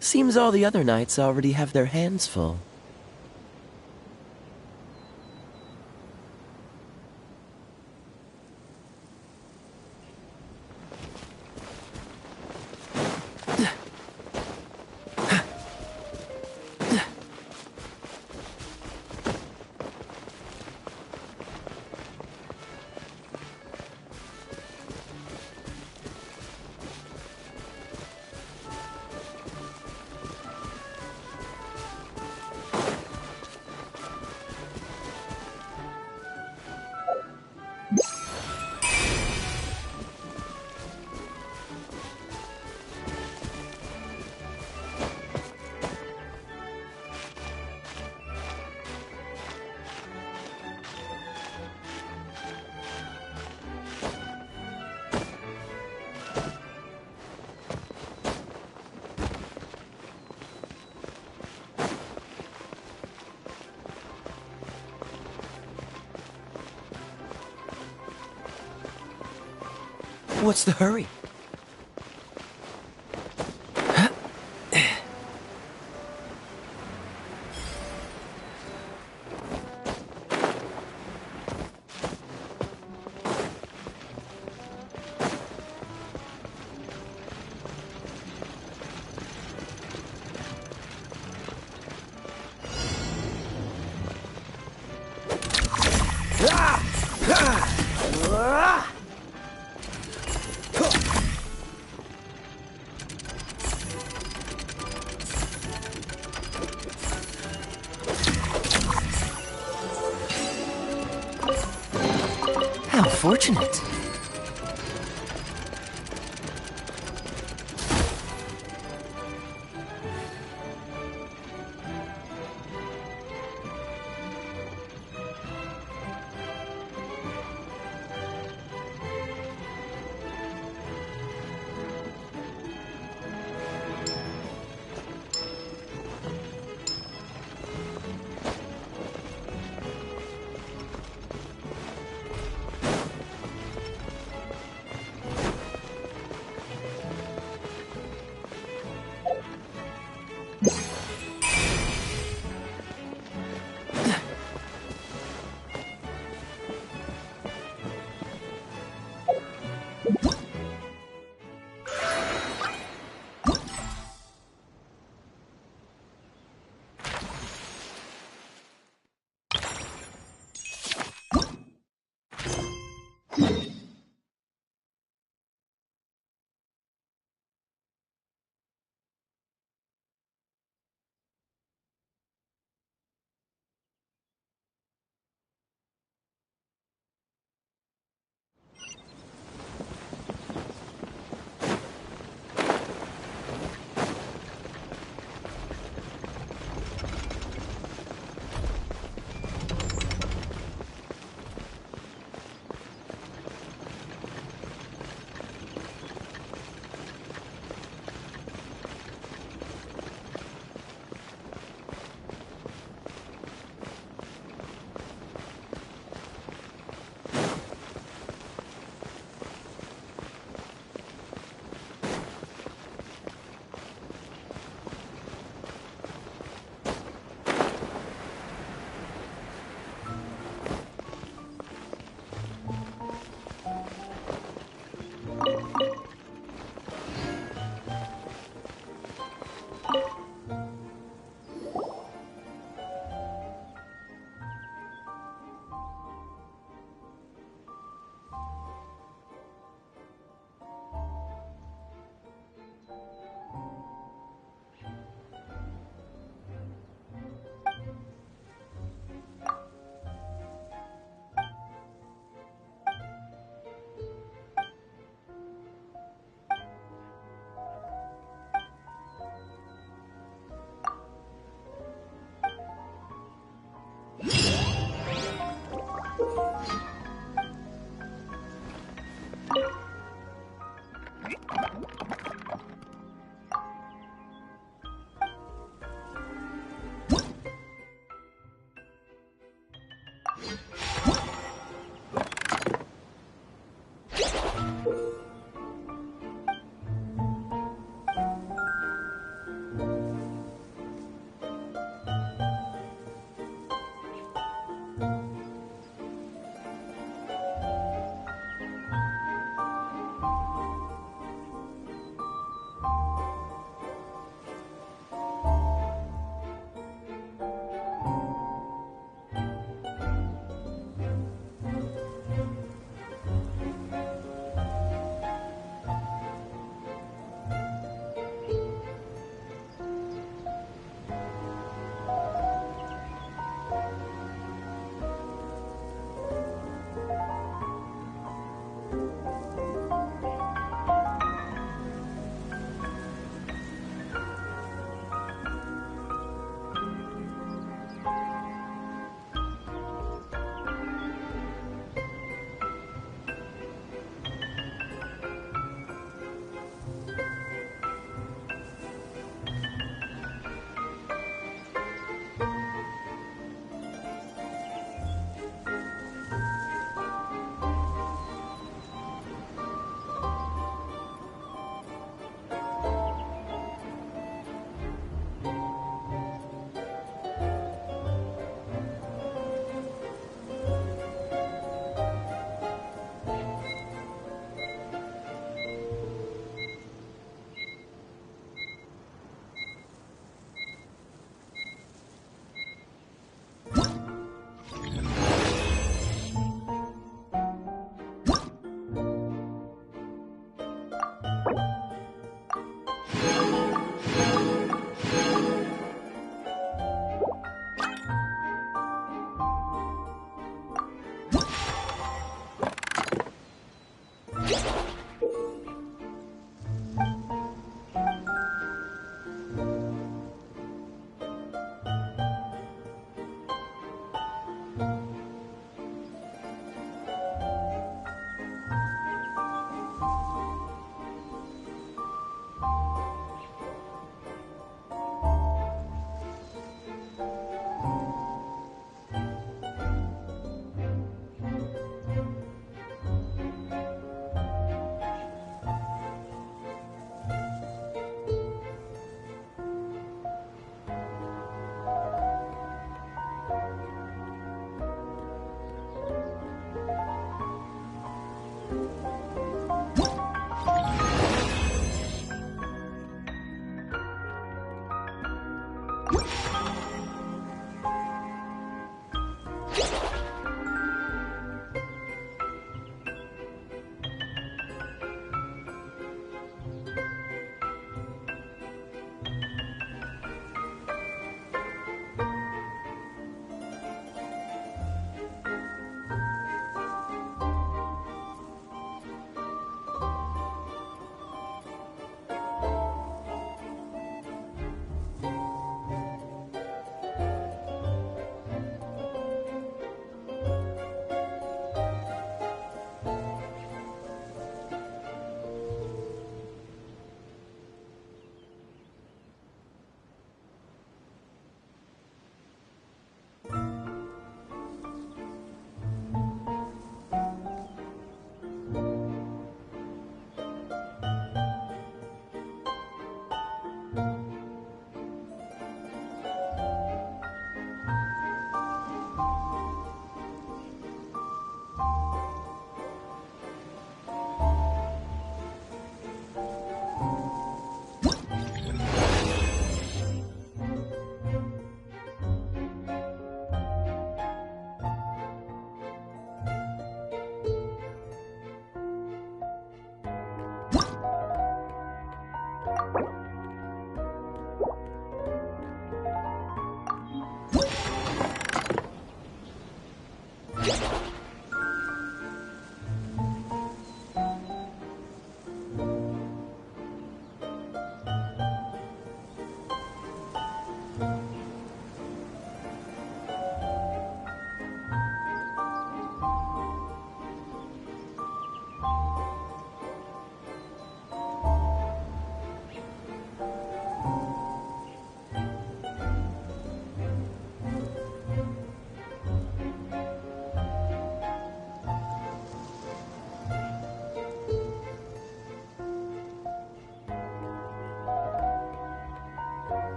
Seems all the other knights already have their hands full. What's the hurry? How fortunate.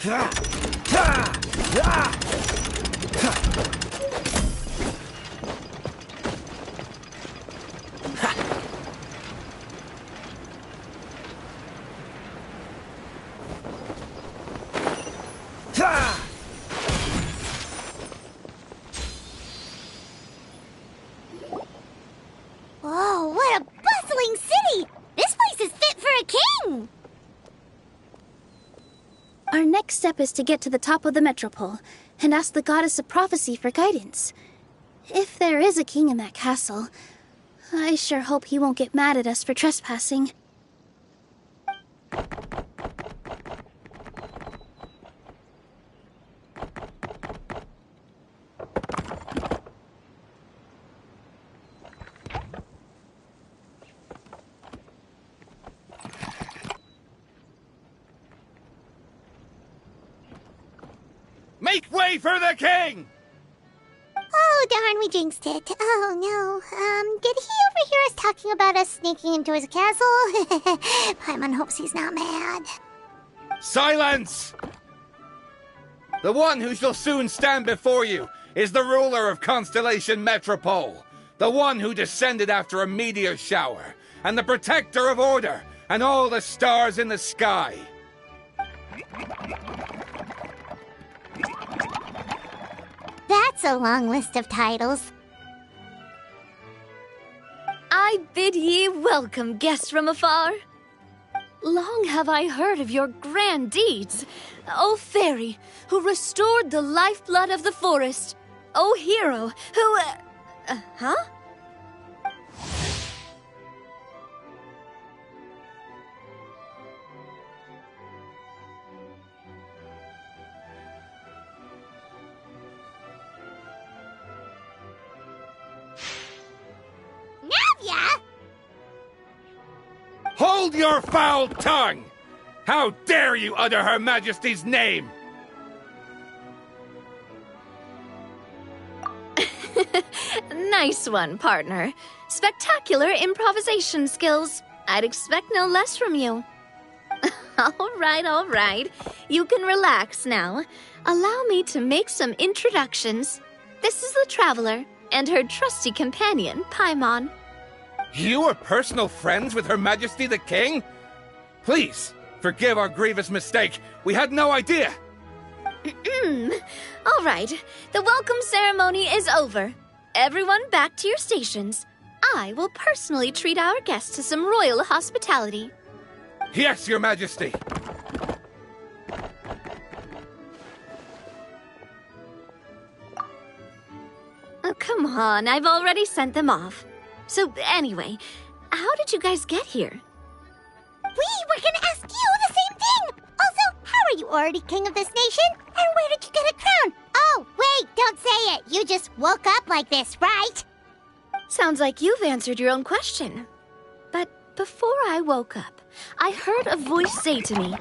Whoa, what a bustling city! This place is fit for a king! Our next step is to get to the top of the metropole and ask the goddess of prophecy for guidance. If there is a king in that castle, I sure hope he won't get mad at us for trespassing. Make way for the king! Oh, darn, we jinxed it. Oh, no. Did he overhear us talking about us sneaking into his castle? Paimon hopes he's not mad. Silence! The one who shall soon stand before you is the ruler of Constellation Metropole, the one who descended after a meteor shower, and the protector of order and all the stars in the sky. That's a long list of titles. I bid ye welcome, guests from afar. Long have I heard of your grand deeds, O fairy, who restored the lifeblood of the forest, O hero, who... huh? Navia? Hold your foul tongue! How dare you utter Her Majesty's name? Nice one, partner. Spectacular improvisation skills. I'd expect no less from you. All right. You can relax now. Allow me to make some introductions. This is the Traveler, and her trusty companion, Paimon. You are personal friends with Her Majesty the King? Please, forgive our grievous mistake. We had no idea. All right, the welcome ceremony is over. Everyone back to your stations. I will personally treat our guests to some royal hospitality. Yes, Your Majesty. Oh, come on, I've already sent them off. So anyway, how did you guys get here? We were gonna ask you the same thing! Also, how are you already king of this nation? And where did you get a crown? Oh, wait, don't say it! You just woke up like this, right? Sounds like you've answered your own question. But before I woke up, I heard a voice say to me,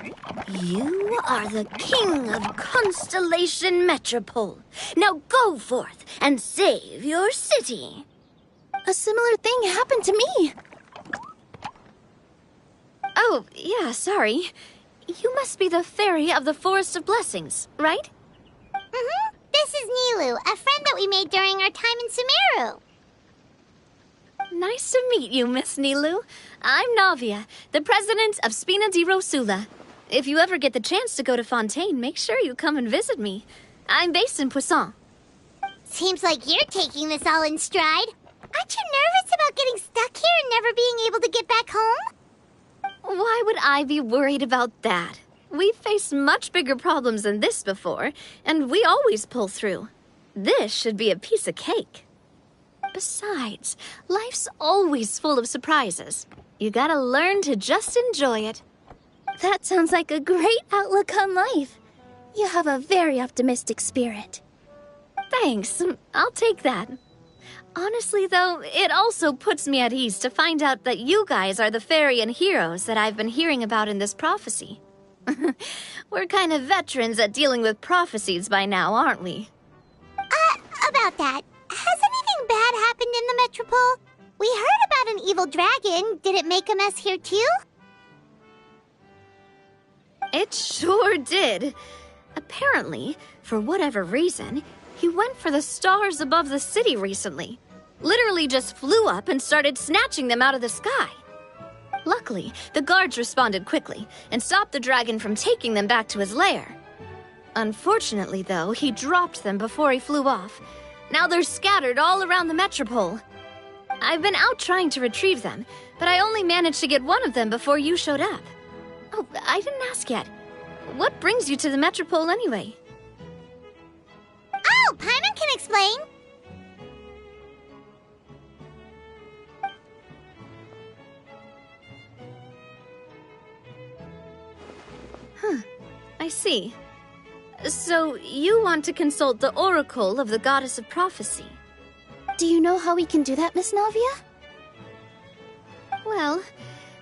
"You are the king of Constellation Metropole. Now go forth and save your city." A similar thing happened to me. Oh, yeah, sorry. You must be the fairy of the Forest of Blessings, right? Mm-hmm. This is Nilu, a friend that we made during our time in Sumeru. Nice to meet you, Miss Nilu. I'm Navia, the president of Spina di Rosula. If you ever get the chance to go to Fontaine, make sure you come and visit me. I'm based in Poisson. Seems like you're taking this all in stride. Aren't you nervous about getting stuck here and never being able to get back home? Why would I be worried about that? We've faced much bigger problems than this before, and we always pull through. This should be a piece of cake. Besides, life's always full of surprises. You gotta learn to just enjoy it. That sounds like a great outlook on life. You have a very optimistic spirit. Thanks, I'll take that. Honestly, though, it also puts me at ease to find out that you guys are the fairy and heroes that I've been hearing about in this prophecy. We're kind of veterans at dealing with prophecies by now, aren't we? About that, has anything bad happened in the Metropole? We heard about an evil dragon. Did it make a mess here too? It sure did. Apparently, for whatever reason, he went for the stars above the city recently. Literally just flew up and started snatching them out of the sky. Luckily, the guards responded quickly and stopped the dragon from taking them back to his lair. Unfortunately, though, he dropped them before he flew off. Now they're scattered all around the metropole. I've been out trying to retrieve them, but I only managed to get one of them before you showed up. Oh, I didn't ask yet. What brings you to the metropole anyway? Oh, Paimon can explain. I see. So, you want to consult the oracle of the goddess of prophecy? Do you know how we can do that, Miss Navia? Well,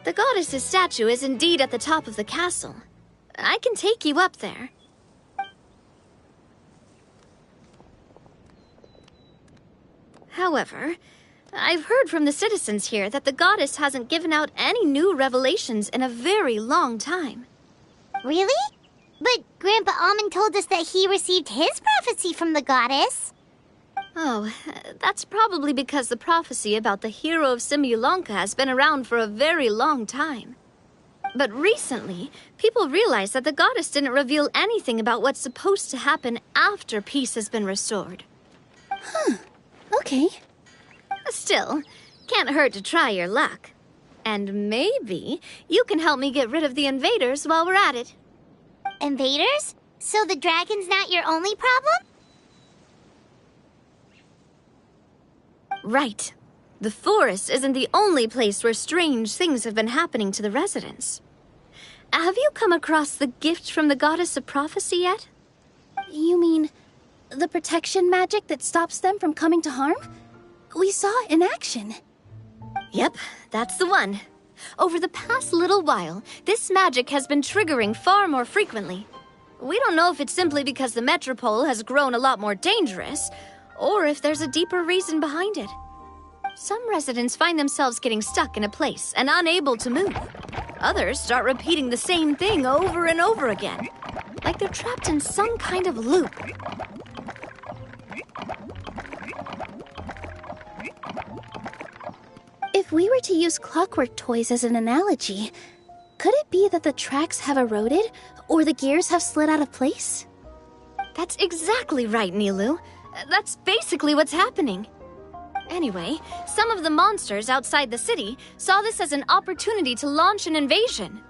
the goddess's statue is indeed at the top of the castle. I can take you up there. However, I've heard from the citizens here that the goddess hasn't given out any new revelations in a very long time. Really? But Grandpa Almond told us that he received his prophecy from the goddess. Oh, that's probably because the prophecy about the hero of Simulanka has been around for a very long time. But recently, people realized that the goddess didn't reveal anything about what's supposed to happen after peace has been restored. Okay. Still, can't hurt to try your luck. And maybe you can help me get rid of the invaders while we're at it. Invaders? So the dragon's not your only problem? Right. The forest isn't the only place where strange things have been happening to the residents. Have you come across the gift from the goddess of prophecy yet? You mean the protection magic that stops them from coming to harm? We saw it in action. Yep, that's the one. Over the past little while, this magic has been triggering far more frequently. We don't know if it's simply because the metropole has grown a lot more dangerous, or if there's a deeper reason behind it. Some residents find themselves getting stuck in a place and unable to move. Others start repeating the same thing over and over again, like they're trapped in some kind of loop. If we were to use clockwork toys as an analogy, could it be that the tracks have eroded or the gears have slid out of place? That's exactly right, Nilu. That's basically what's happening. Anyway, some of the monsters outside the city saw this as an opportunity to launch an invasion.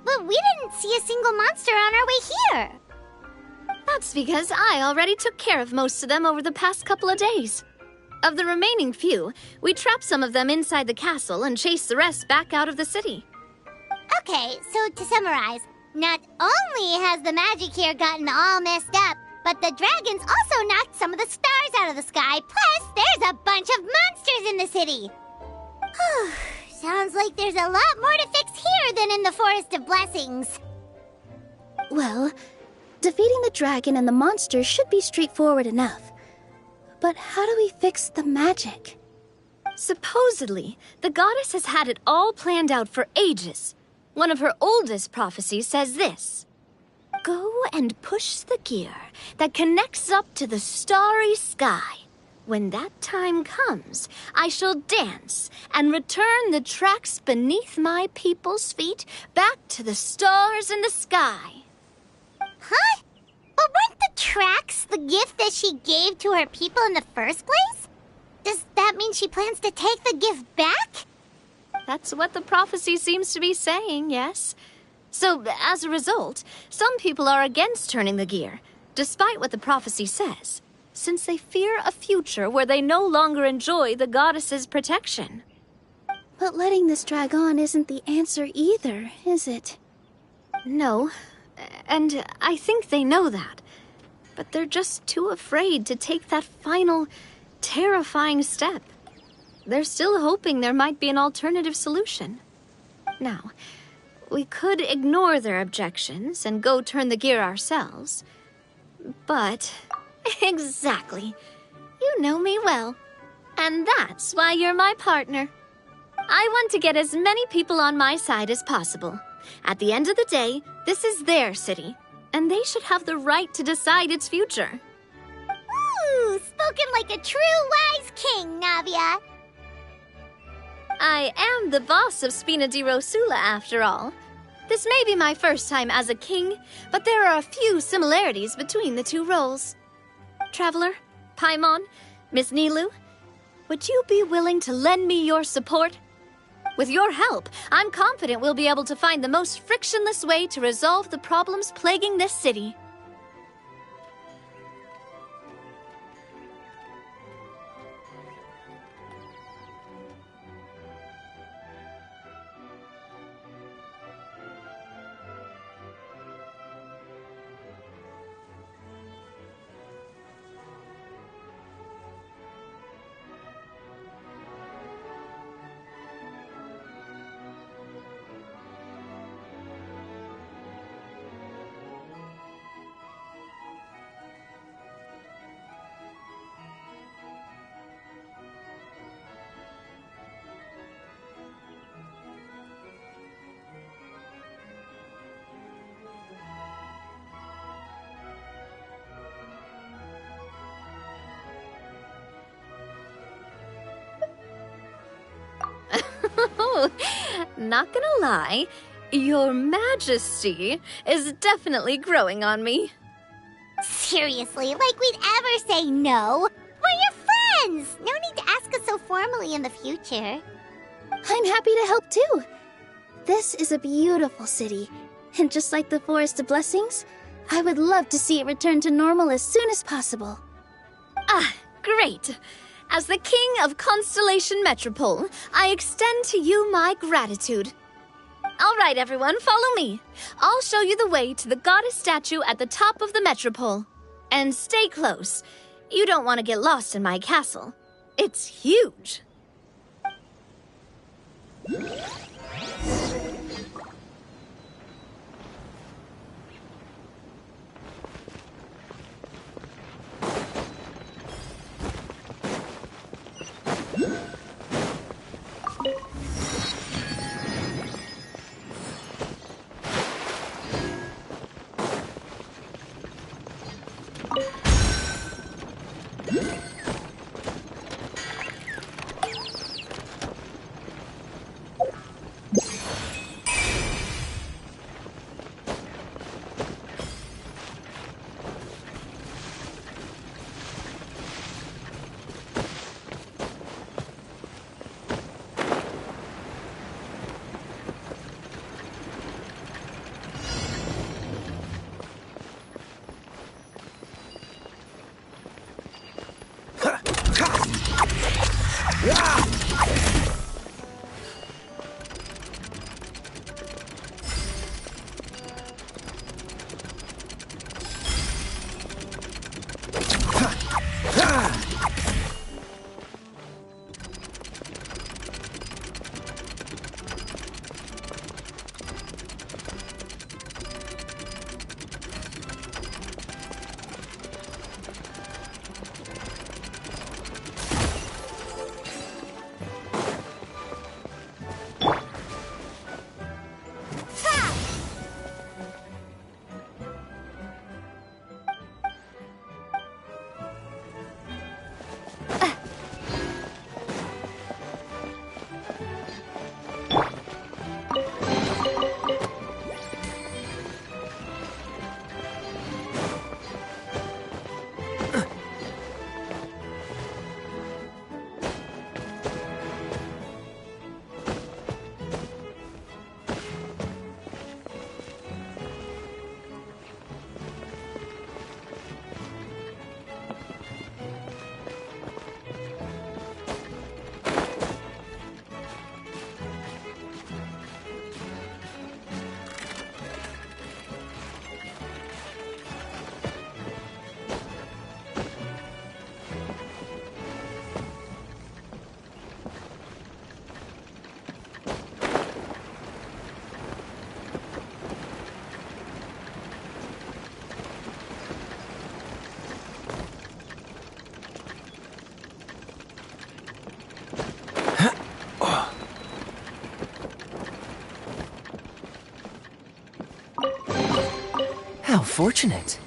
But we didn't see a single monster on our way here. That's because I already took care of most of them over the past couple of days. Of the remaining few, we trapped some of them inside the castle and chased the rest back out of the city. Okay, so to summarize, not only has the magic here gotten all messed up, but the dragons also knocked some of the stars out of the sky, plus there's a bunch of monsters in the city. Sounds like there's a lot more to fix here than in the Forest of Blessings. Well, defeating the dragon and the monsters should be straightforward enough. But how do we fix the magic? Supposedly, the goddess has had it all planned out for ages. One of her oldest prophecies says this: "Go and push the gear that connects up to the starry sky. When that time comes, I shall dance and return the tracks beneath my people's feet back to the stars in the sky." Huh? But weren't the tracks the gift that she gave to her people in the first place? Does that mean she plans to take the gift back? That's what the prophecy seems to be saying, yes. So, as a result, some people are against turning the gear, despite what the prophecy says, since they fear a future where they no longer enjoy the goddess's protection. But letting this drag on isn't the answer either, is it? No, and I think they know that. But they're just too afraid to take that final, terrifying step. They're still hoping there might be an alternative solution. Now, we could ignore their objections and go turn the gear ourselves. But, exactly. You know me well. And that's why you're my partner. I want to get as many people on my side as possible. At the end of the day, this is their city. and they should have the right to decide its future. Ooh, spoken like a true wise king, Navia. I am the boss of Spina di Rosula, after all. This may be my first time as a king, but there are a few similarities between the two roles. Traveler, Paimon, Miss Nilu, would you be willing to lend me your support? With your help, I'm confident we'll be able to find the most frictionless way to resolve the problems plaguing this city. Not gonna lie, Your Majesty is definitely growing on me. Seriously, like we'd ever say no. We're your friends! No need to ask us so formally in the future. I'm happy to help too. This is a beautiful city, and just like the Forest of Blessings, I would love to see it return to normal as soon as possible. Ah, great! As the King of Constellation Metropole, I extend to you my gratitude. All right, everyone, follow me. I'll show you the way to the goddess statue at the top of the Metropole. And stay close. You don't want to get lost in my castle. It's huge. How fortunate.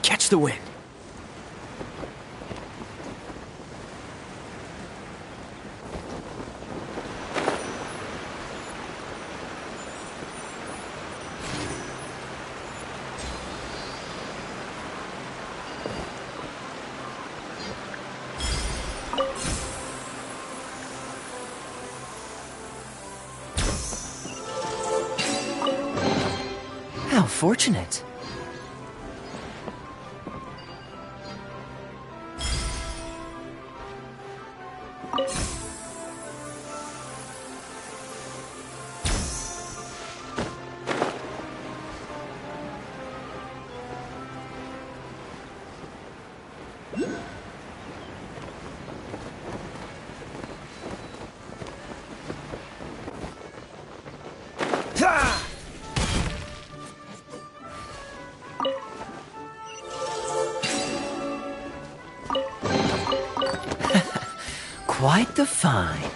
Catch the wind. How fortunate. Quite the find.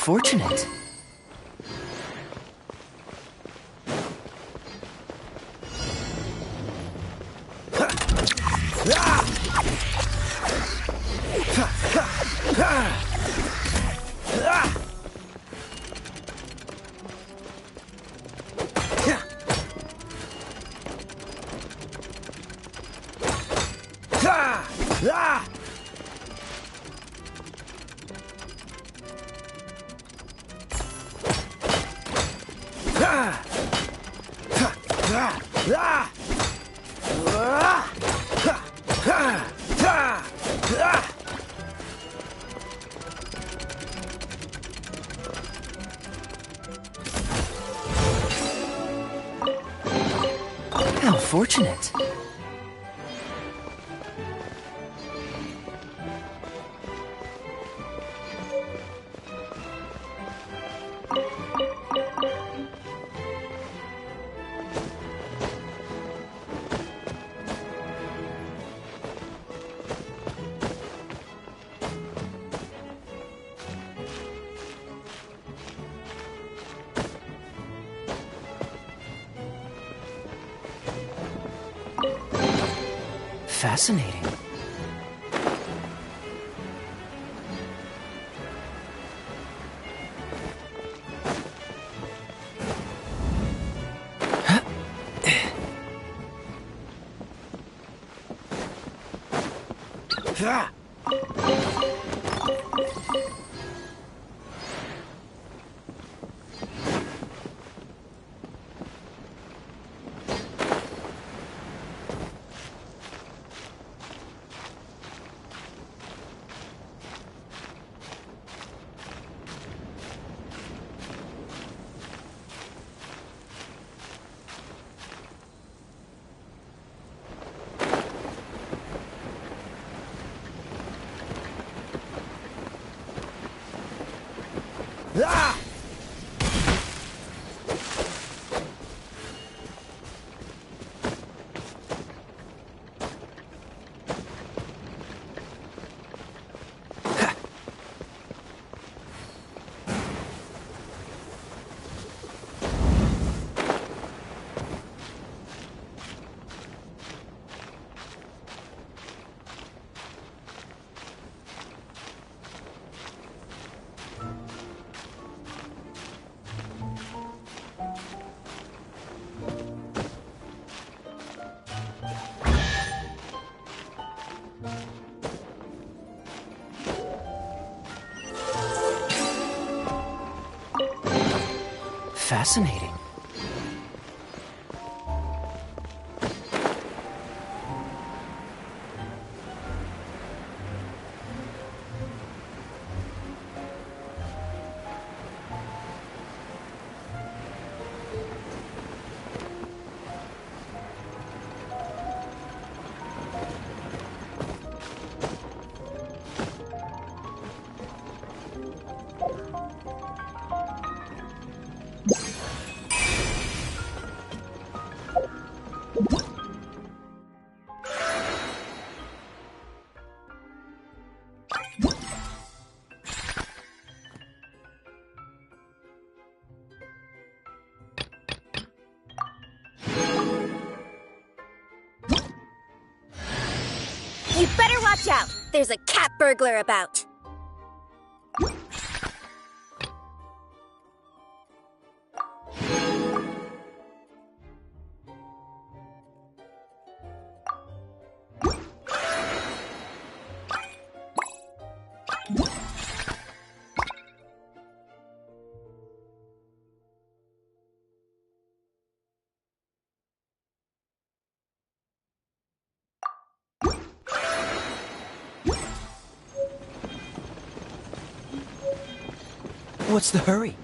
fortunate. How fortunate. Fascinating. Fascinating. You better watch out! There's a cat burglar about! What's the hurry?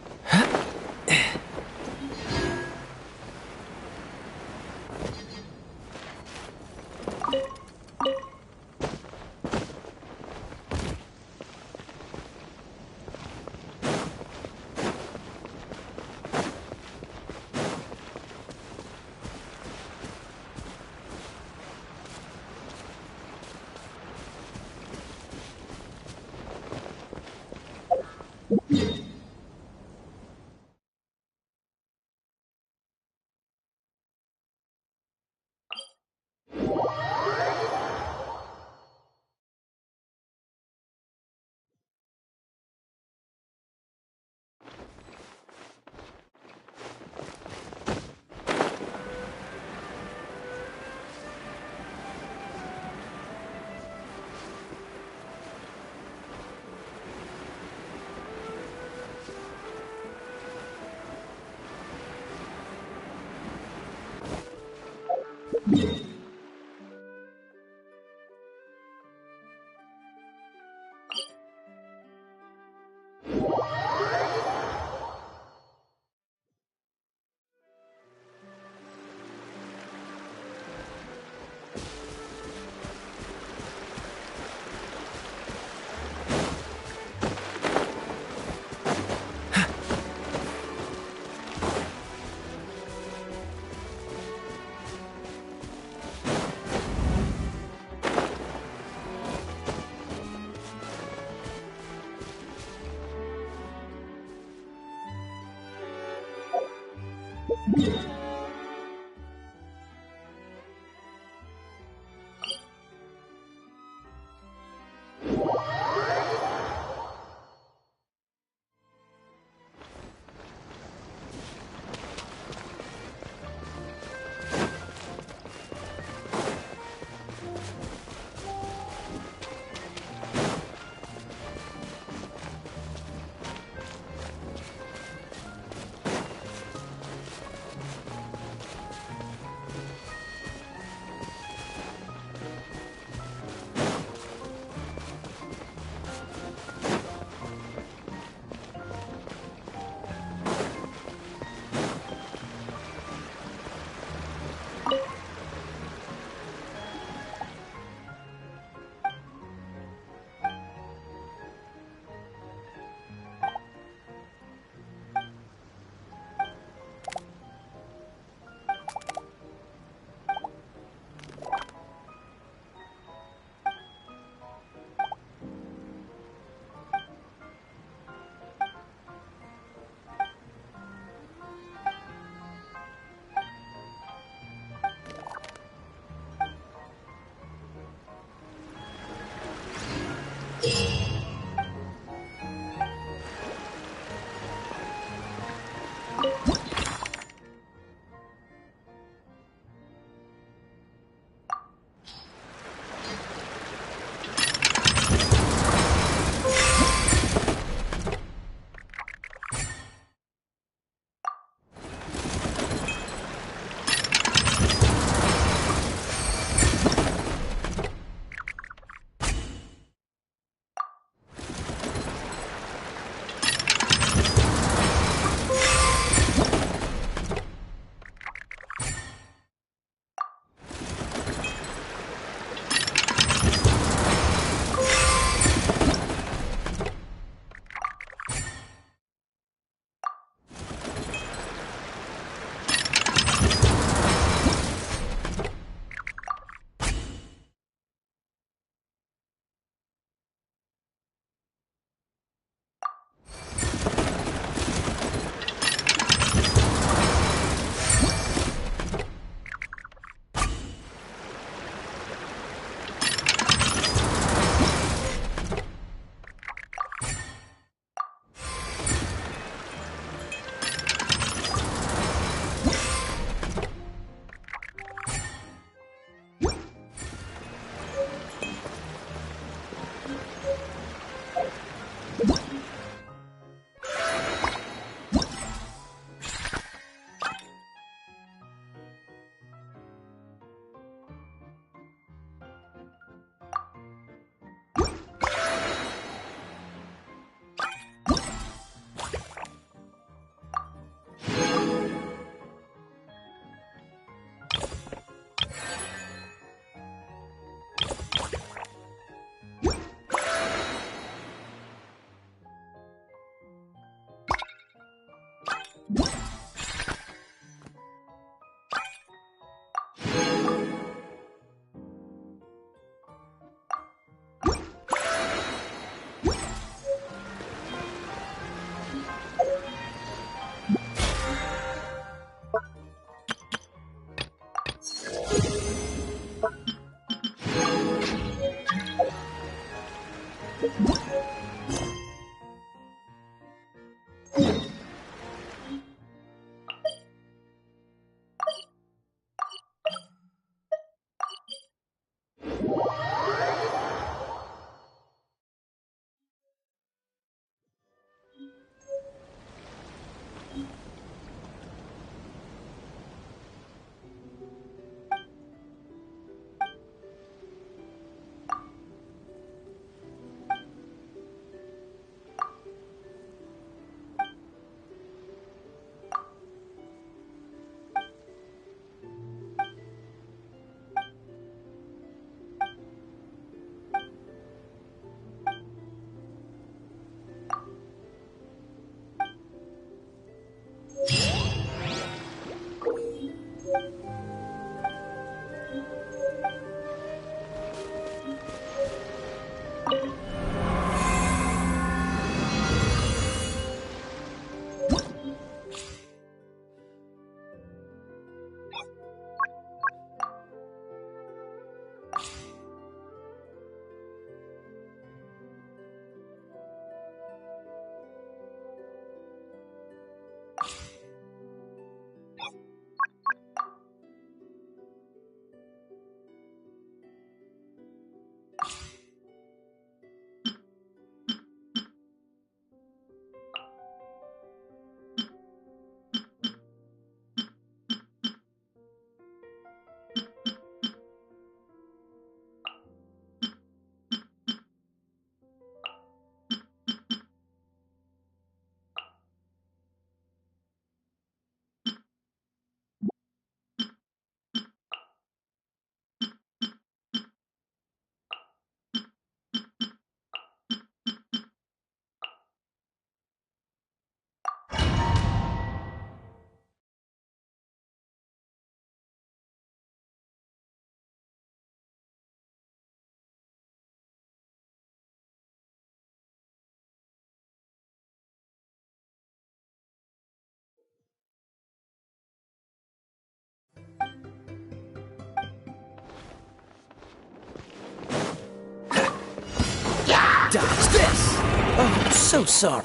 Dodge this! Oh, so sorry.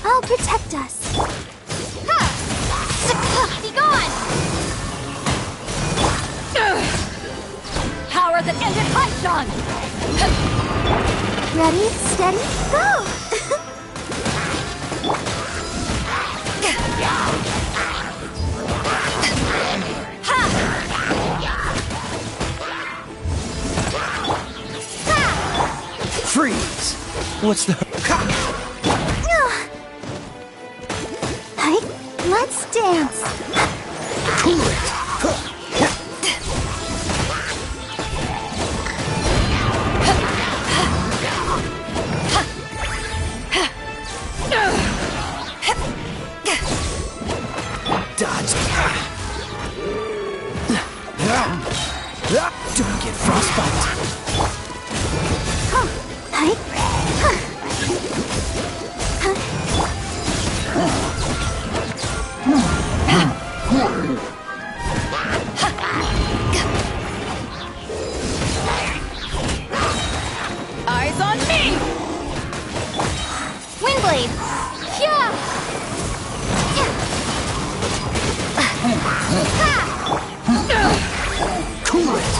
I'll protect us. Be gone! Power that ended Hanshan! Ready, steady, go! Freeze! What's the... Hey, let's dance. Cool it! Dodge. Don't get frostbite. Hey, Eyes on me! Windblade! Yeah! Cool it!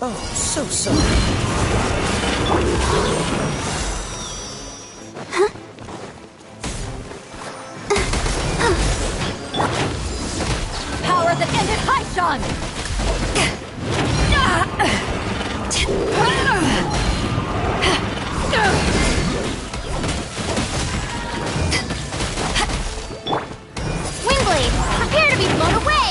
Oh, so sorry. Power that ended Hanshan! Windblade! Prepare to be blown away!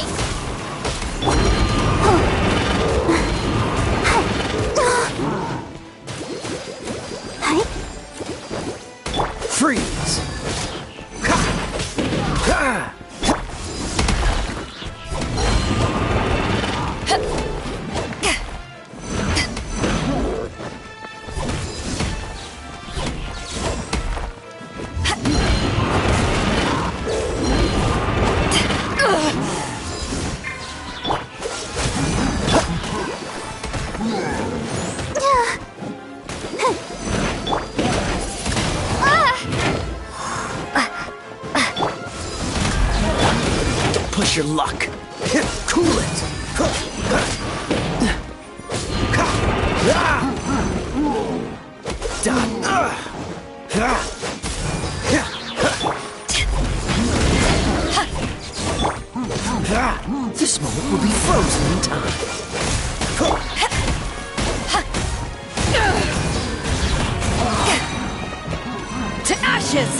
Freeze! Ha! Don't push your luck. Cool it. This moment will be frozen in time. To ashes!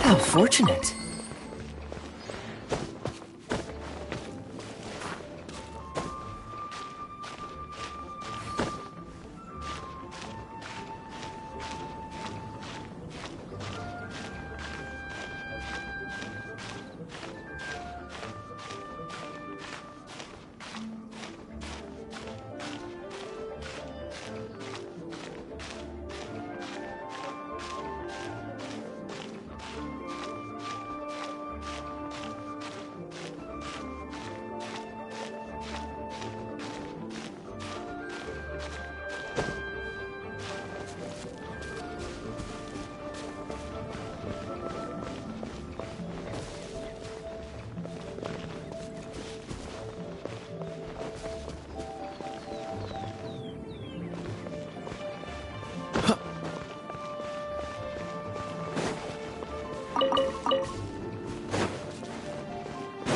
How fortunate.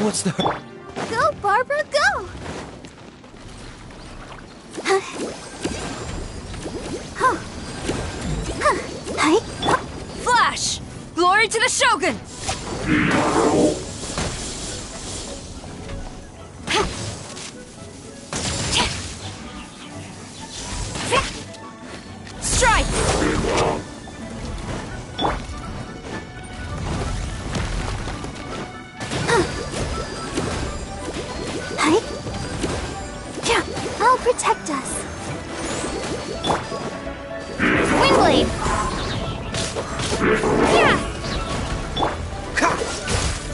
What's the... Go, Barbara, go! Flash! Glory to the Shogun! Strike! I'll protect us. Windblade!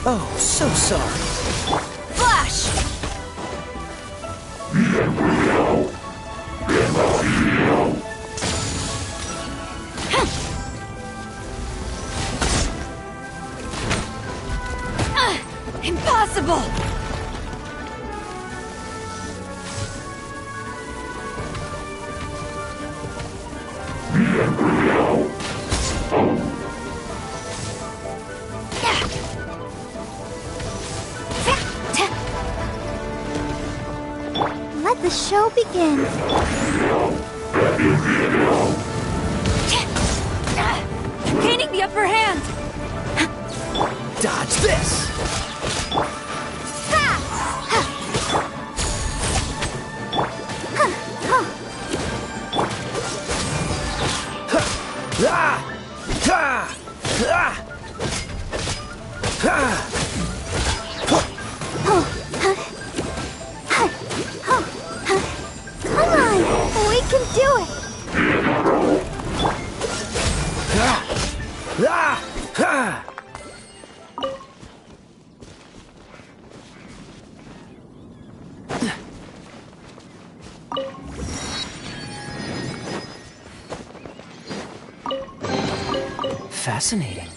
Oh, so sorry. Flash! Impossible! begin. Gaining the upper hand! Dodge this! Ah! Ha! Ah! Ha! Come on, we can do it. Ah! Ah! Ha! Fascinating.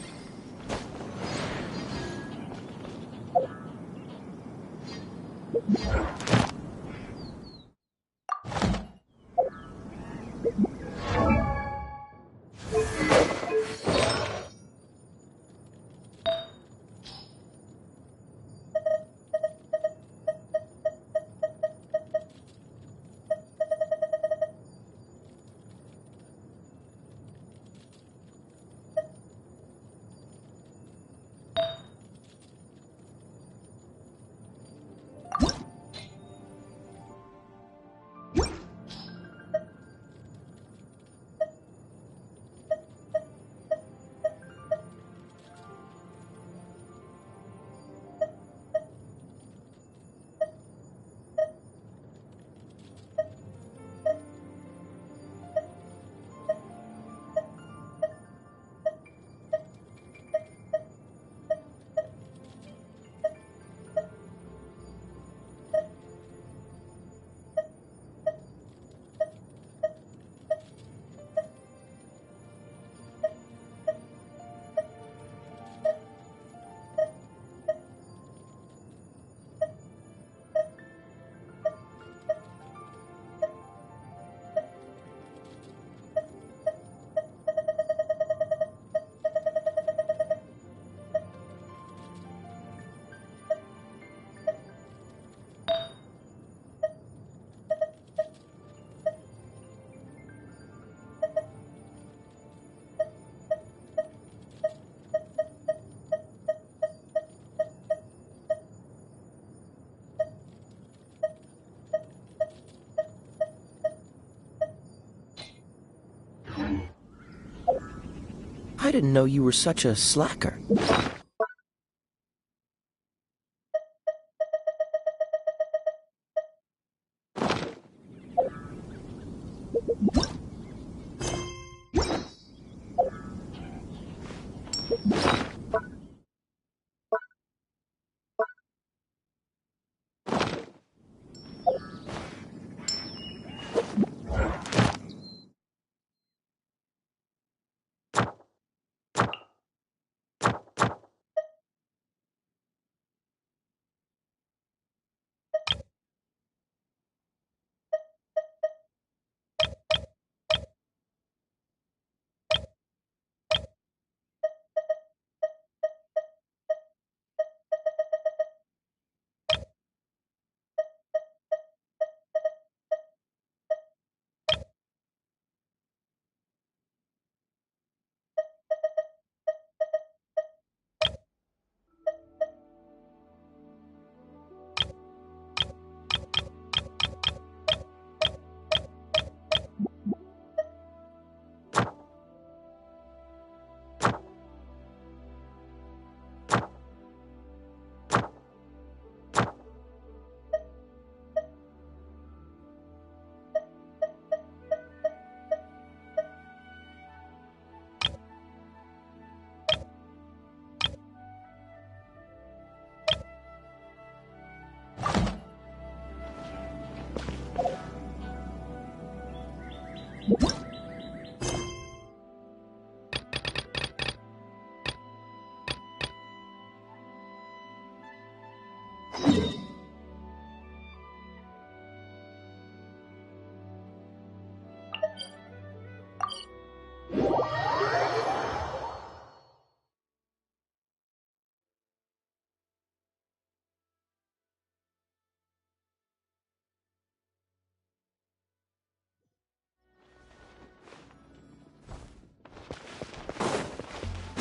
I didn't know you were such a slacker.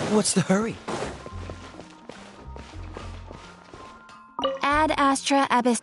What's the hurry? Ad Astra Abyss.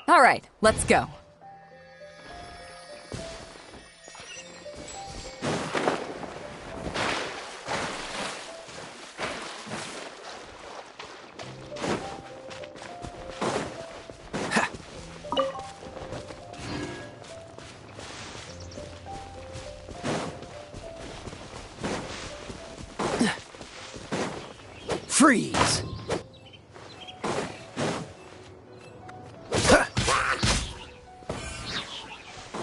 All right, let's go. Freeze!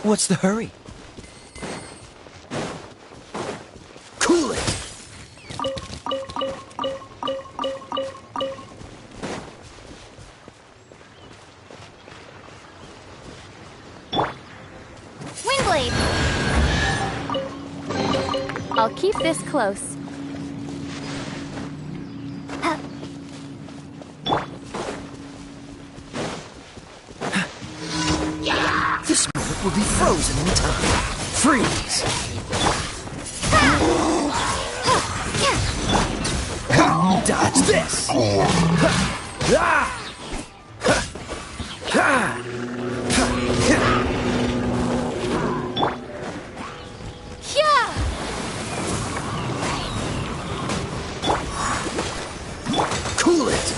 What's the hurry? Cool it! Windblade! I'll keep this close. This moment will be frozen in time. Freeze! Dodge this! Cool it!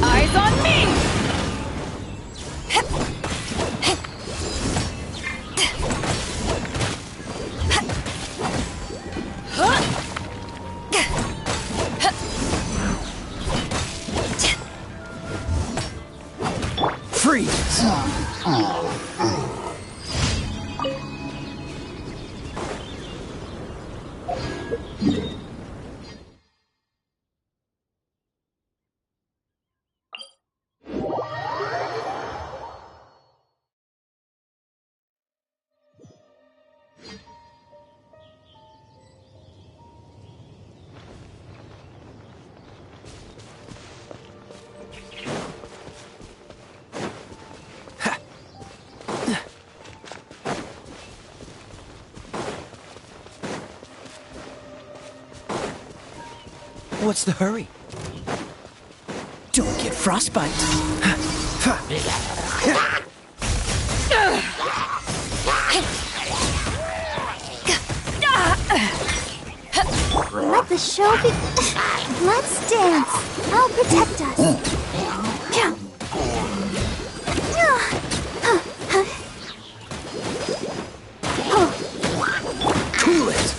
Eyes on me! What's the hurry? Don't get frostbite. Let the show be... Let's dance. I'll protect us. Cool it.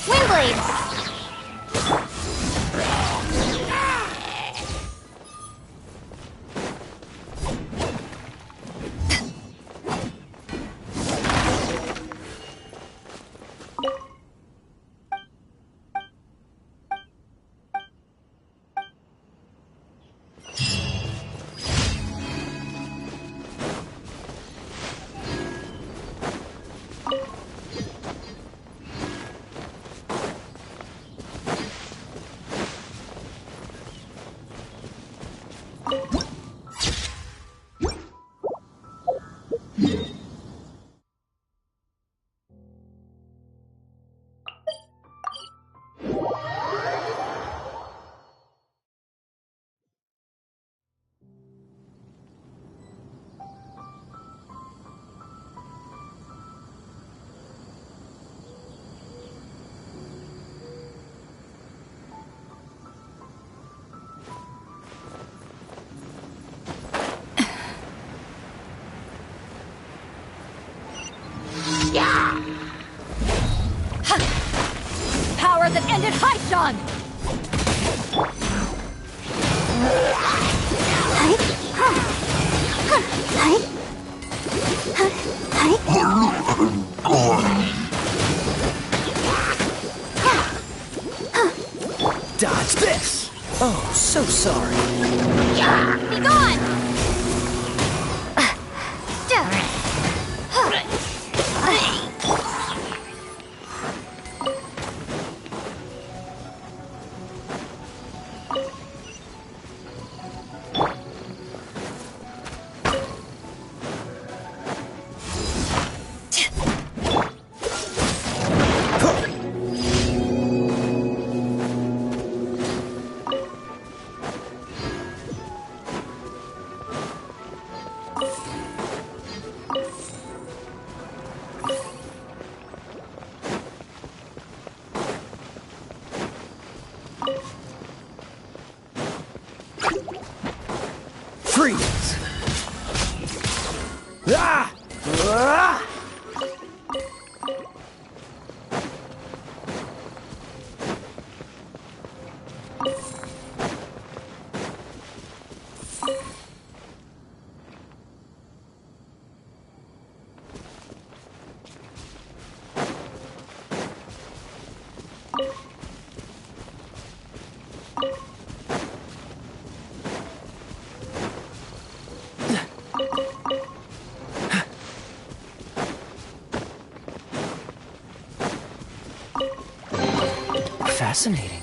Windblade! Power that ended Haishan! Dodge this! Oh, so sorry. Be gone! Freeze! Ah! Ah! Fascinating.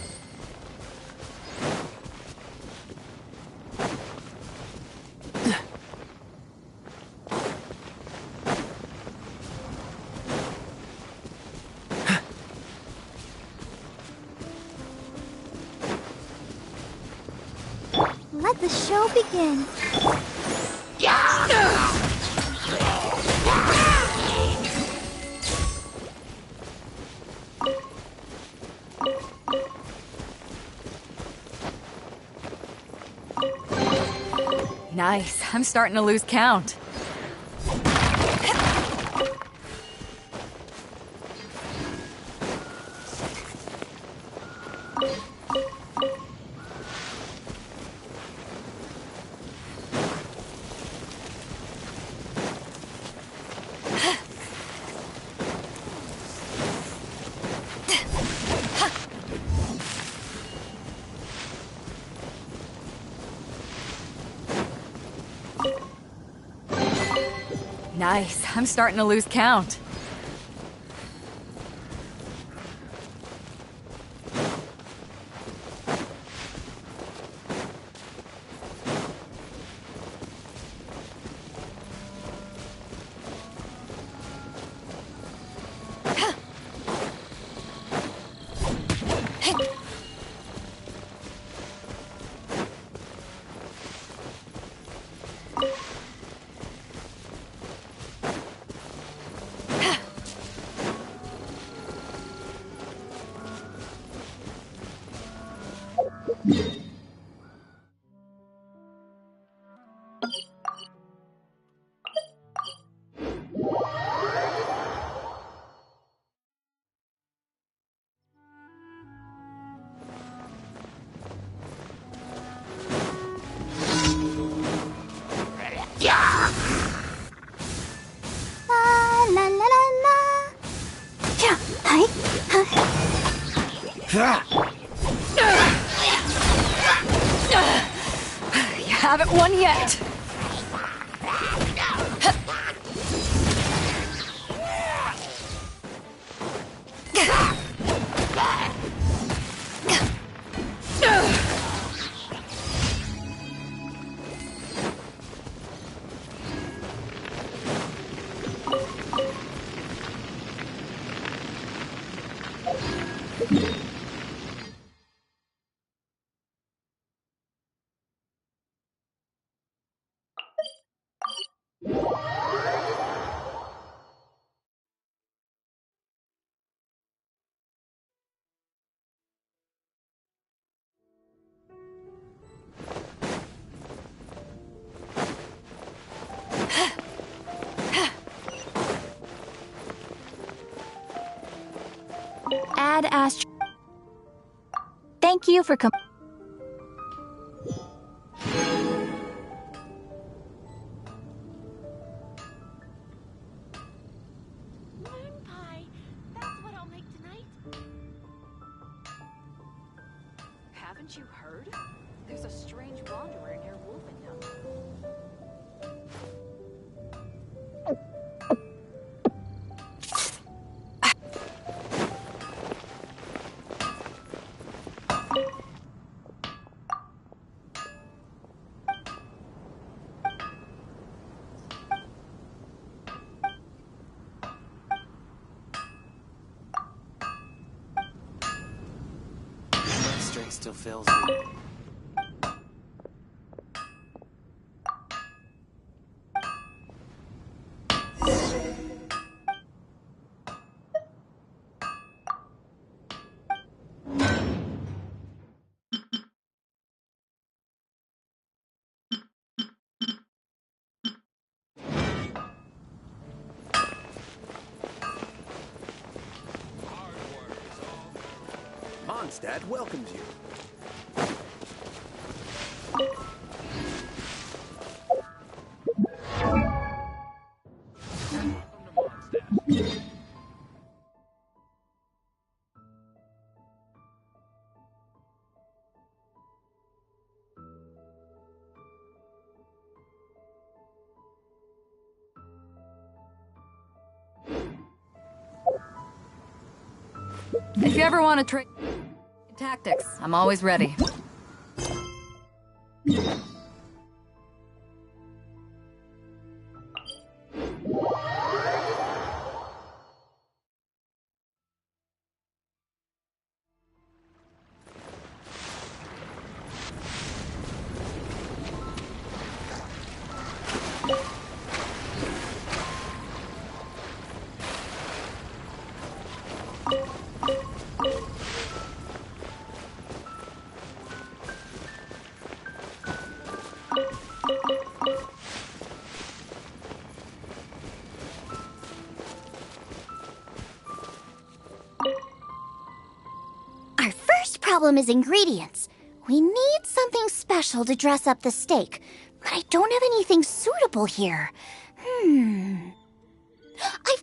Let the show begin. Nice. I'm starting to lose count. Nice. I'm starting to lose count. You haven't won yet. Ad Ast. Thank you for coming. Moon pie. That's what I'll make tonight. Haven't you heard? There's a strange wanderer near Wolfendom. Strength still fails me. Mondstadt welcomes you. If you ever want to trade tactics, I'm always ready. Our first problem is ingredients. We need something special to dress up the steak, but I don't have anything suitable here. I've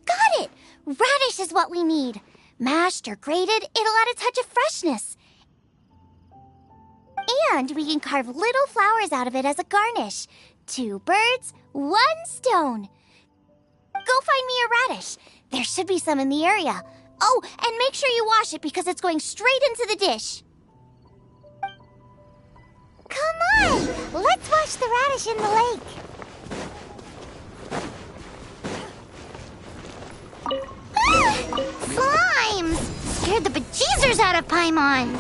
got it! Radish is what we need. Mashed or grated, it'll add a touch of freshness. And we can carve little flowers out of it as a garnish. 2 birds, 1 stone. Go find me a radish. There should be some in the area. Oh, and make sure you wash it because it's going straight into the dish. Come on! Let's wash the radish in the lake. Slimes! Scared the bejeezers out of Paimon.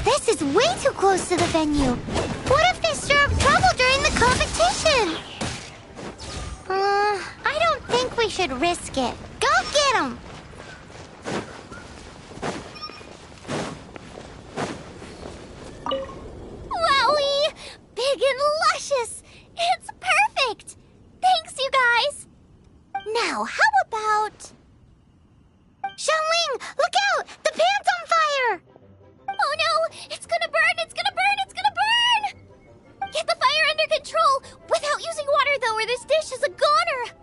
This is way too close to the venue. What if they stir up trouble during the competition? I don't think we should risk it. Go get them! Wowie! Big and luscious! It's perfect! Thanks, you guys! Now, how about... Xiangling, look out! The pan's on fire! Oh no! It's gonna burn! It's gonna burn! It's gonna burn! Get the fire under control! Without using water, though, or this dish is a goner!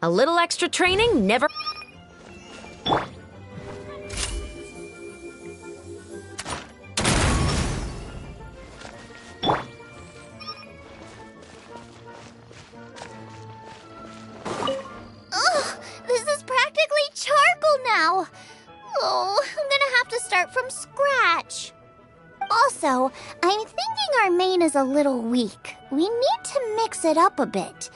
A little extra training never... Ugh, this is practically charcoal now. Oh, I'm gonna have to start from scratch. Also, I'm thinking our main is a little weak. We need to mix it up a bit.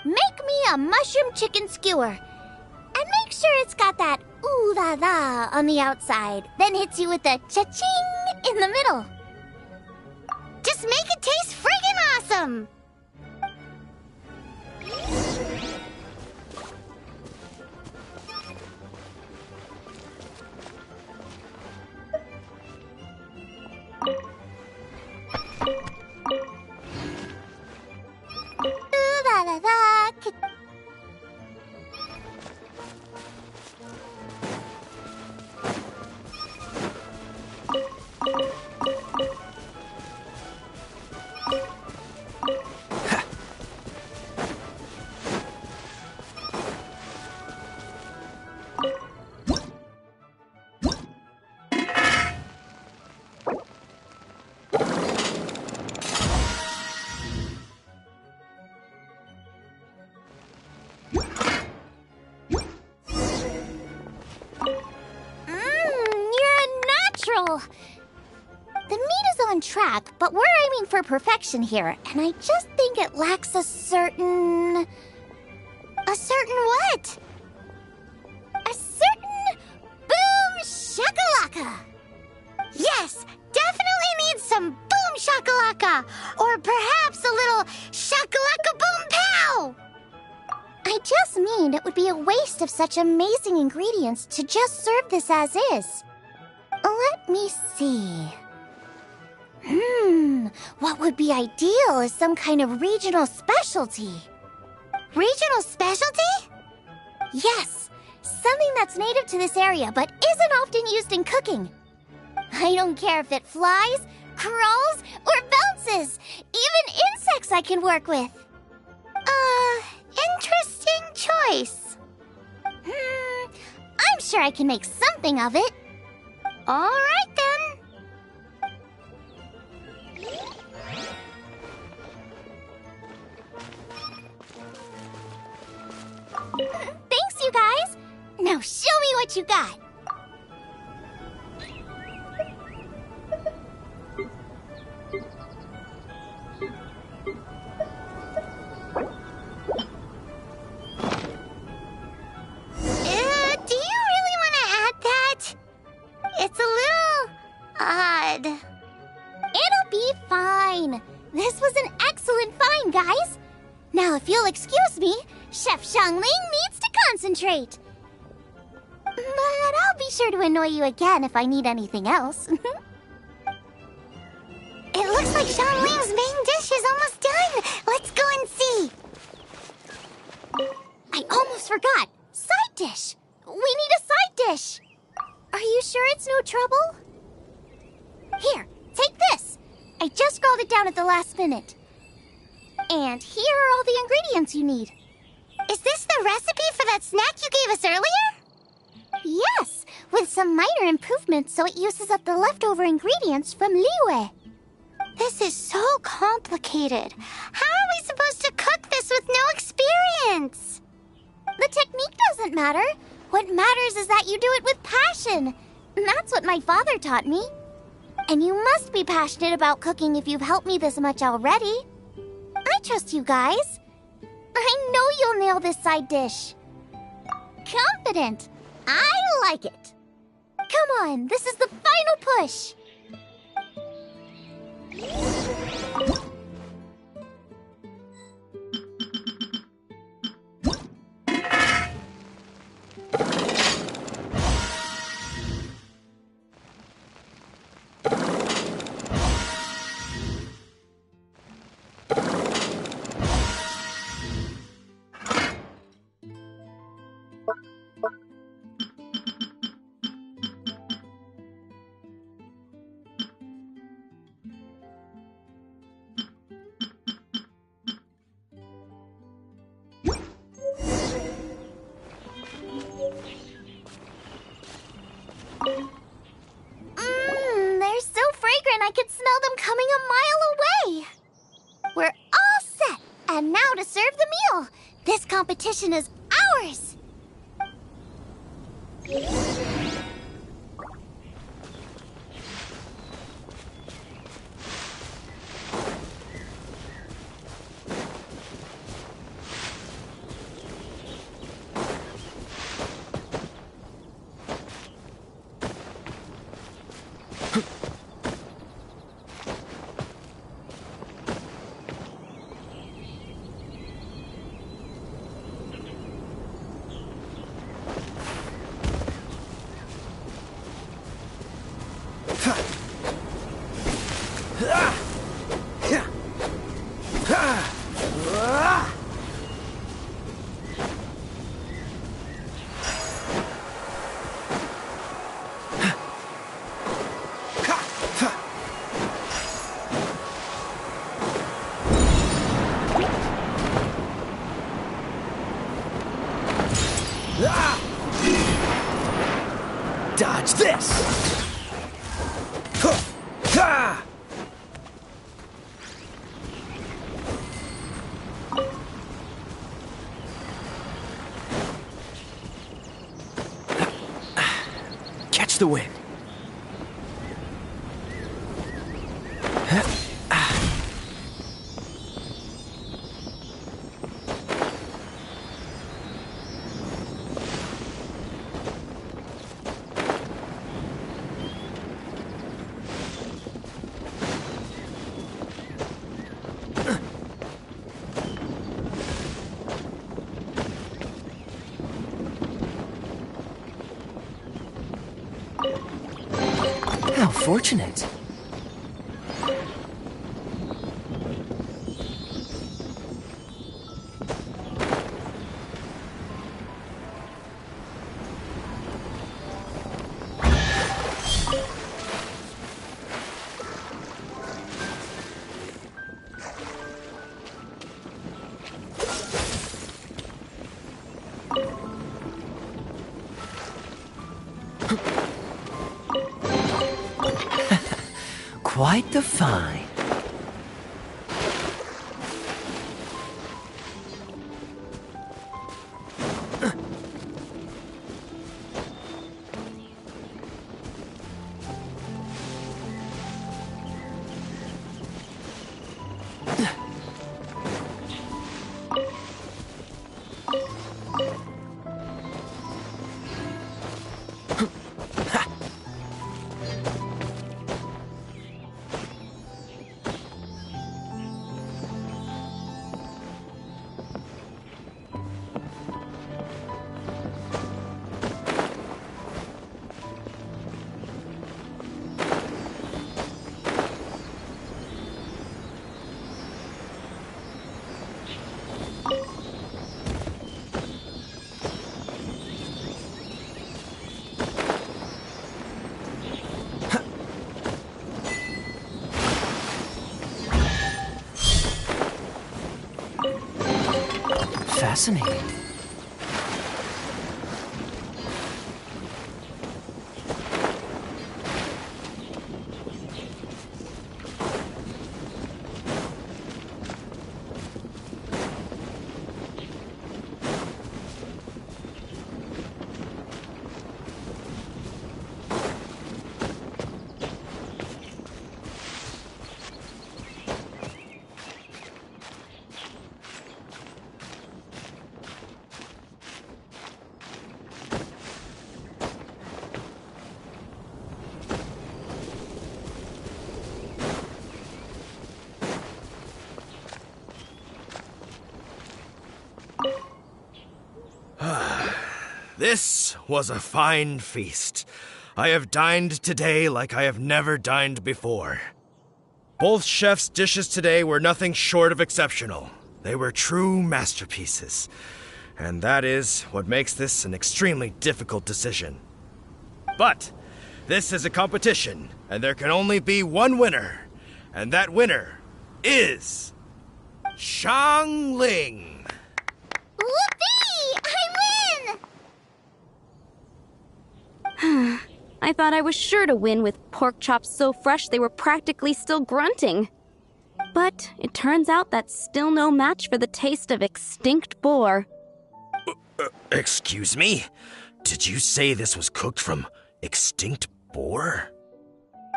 Make me a mushroom chicken skewer. And make sure it's got that ooh la la on the outside. Then hits you with a cha-ching in the middle. Just make it taste friggin' awesome! Ooh la la la. The meat is on track, but we're aiming for perfection here, and I just think it lacks a certain... A certain what? A certain boom shakalaka! Yes, definitely needs some boom shakalaka, or perhaps a little shakalaka boom pow! I just mean it would be a waste of such amazing ingredients to just serve this as is. Let me see. What would be ideal is some kind of regional specialty. Regional specialty? Yes, something that's native to this area but isn't often used in cooking. I don't care if it flies, crawls, or bounces. Even insects I can work with. Interesting choice. I'm sure I can make something of it. All right, then. Thanks, you guys. Now show me what you got. Do you really want to add that? It's a little odd. It'll be fine. This was an excellent find, guys. Now, if you'll excuse me, Chef Xiangling needs to concentrate. But I'll be sure to annoy you again if I need anything else. It looks like Xiangling's main dish is almost done. Let's go and see. I almost forgot. Side dish. We need a side dish. Are you sure it's no trouble? Here, take this. I just scrolled it down at the last minute. And here are all the ingredients you need. Is this the recipe for that snack you gave us earlier? Yes, with some minor improvements so it uses up the leftover ingredients from Liyue. This is so complicated. How are we supposed to cook this with no experience? The technique doesn't matter. What matters is that you do it with passion. That's what my father taught me. And you must be passionate about cooking if you've helped me this much already. I trust you guys. I know you'll nail this side dish. Confident. I like it. Come on, this is the final push. mission is ours! Dodge this! Catch the wind. How fortunate. Quite the find. Fascinating. This was a fine feast. I have dined today like I have never dined before. Both chefs' dishes today were nothing short of exceptional. They were true masterpieces. And that is what makes this an extremely difficult decision. But this is a competition, and there can only be one winner. And that winner is Xiangling. Whoopee! I win! I thought I was sure to win with pork chops so fresh they were practically still grunting. But it turns out that's still no match for the taste of extinct boar. Excuse me? Did you say this was cooked from extinct boar?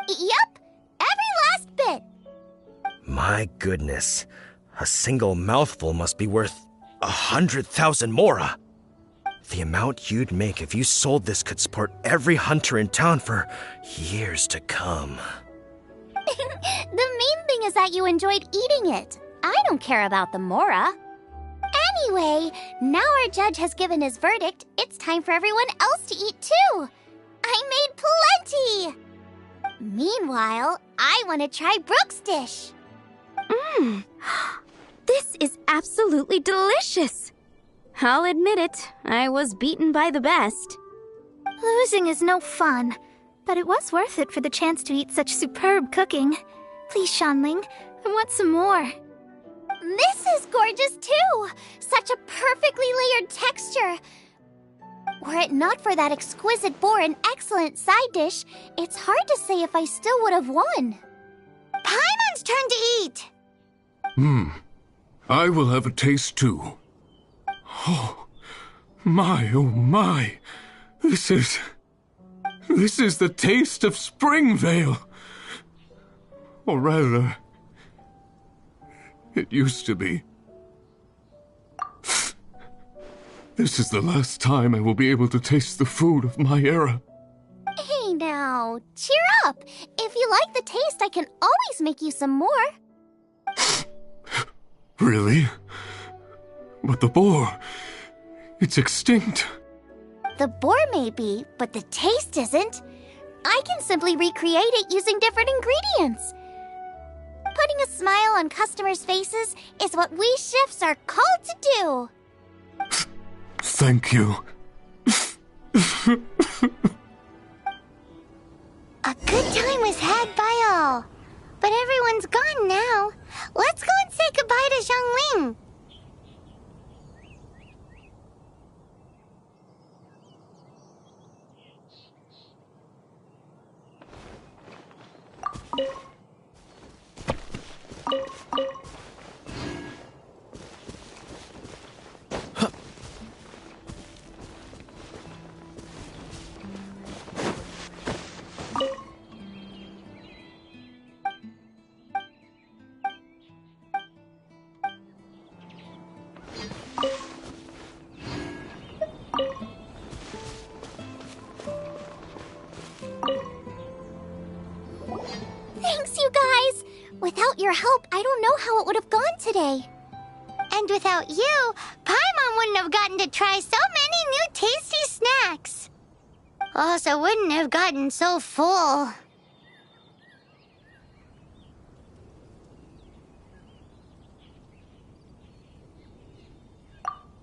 Yep, every last bit. My goodness. A single mouthful must be worth 100,000 mora. The amount you'd make if you sold this could support every hunter in town for years to come. The main thing is that you enjoyed eating it. I don't care about the mora. Anyway, now our judge has given his verdict. It's time for everyone else to eat too. I made plenty. Meanwhile, I want to try Brooke's dish. This is absolutely delicious. I'll admit it, I was beaten by the best. Losing is no fun, but it was worth it for the chance to eat such superb cooking. Please, Shanling, I want some more. This is gorgeous too! Such a perfectly layered texture. Were it not for that exquisite boar and excellent side dish, it's hard to say if I still would have won. Paimon's turn to eat! I will have a taste too. Oh my. This is the taste of Springvale. Or rather, it used to be. This is the last time I will be able to taste the food of my era. Hey now, cheer up. If you like the taste, I can always make you some more. Really? But the boar, it's extinct. The boar may be, but the taste isn't. I can simply recreate it using different ingredients. Putting a smile on customers' faces is what we chefs are called to do. Thank you. A good time was had by all. But everyone's gone now. Let's go and say goodbye to Xiangling. Thanks, you guys! Without your help, I don't know how it would have gone today. And without you, Paimon wouldn't have gotten to try so many new tasty snacks. Also wouldn't have gotten so full.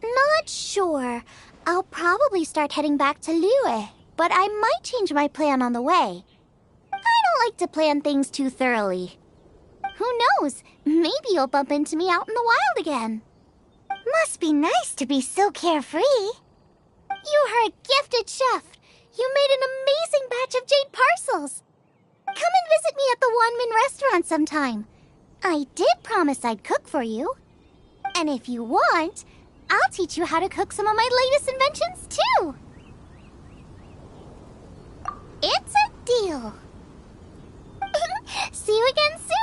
Not sure. I'll probably start heading back to Liyue, but I might change my plan on the way. I don't like to plan things too thoroughly. Who knows? Maybe you'll bump into me out in the wild again. Must be nice to be so carefree. You are a gifted chef. You made an amazing batch of jade parcels. Come and visit me at the Wanmin restaurant sometime. I did promise I'd cook for you. And if you want, I'll teach you how to cook some of my latest inventions too. It's a deal. See you again soon.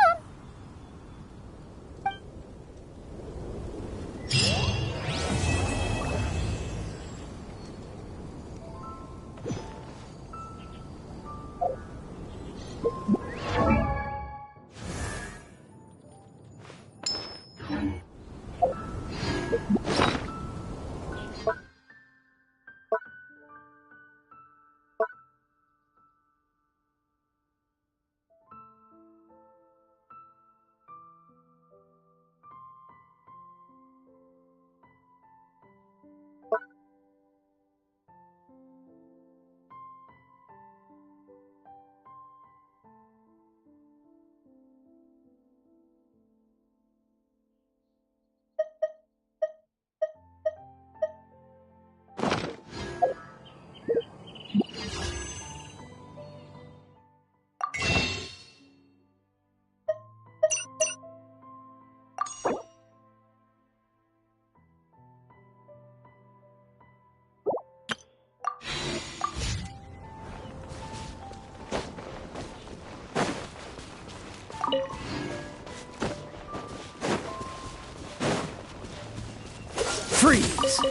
Freeze!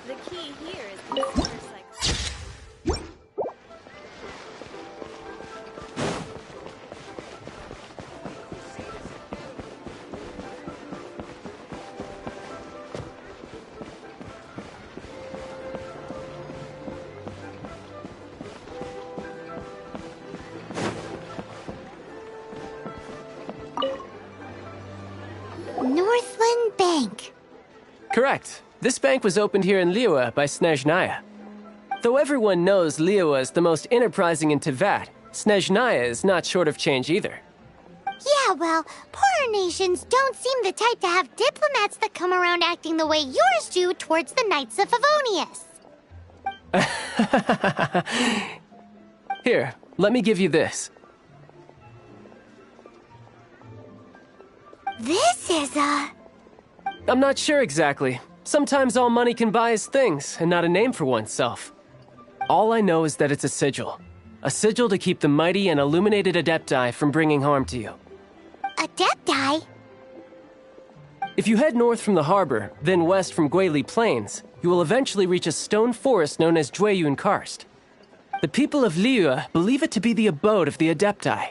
The key here is the motorcycle. Northland Bank. Correct. This bank was opened here in Liyue by Snezhnaya. Though everyone knows Liyue is the most enterprising in Teyvat, Snezhnaya is not short of change either. Yeah, well, poorer nations don't seem the type to have diplomats that come around acting the way yours do towards the Knights of Favonius. Here, let me give you this. This is a... I'm not sure exactly. Sometimes all money can buy is things, and not a name for oneself. All I know is that it's a sigil. A sigil to keep the mighty and illuminated Adepti from bringing harm to you. Adepti? If you head north from the harbor, then west from Guili Plains, you will eventually reach a stone forest known as Jueyun Karst. The people of Liyue believe it to be the abode of the Adepti.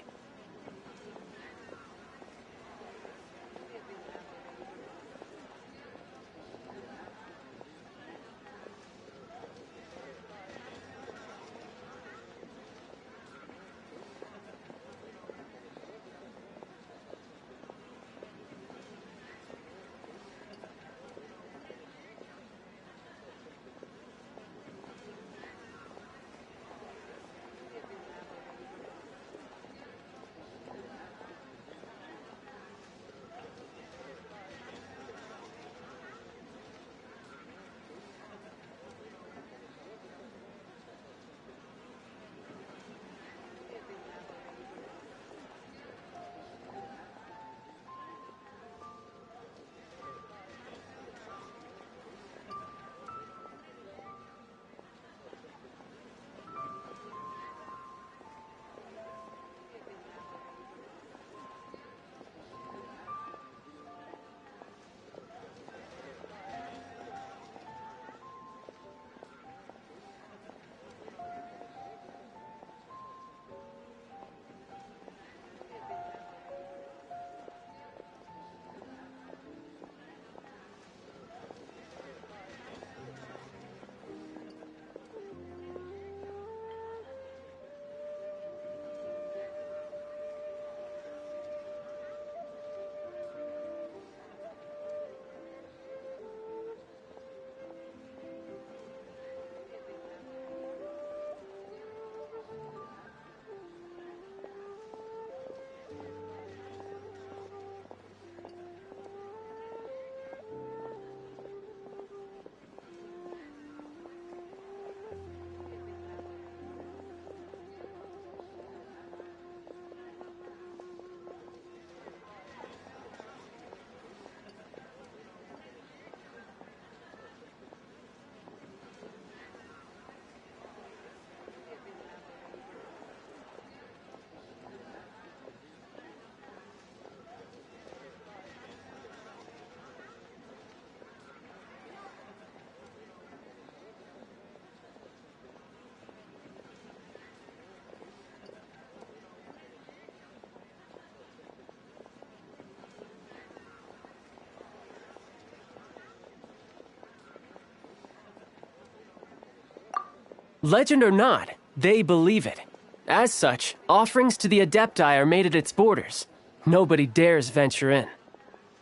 Legend or not, they believe it. As such, offerings to the Adepti are made at its borders. Nobody dares venture in.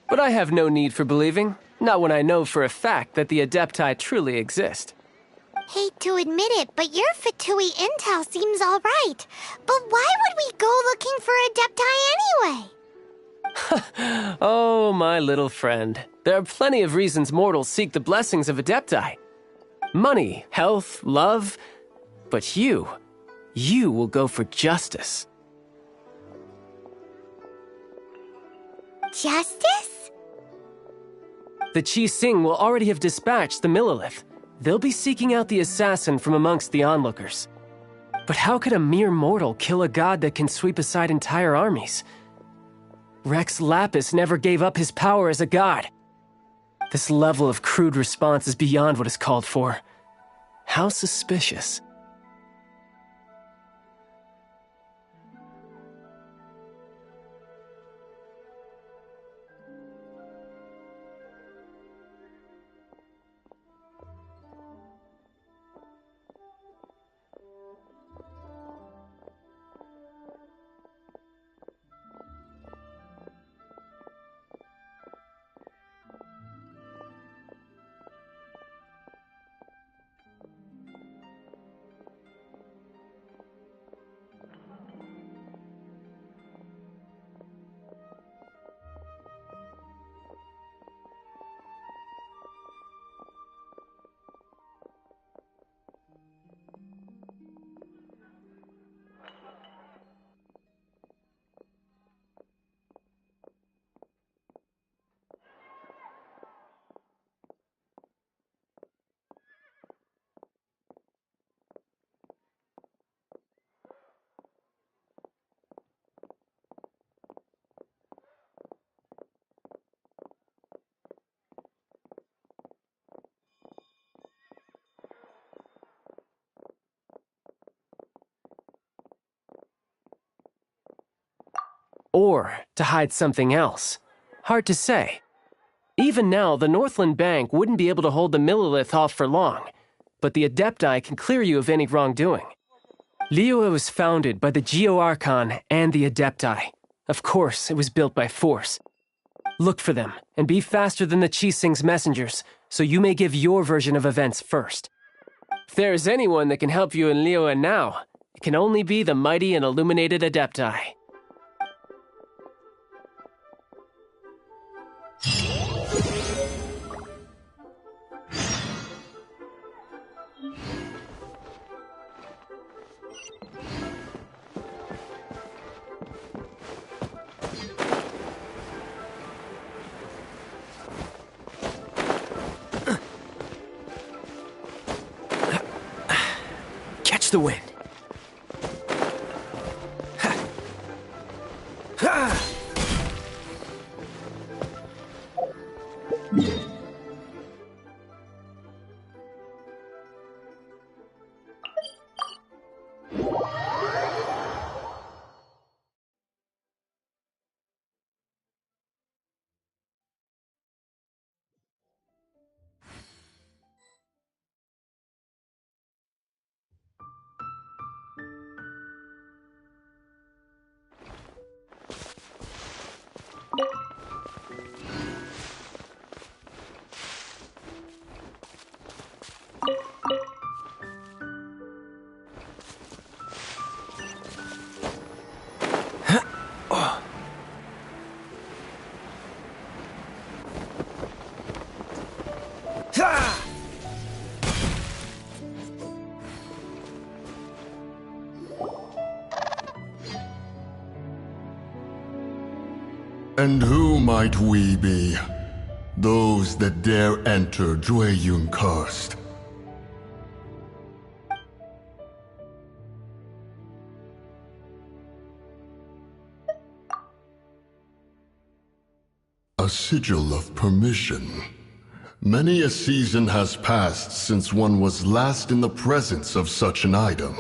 But I have no need for believing, not when I know for a fact that the Adepti truly exist. Hate to admit it, but your Fatui intel seems alright. But why would we go looking for Adepti anyway? Oh, my little friend. There are plenty of reasons mortals seek the blessings of Adepti. Money, health, love. But you will go for justice. Justice? The Chi Sing will already have dispatched the Millilith. They'll be seeking out the assassin from amongst the onlookers. But how could a mere mortal kill a god that can sweep aside entire armies? Rex Lapis never gave up his power as a god. This level of crude response is beyond what is called for. How suspicious. Or to hide something else. Hard to say. Even now, the Northland Bank wouldn't be able to hold the Millilith off for long, but the Adepti can clear you of any wrongdoing. Liyue was founded by the Geo-Archon and the Adepti. Of course, it was built by force. Look for them, and be faster than the Chi Sing's messengers, so you may give your version of events first. If there is anyone that can help you in Liyue now, it can only be the mighty and illuminated Adepti. Catch the wind. And who might we be? Those that dare enter Jueyun Karst. A sigil of permission. Many a season has passed since one was last in the presence of such an item.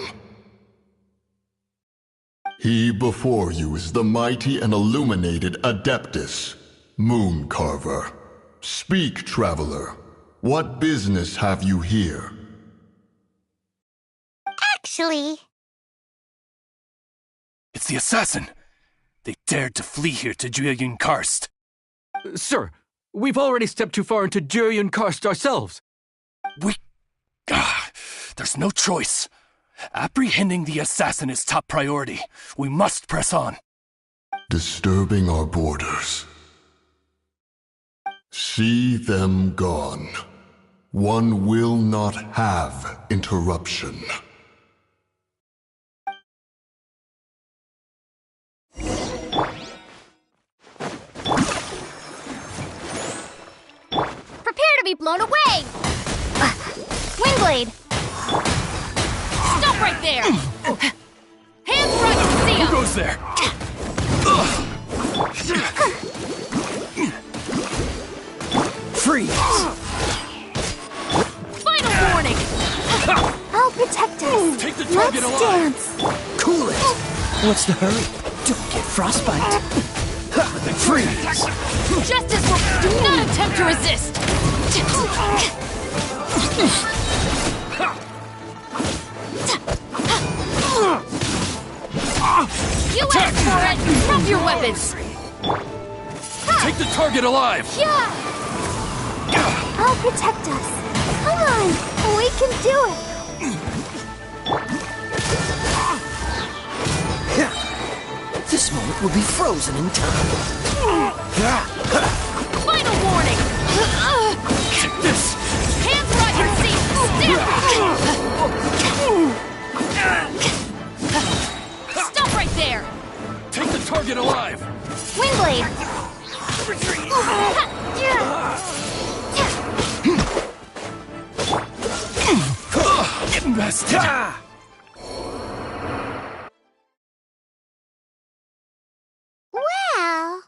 He before you is the mighty and illuminated Adeptus, Moon Carver. Speak, traveler. What business have you here? actually. It's the assassin. They dared to flee here to Jueyun Karst. Sir, we've already stepped too far into Jueyun Karst ourselves. There's no choice. Apprehending the assassin is top priority. We must press on. Disturbing our borders. See them gone. One will not have interruption. Prepare to be blown away! Windblade! Stop right there! Hands right, see ya! Who goes there? Freeze! Final warning! I'll protect us. Take the target Let's alive! dance. Cool it! What's the hurry? Don't get frostbite. Freeze! Justice will do not attempt to resist! You asked for it! Drop your weapons! Take the target alive! Yeah! I'll protect us. Come on, we can do it. This moment will be frozen in time. Final warning! Take this! Hands right your seat! Stop right there! Take the target alive! Windblade! Get invested! Well...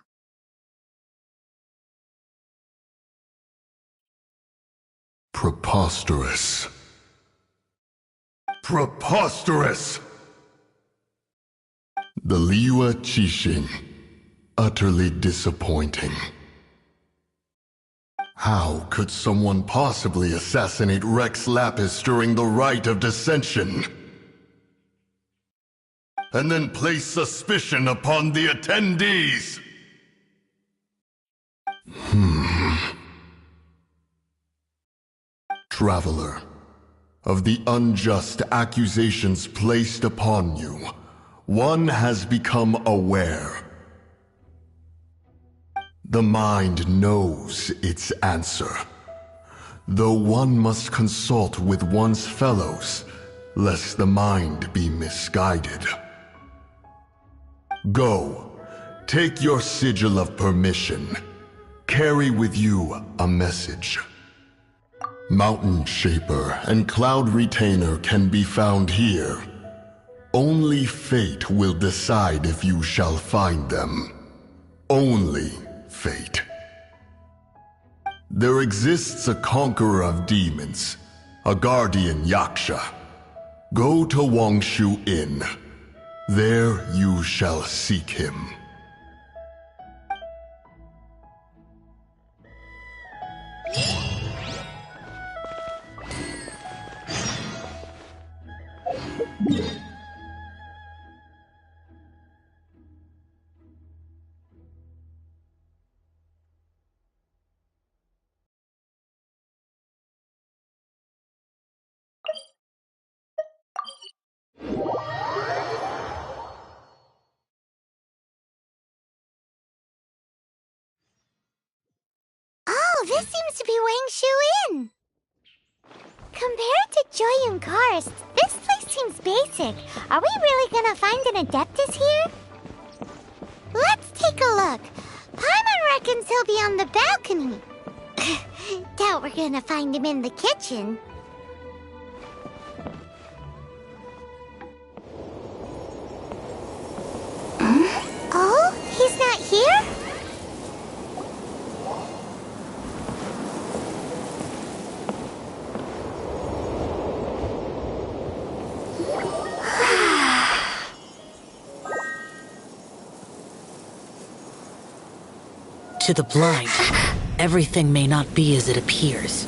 Preposterous. Preposterous! The Liyue Qixing. Utterly disappointing. How could someone possibly assassinate Rex Lapis during the Rite of Dissension? And then place suspicion upon the attendees? Traveler, of the unjust accusations placed upon you, one has become aware. The mind knows its answer, though one must consult with one's fellows, lest the mind be misguided. Go, take your sigil of permission. Carry with you a message. Mountain Shaper and Cloud Retainer can be found here. Only fate will decide if you shall find them. Only fate. There exists a conqueror of demons, a guardian Yaksha. Go to Wangshu Inn. There you shall seek him. Oh, this seems to be Wangshu Inn. Compared to Jueyun Karst, this place seems basic. Are we really gonna find an Adeptus here? Let's take a look. Paimon reckons he'll be on the balcony. Doubt we're gonna find him in the kitchen. Oh, he's not here? To the blind, everything may not be as it appears.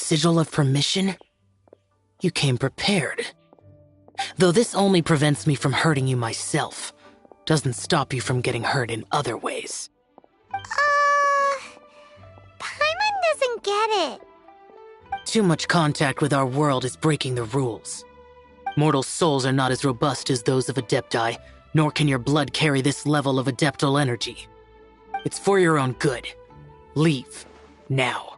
sigil of permission? You came prepared. Though this only prevents me from hurting you myself, doesn't stop you from getting hurt in other ways. Paimon doesn't get it. Too much contact with our world is breaking the rules. Mortal souls are not as robust as those of Adepti, nor can your blood carry this level of adeptal energy. It's for your own good. Leave. Now.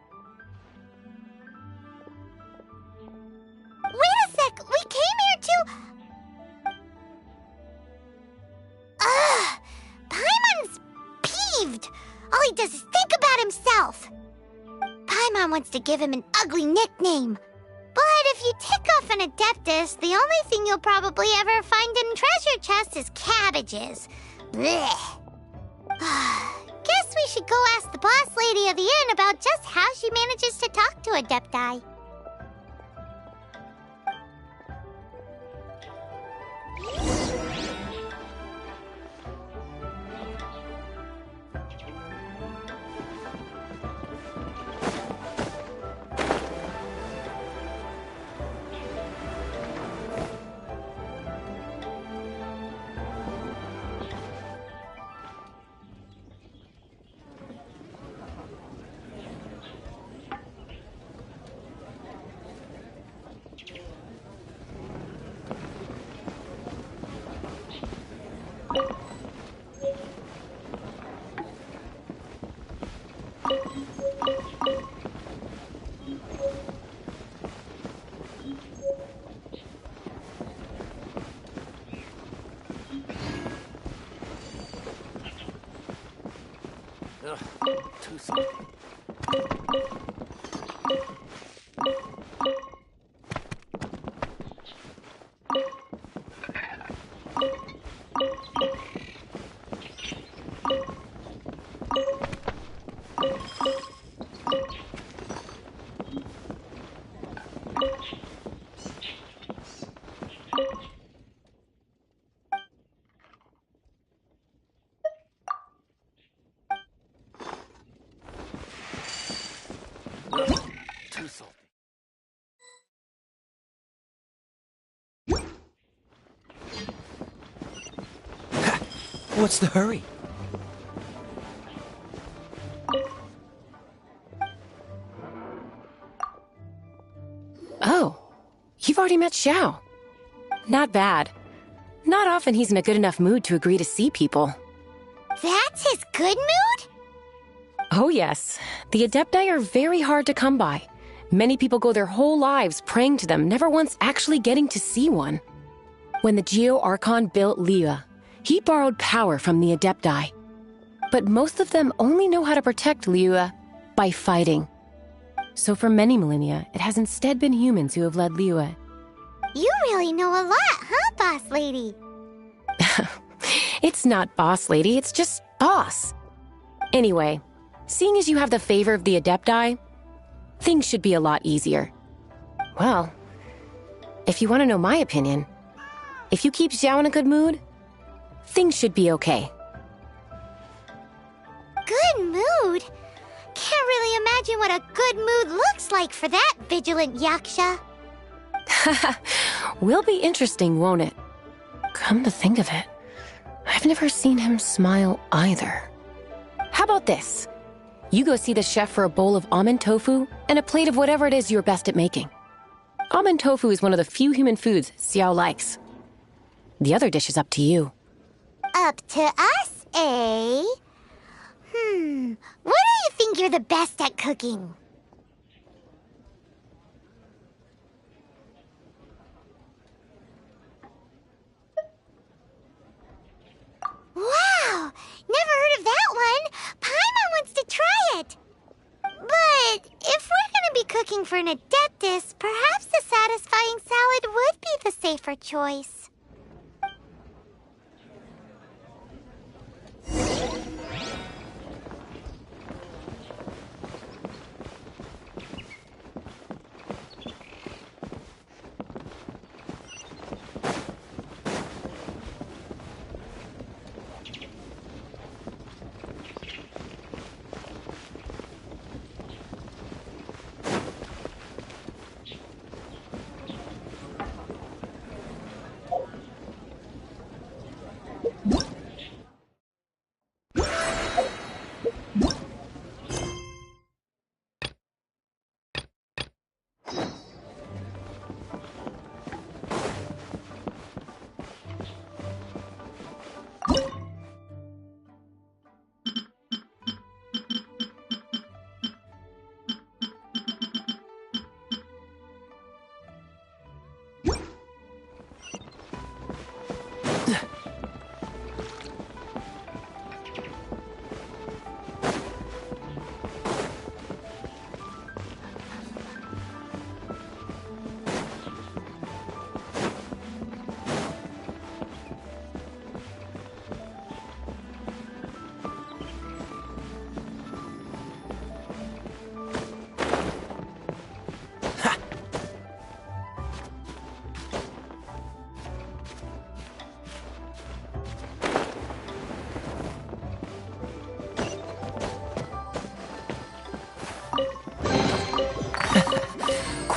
Wait a sec! We came here to... Paimon's peeved! All he does is think about himself! Paimon wants to give him an ugly nickname. But if you tick off an Adeptus, the only thing you'll probably ever find in treasure chests is cabbages. Blech. Guess we should go ask the boss lady of the inn about just how she manages to talk to Adepti. Too salty. What's the hurry? Oh, you've already met Xiao. Not bad. Not often he's in a good enough mood to agree to see people. That's his good mood? Oh yes, the Adepti are very hard to come by. Many people go their whole lives praying to them, never once actually getting to see one. When the Geo Archon built Liyue, he borrowed power from the Adepti. But most of them only know how to protect Liyue by fighting. So for many millennia, it has instead been humans who have led Liyue. You really know a lot, huh, boss lady? It's not boss lady, it's just boss. Anyway, seeing as you have the favor of the Adepti, things should be a lot easier. Well, if you want to know my opinion, if you keep Xiao in a good mood, things should be okay. Good mood? Can't really imagine what a good mood looks like for that vigilant yaksha. Will be interesting, won't it? Come to think of it, I've never seen him smile either. How about this? You go see the chef for a bowl of almond tofu and a plate of whatever it is you're best at making. Almond tofu is one of the few human foods Xiao likes. The other dish is up to you. Up to us, eh? What do you think you're the best at cooking? Wow! Never heard of that one! Paimon wants to try it! But if we're gonna be cooking for an Adeptus, perhaps a satisfying salad would be the safer choice.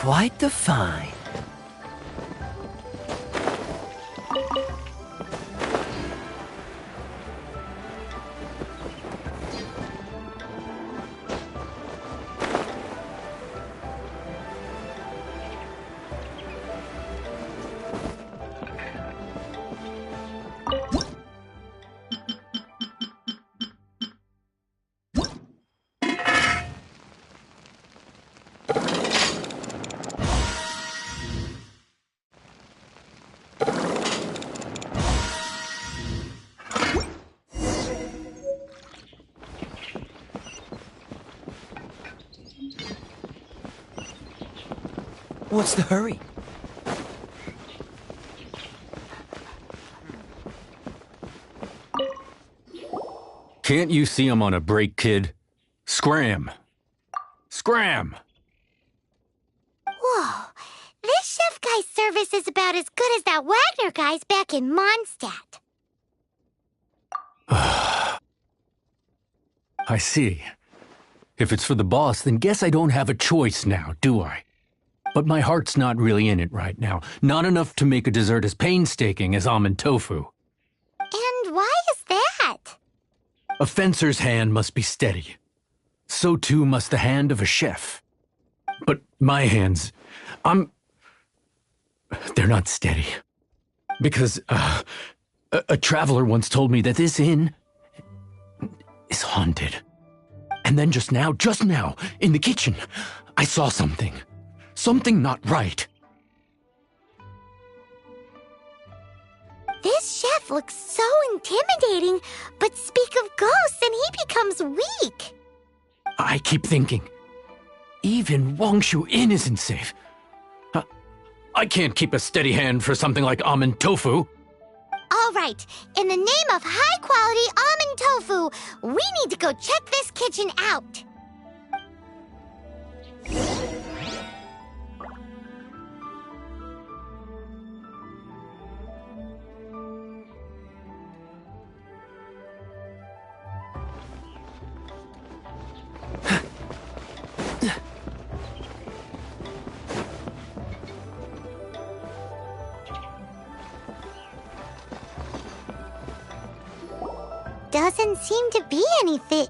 quite the find. What's the hurry? Can't you see I'm on a break, kid? Scram! Scram! Whoa. This chef guy's service is about as good as that Wagner guy's back in Mondstadt. I see. If it's for the boss, then guess I don't have a choice now, do I? But my heart's not really in it right now. Not enough to make a dessert as painstaking as almond tofu. And why is that? A fencer's hand must be steady. So too must the hand of a chef. But my hands, they're not steady. Because, a traveler once told me that this inn is haunted. And then just now, in the kitchen, I saw something. Something not right. This chef looks so intimidating, but speak of ghosts and he becomes weak. I keep thinking, even Wangshu Inn isn't safe. I can't keep a steady hand for something like almond tofu. All right, in the name of high-quality almond tofu, we need to go check this kitchen out. Doesn't seem to be anything.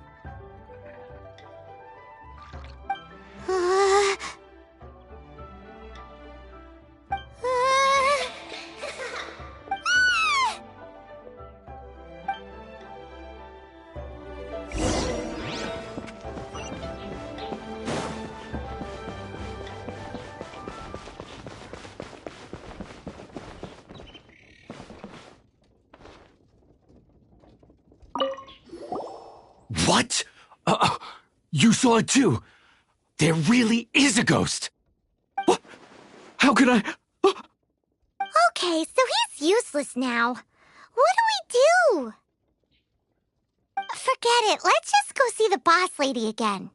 What? You saw it too? There really is a ghost! What? How could I... Okay, so he's useless now. What do we do? Forget it. Let's just go see the boss lady again.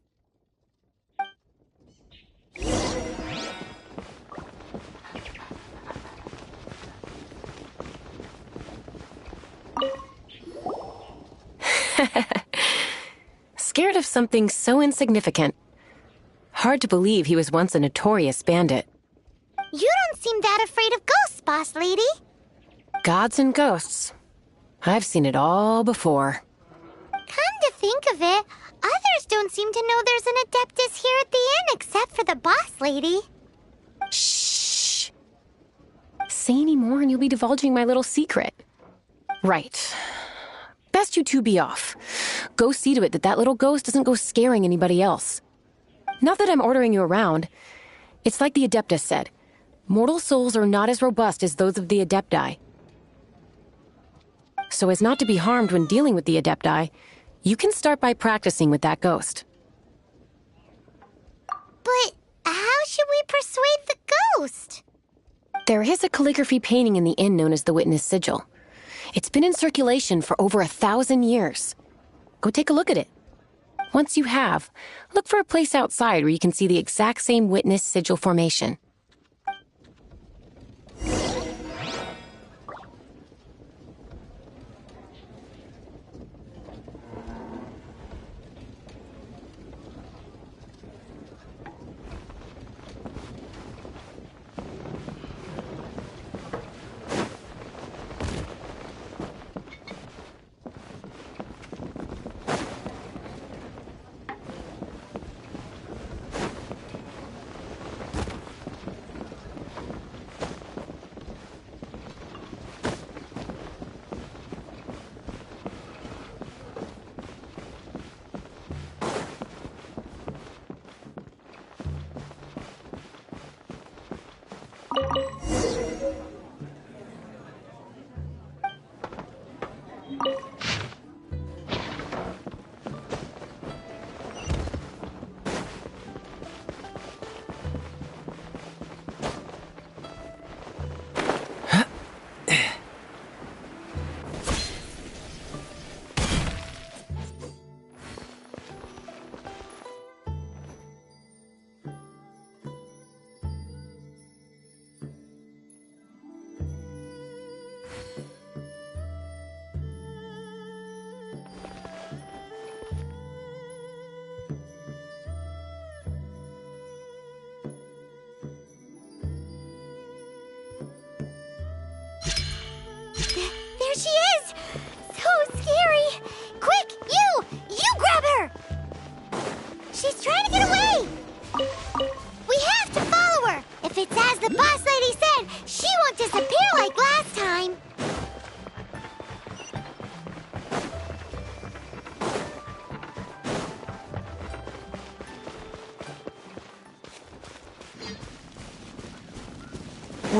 Scared of something so insignificant. Hard to believe he was once a notorious bandit. You don't seem that afraid of ghosts, boss lady. Gods and ghosts. I've seen it all before. Come to think of it, others don't seem to know there's an Adeptus here at the inn except for the boss lady. Shh. Say any more and you'll be divulging my little secret. Right. Best you two be off. Go see to it that little ghost doesn't go scaring anybody else. Not that I'm ordering you around. It's like the Adeptus said. Mortal souls are not as robust as those of the Adepti. So as not to be harmed when dealing with the Adepti, you can start by practicing with that ghost. But how should we persuade the ghost? There is a calligraphy painting in the inn known as the Witness Sigil. It's been in circulation for over 1,000 years. Go take a look at it. Once you have, look for a place outside where you can see the exact same Witness Sigil formation.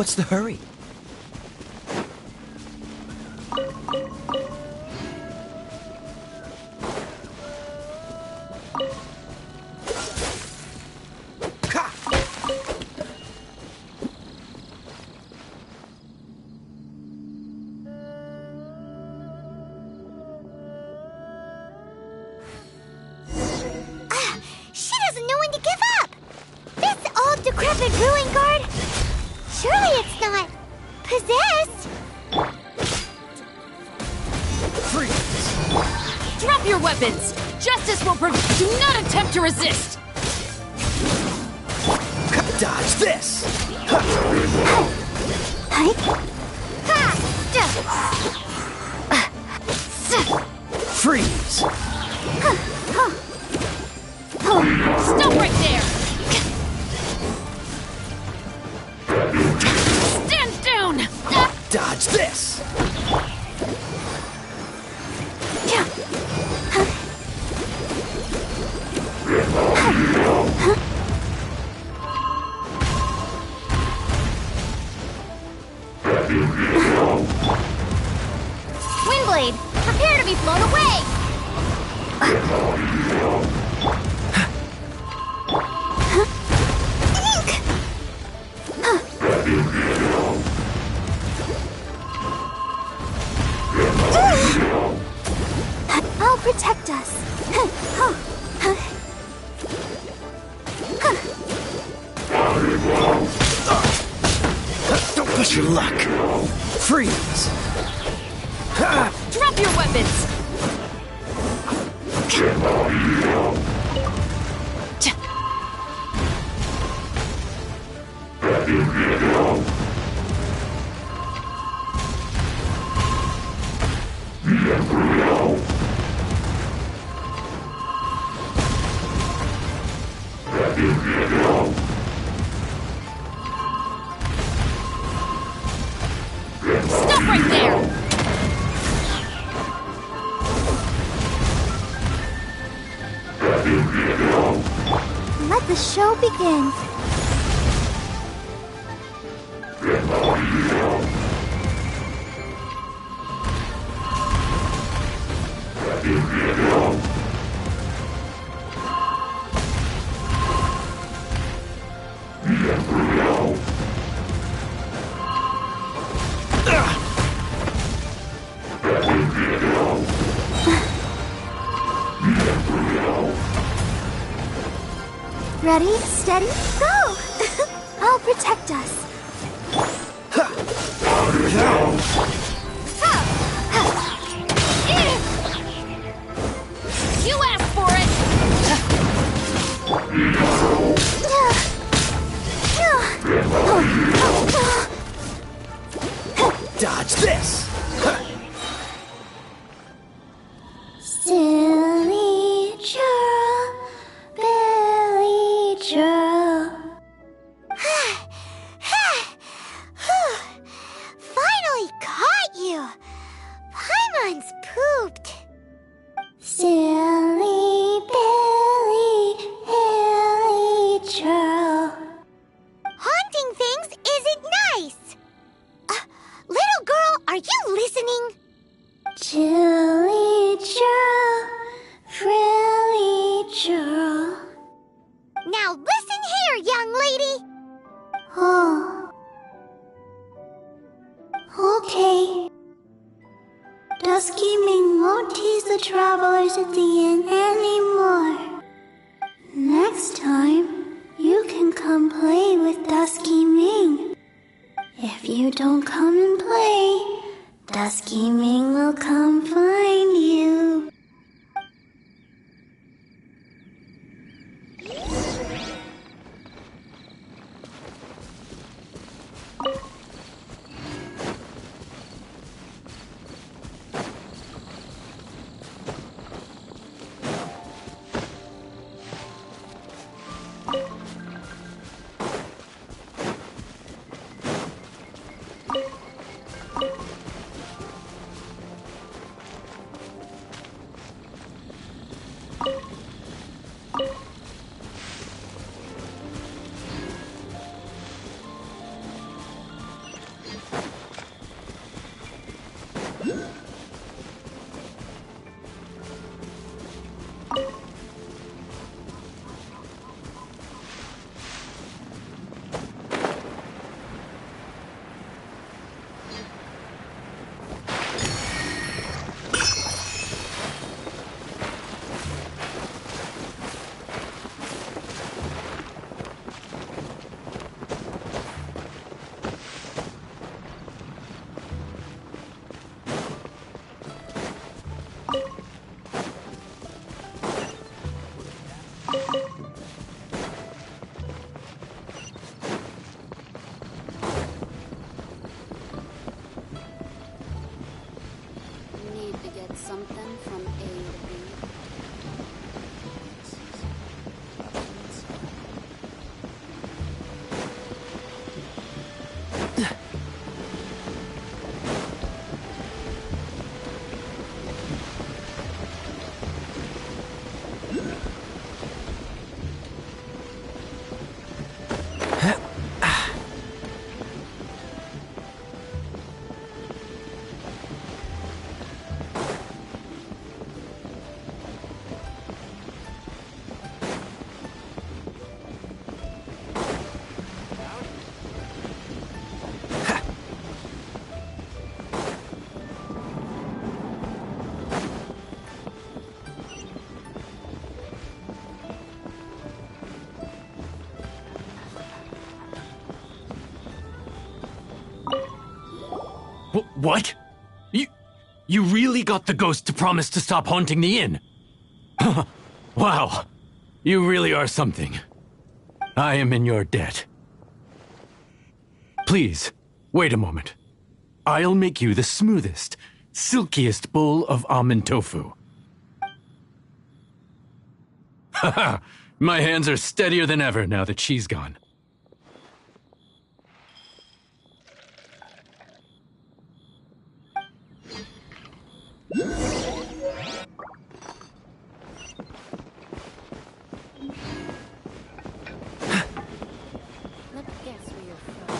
What's the hurry? She doesn't know when to give up! This old decrepit ruin guard? Surely it's not possessed? Freeze! Drop your weapons! Justice will prevail! Do not attempt to resist! Dodge this! Freeze! Stop right there! Stand down! Dodge this! Windblade, prepare to be blown away! I'll protect us. Don't push your luck! Freeze! Drop your weapons! Stop right there! Let the show begin. Ready, steady, go! I'll protect us. You asked for it! Dodge this! Silly churl, Billy churl. Finally caught you! Paimon's pooped! Silly Billy, Hilly churl. Haunting things isn't nice! Little girl, are you listening? Chilly churl, frilly churl. Now listen here, young lady! Oh. Okay. Dusky Ming won't tease the travelers at the inn anymore. Next time, you can come play with Dusky Ming. If you don't come and play, Dusky Ming will come find you. Need to get something from A to B. What? You really got the ghost to promise to stop haunting the inn? Wow. You really are something. I am in your debt. Please, wait a moment. I'll make you the smoothest, silkiest bowl of almond tofu. Haha, my hands are steadier than ever now that she's gone. Let's guess where you're from.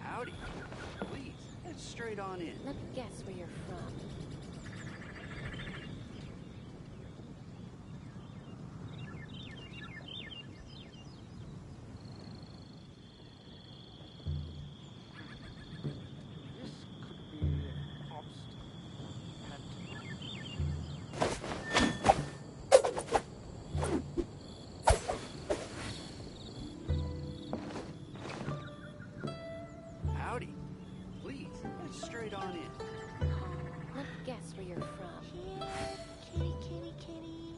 Howdy. Please, head straight on in. Let's guess where you're from. Howdy. Please, head straight on in. Let's guess where you're from. Kitty, kitty, kitty.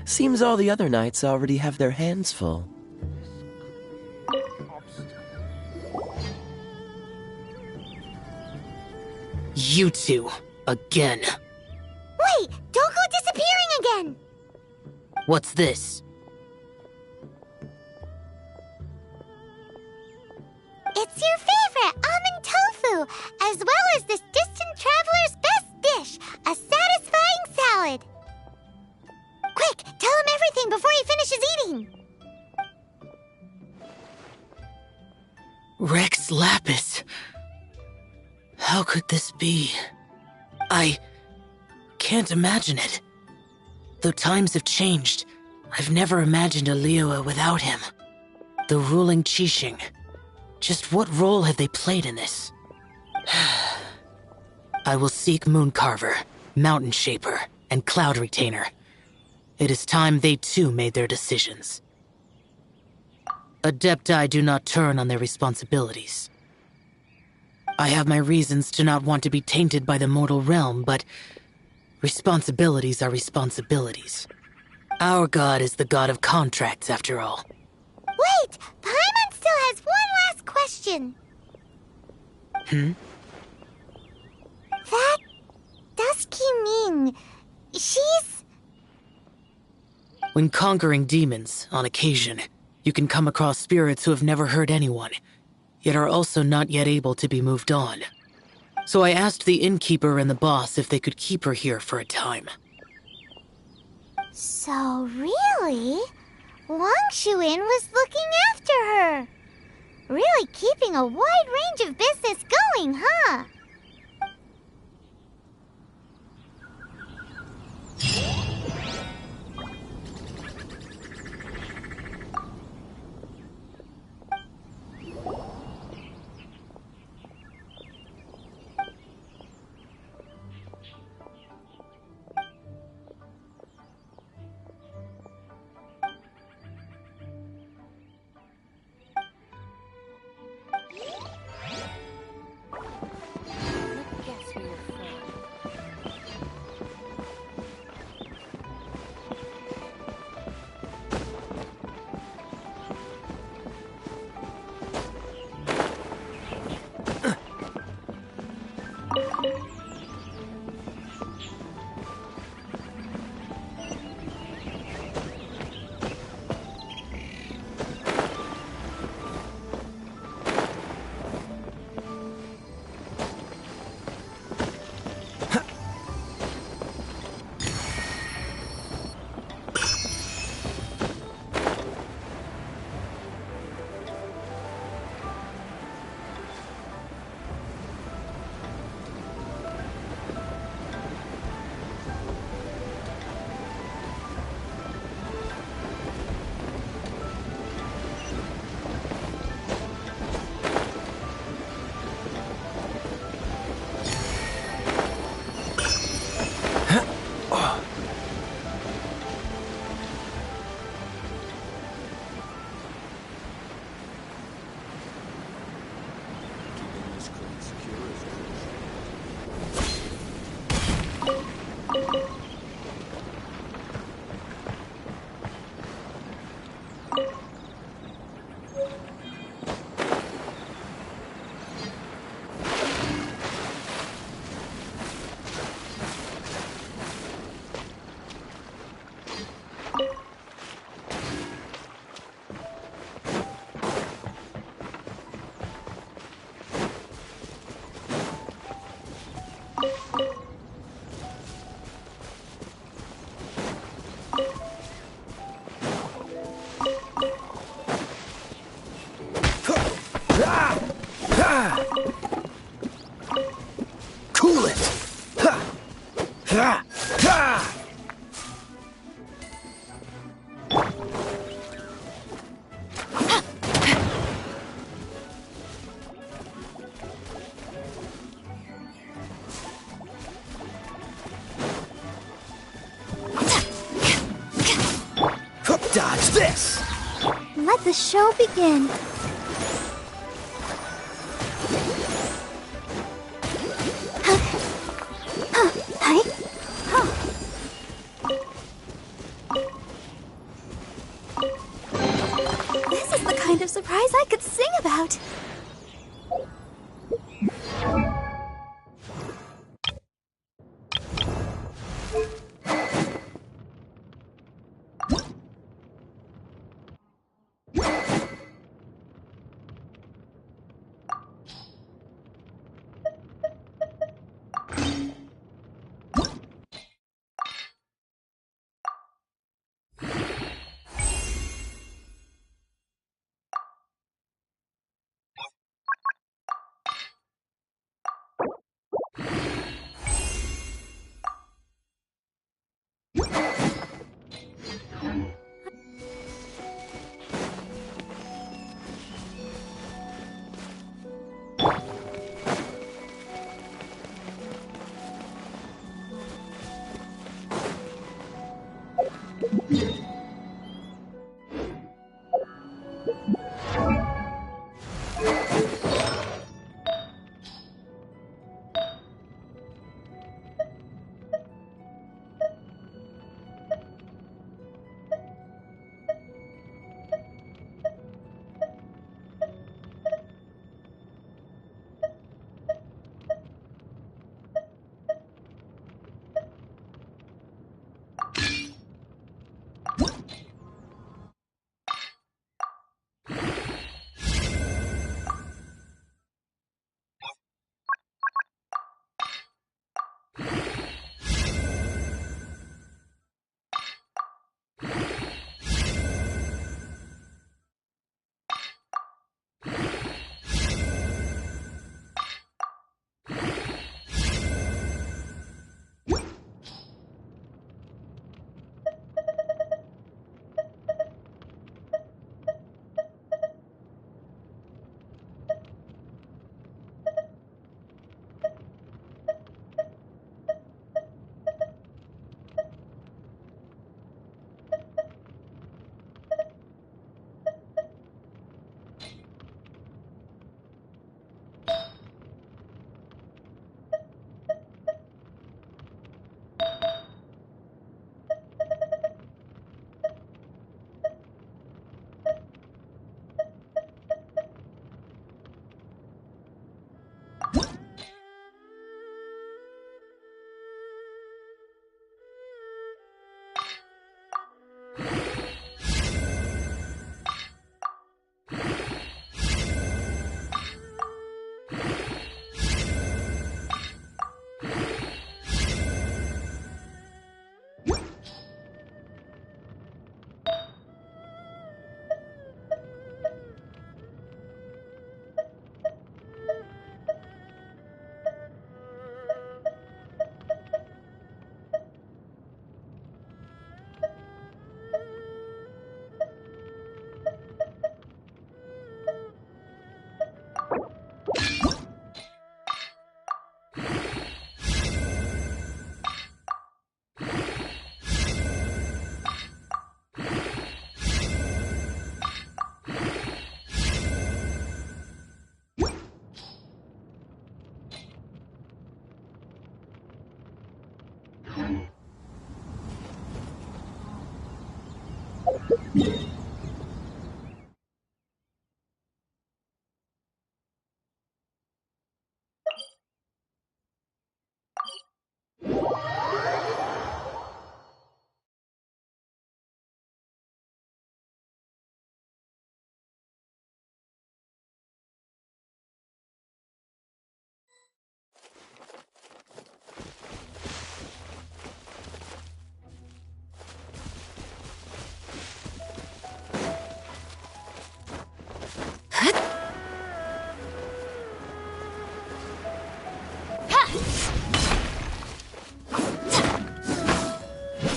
Seems all the other knights already have their hands full. You two, again. Wait! Don't go disappearing again! What's this? It's your favorite, almond tofu, as well as this distant traveler's best dish, a satisfying salad. Quick, tell him everything before he finishes eating. Rex Lapis. How could this be? I can't imagine it. Though times have changed, I've never imagined a Liyue without him. The ruling Qixing. Just what role have they played in this? I will seek Mooncarver, Mountain Shaper, and Cloud Retainer. It is time they too made their decisions. Adepti do not turn on their responsibilities. I have my reasons to not want to be tainted by the mortal realm, but responsibilities are responsibilities. Our god is the god of contracts, after all. Wait! Paimon still has one last question. That Dusky Ming, she's... When conquering demons, on occasion, you can come across spirits who have never hurt anyone, yet are also not yet able to be moved on. So I asked the innkeeper and the boss if they could keep her here for a time. So really, Wang Shuin was looking after her. Really keeping a wide range of business going, huh? Guess where you're from. Cool it! Ha! Ha! Ha! Dodge this! Let the show begin. This is the kind of surprise I could sing about.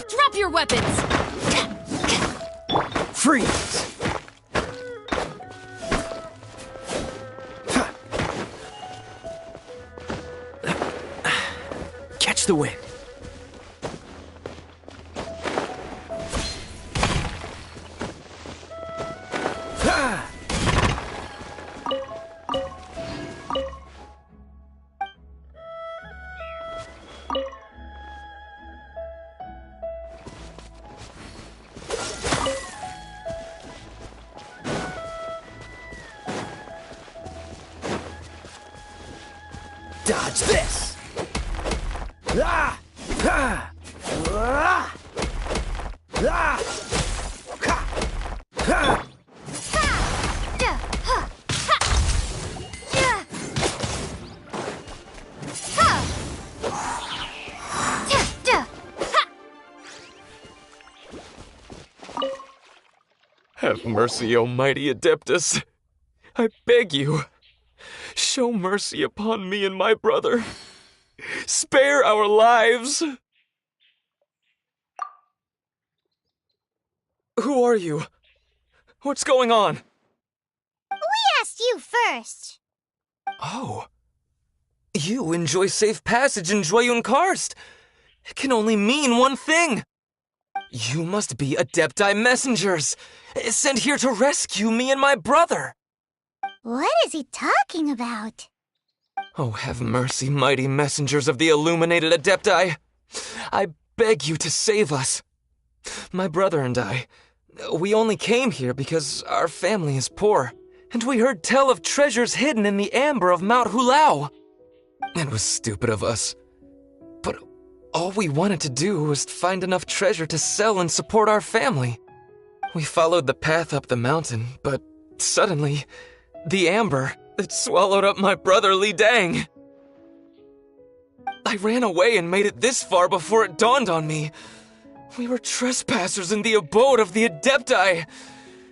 Drop your weapons! Freeze! Catch the wind. Dodge this! Ah! Ah! Ah! Ah! Ha! Ha! Have mercy, O mighty Adeptus. I beg you. Show mercy upon me and my brother. Spare our lives. Who are you? What's going on? We asked you first. Oh. You enjoy safe passage in Jueyun Karst. It can only mean one thing. You must be Adepti messengers, sent here to rescue me and my brother. What is he talking about? Oh, have mercy, mighty messengers of the illuminated Adepti. I beg you to save us. My brother and I, we only came here because our family is poor, and we heard tell of treasures hidden in the amber of Mount Hulao. It was stupid of us, but all we wanted to do was find enough treasure to sell and support our family. We followed the path up the mountain, but suddenly, the amber, it swallowed up my brother Li Dang. I ran away and made it this far before it dawned on me. We were trespassers in the abode of the Adepti,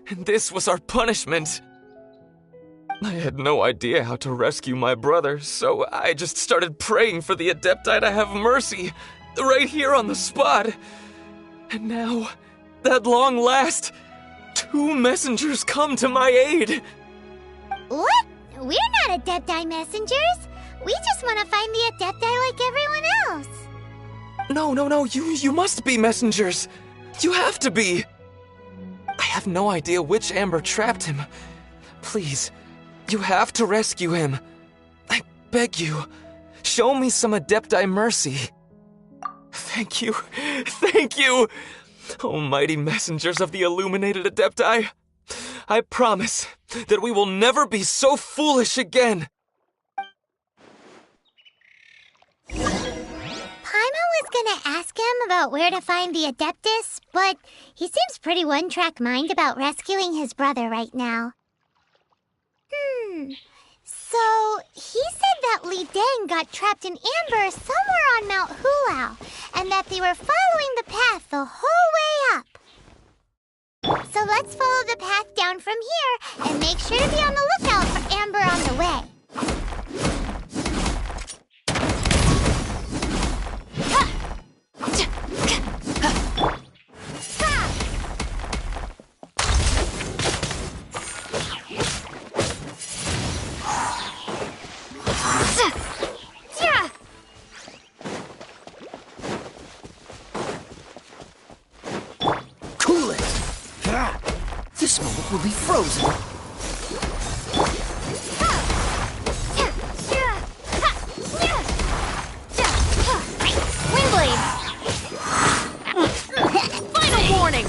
and this was our punishment. I had no idea how to rescue my brother, so I just started praying for the Adepti to have mercy, right here on the spot. And now, at long last, 2 messengers come to my aid. What? We're not Adepti messengers. We just want to find the Adepti like everyone else. No, you must be messengers. You have to be. I have no idea which amber trapped him. Please, you have to rescue him. I beg you, show me some Adepti mercy. Thank you. Oh, mighty messengers of the illuminated Adepti. I promise that we will never be so foolish again. Paimon was gonna ask him about where to find the Adeptus, but he seems pretty one-track mind about rescuing his brother right now. So, he said that Li Dang got trapped in amber somewhere on Mount Hulao, and that they were following the path the whole way up. So let's follow the path down from here, and make sure to be on the lookout for amber on the way. Cool it! This moment will be frozen. Windblade! Final warning!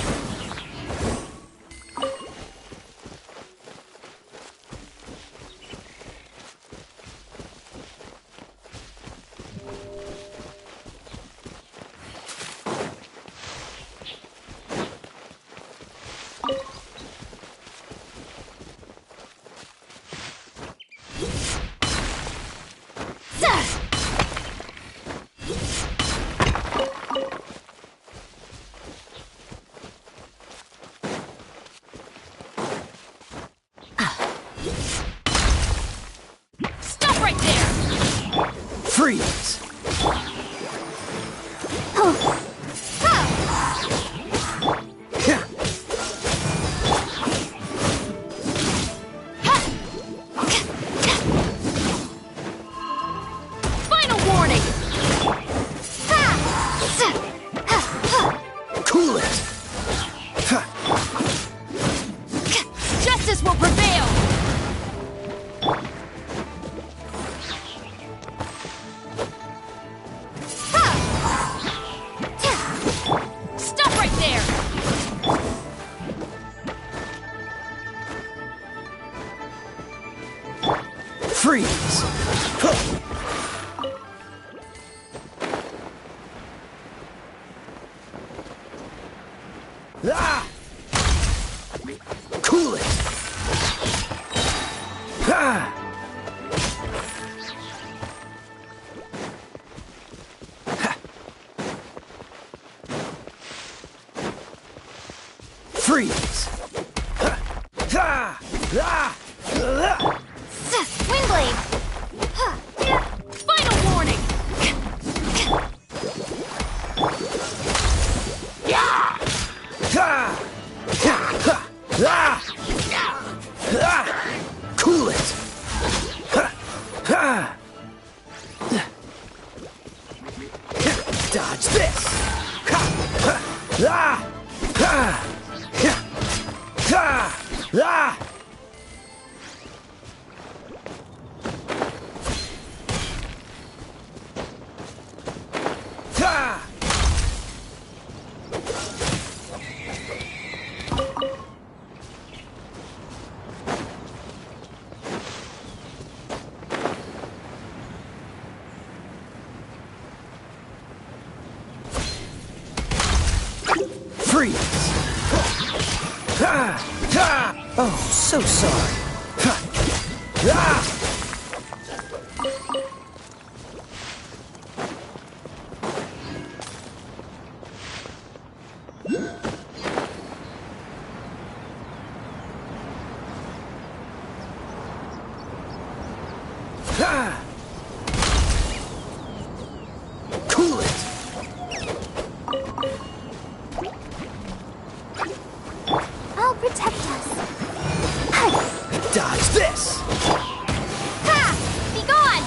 Freeze! Final warning! Cool it! Justice will prevail! Stop right there! Freeze! Ah! Cool it! Ah! Freeze! Windblade! Final warning! Cool it! Dodge this! Freeze! Oh, so sorry. Cool it! I'll protect us. Dodge this! Ha! Be gone!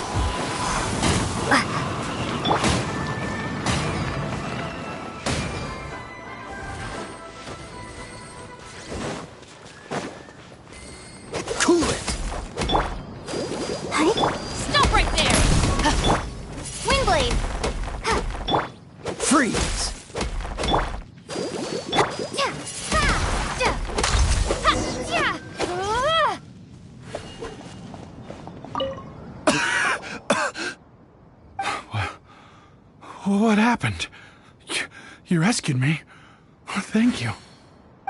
Cool it! Stop right there! Windblade! Freeze! What happened? You rescued me. Thank you.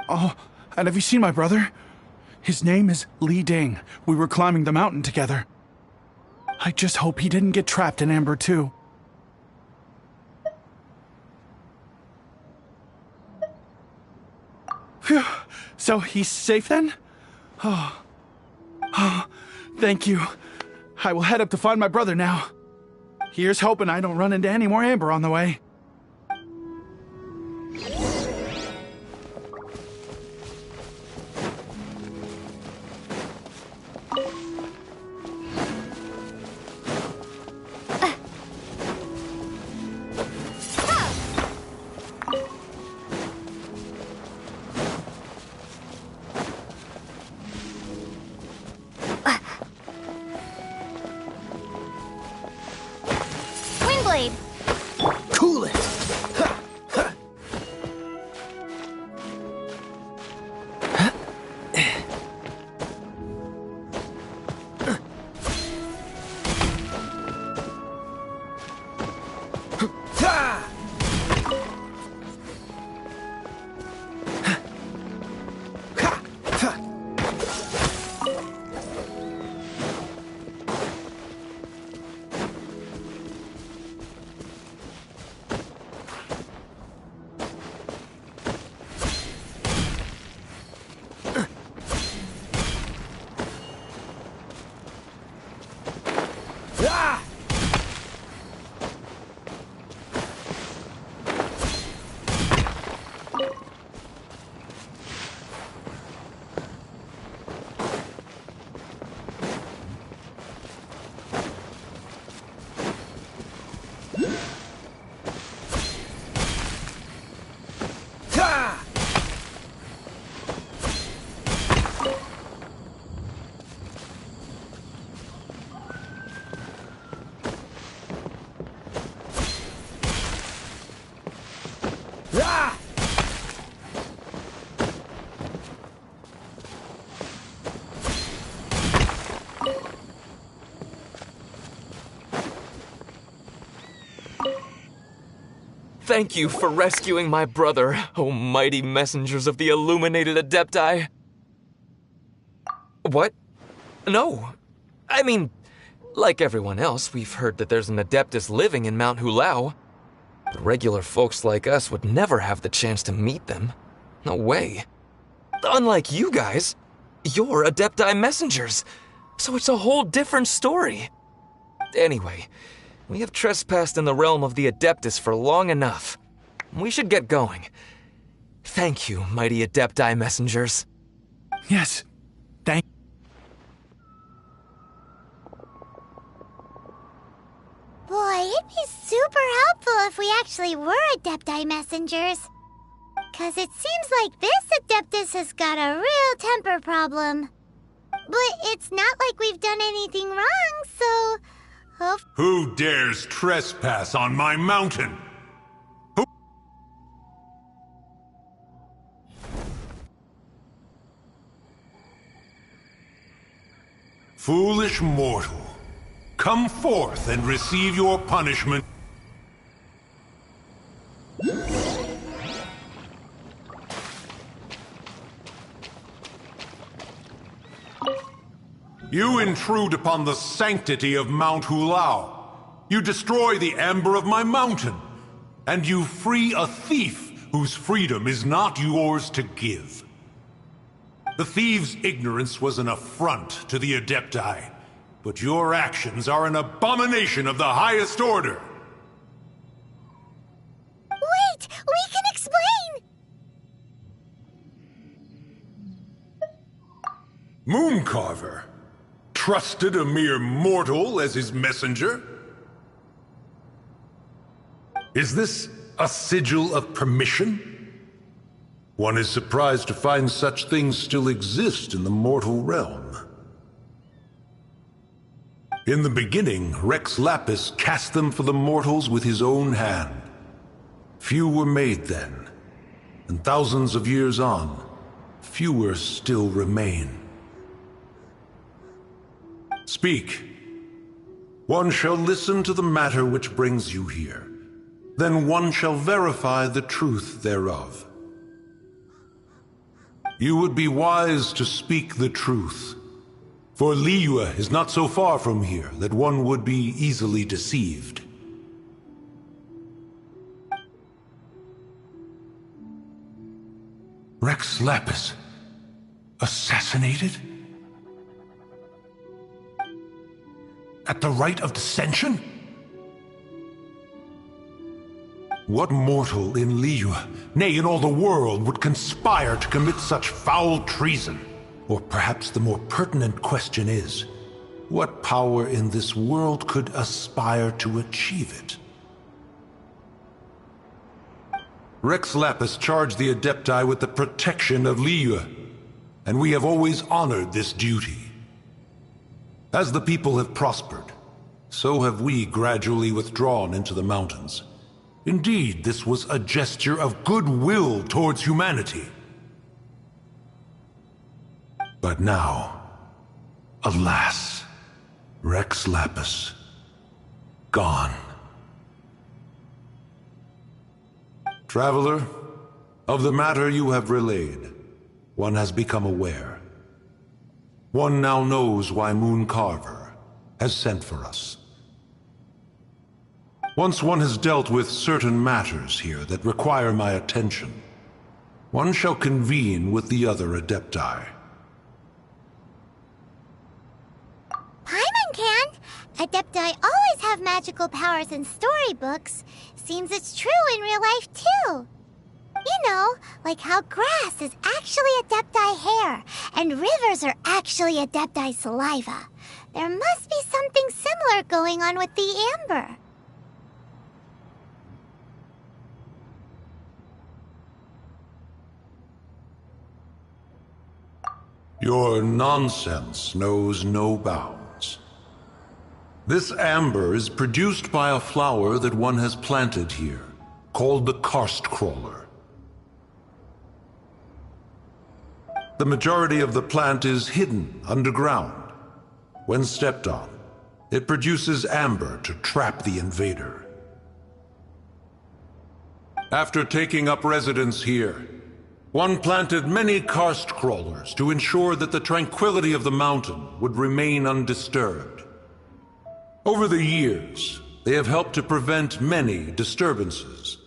Oh, and have you seen my brother? His name is Li Ding. We were climbing the mountain together. I just hope he didn't get trapped in Amber too. Phew. So he's safe then? Oh, thank you. I will head up to find my brother now. Here's hoping I don't run into any more Amber on the way. Windblade! Cool Thank you for rescuing my brother, O mighty messengers of the illuminated Adepti. What? No. I mean, like everyone else, we've heard that there's an Adeptus living in Mount Hulao. But regular folks like us would never have the chance to meet them. No way. Unlike you guys, you're Adepti messengers, so it's a whole different story. Anyway, we have trespassed in the realm of the Adeptus for long enough. We should get going. Thank you, mighty Adepti messengers. Yes, thank you. Boy, it'd be super helpful if we actually were Adepti messengers. 'Cause it seems like this Adeptus has got a real temper problem. But it's not like we've done anything wrong, so... Who dares trespass on my mountain? Foolish mortal, come forth and receive your punishment. You intrude upon the sanctity of Mount Hulao. You destroy the amber of my mountain. And you free a thief whose freedom is not yours to give. The thief's ignorance was an affront to the Adepti, but your actions are an abomination of the highest order. Wait! We can explain! Mooncarver trusted a mere mortal as his messenger? Is this a sigil of permission? One is surprised to find such things still exist in the mortal realm. In the beginning, Rex Lapis cast them for the mortals with his own hand. Few were made then, and thousands of years on, fewer still remain. Speak. One shall listen to the matter which brings you here. Then one shall verify the truth thereof. You would be wise to speak the truth, for Liyue is not so far from here that one would be easily deceived. Rex Lapis, assassinated? At the rite of dissension? What mortal in Liyue, nay, in all the world, would conspire to commit such foul treason? Or perhaps the more pertinent question is, what power in this world could aspire to achieve it? Rex Lapis charged the Adepti with the protection of Liyue, and we have always honored this duty. As the people have prospered, so have we gradually withdrawn into the mountains. Indeed, this was a gesture of goodwill towards humanity. But now, alas, Rex Lapis, gone. Traveler, of the matter you have relayed, one has become aware. One now knows why Mooncarver has sent for us. Once one has dealt with certain matters here that require my attention, one shall convene with the other Adepti. Paimon can! Adepti always have magical powers in storybooks. Seems it's true in real life, too. You know, like how grass is actually Adepti hair, and rivers are actually Adepti saliva. There must be something similar going on with the amber. Your nonsense knows no bounds. This amber is produced by a flower that one has planted here, called the karst crawler. The majority of the plant is hidden underground. When stepped on, it produces amber to trap the invader. After taking up residence here, one planted many karst crawlers to ensure that the tranquility of the mountain would remain undisturbed. Over the years, they have helped to prevent many disturbances.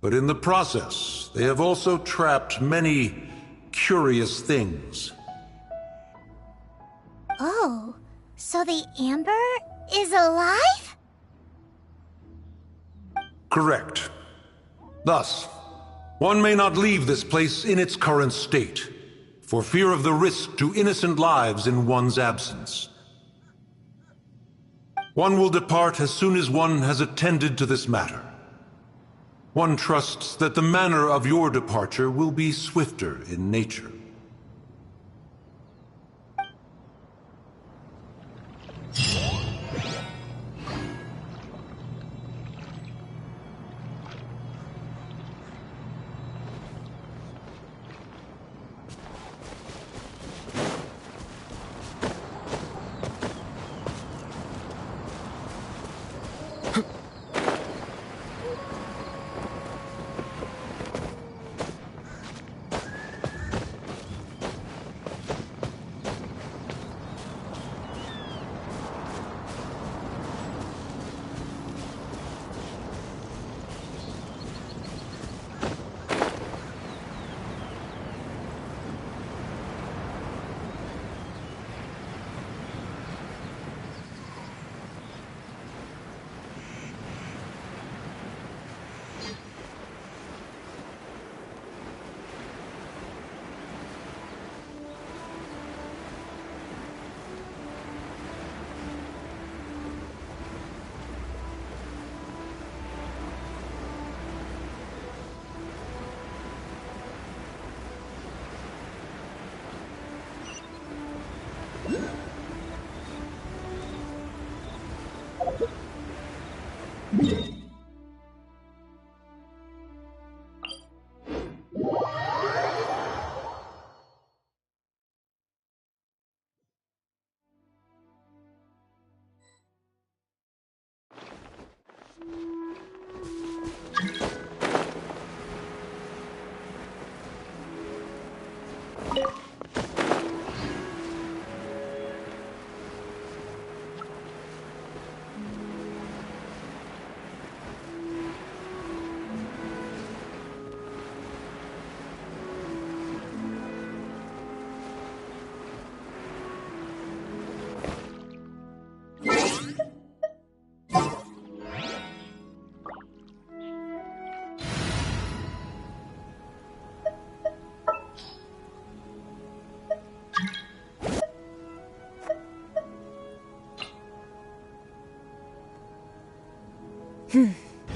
But in the process, they have also trapped many curious things. Oh, so the Amber is alive? Correct. Thus, one may not leave this place in its current state, for fear of the risk to innocent lives in one's absence. One will depart as soon as one has attended to this matter. One trusts that the manner of your departure will be swifter in nature.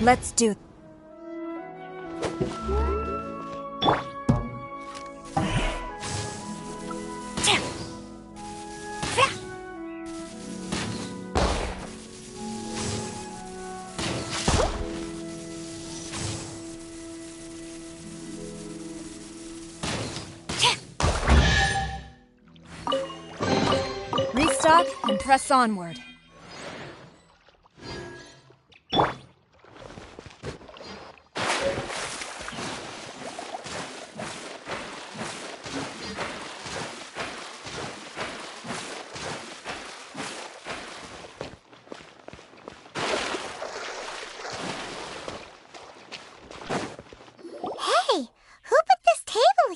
Let's do. Restock and press onward.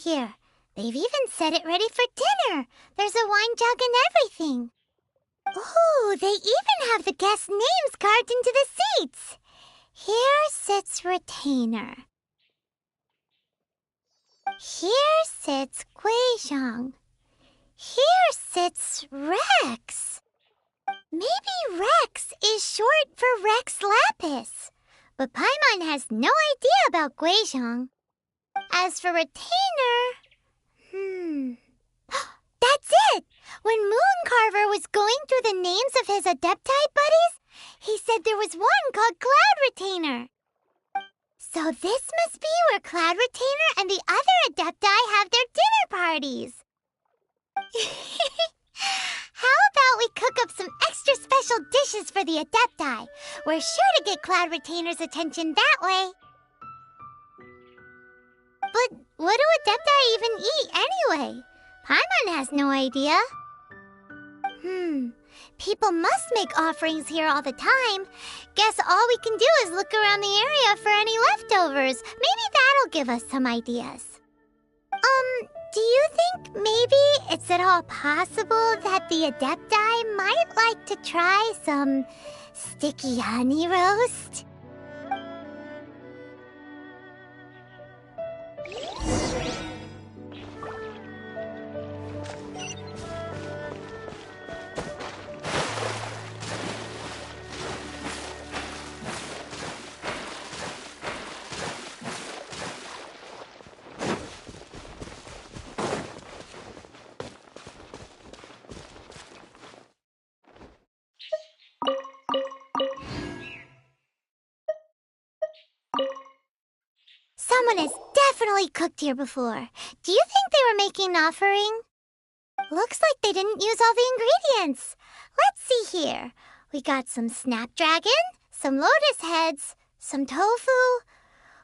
Here. They've even set it ready for dinner. There's a wine jug and everything. Ooh, they even have the guests' names carved into the seats. Here sits Retainer. Here sits Guizhong. Here sits Rex. Maybe Rex is short for Rex Lapis. But Paimon has no idea about Guizhong. As for Retainer... That's it! When Mooncarver was going through the names of his Adepti buddies, he said there was one called Cloud Retainer. So this must be where Cloud Retainer and the other Adepti have their dinner parties. How about we cook up some extra special dishes for the Adepti? We're sure to get Cloud Retainer's attention that way. Adepti even eat anyway? Paimon has no idea. People must make offerings here all the time. Guess all we can do is look around the area for any leftovers. Maybe that'll give us some ideas. Do you think maybe it's at all possible that the Adepti might like to try some sticky honey roast? Someone has definitely cooked here before. Do you think they were making an offering? Looks like they didn't use all the ingredients. Let's see here. We got some snapdragon, some lotus heads, some tofu.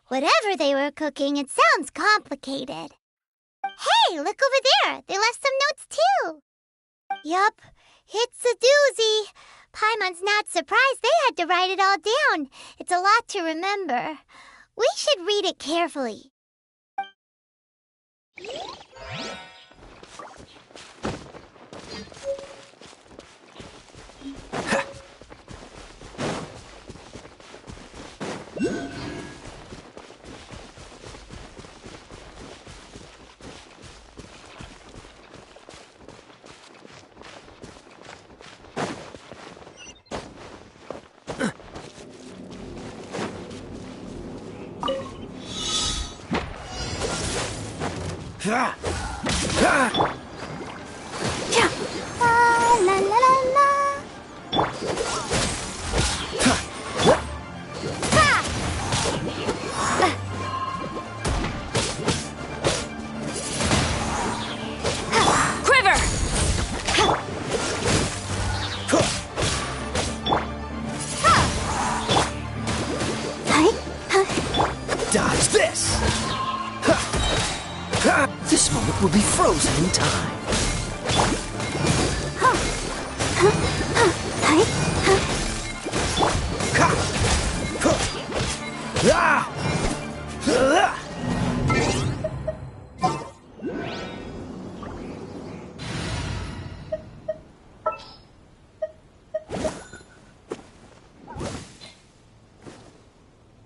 Whatever they were cooking, it sounds complicated. Hey, look over there. They left some notes too. Yup, it's a doozy. Paimon's not surprised they had to write it all down. It's a lot to remember. We should read it carefully. Ah! La la la la. Quiver! Dodge this! This moment will be frozen in time.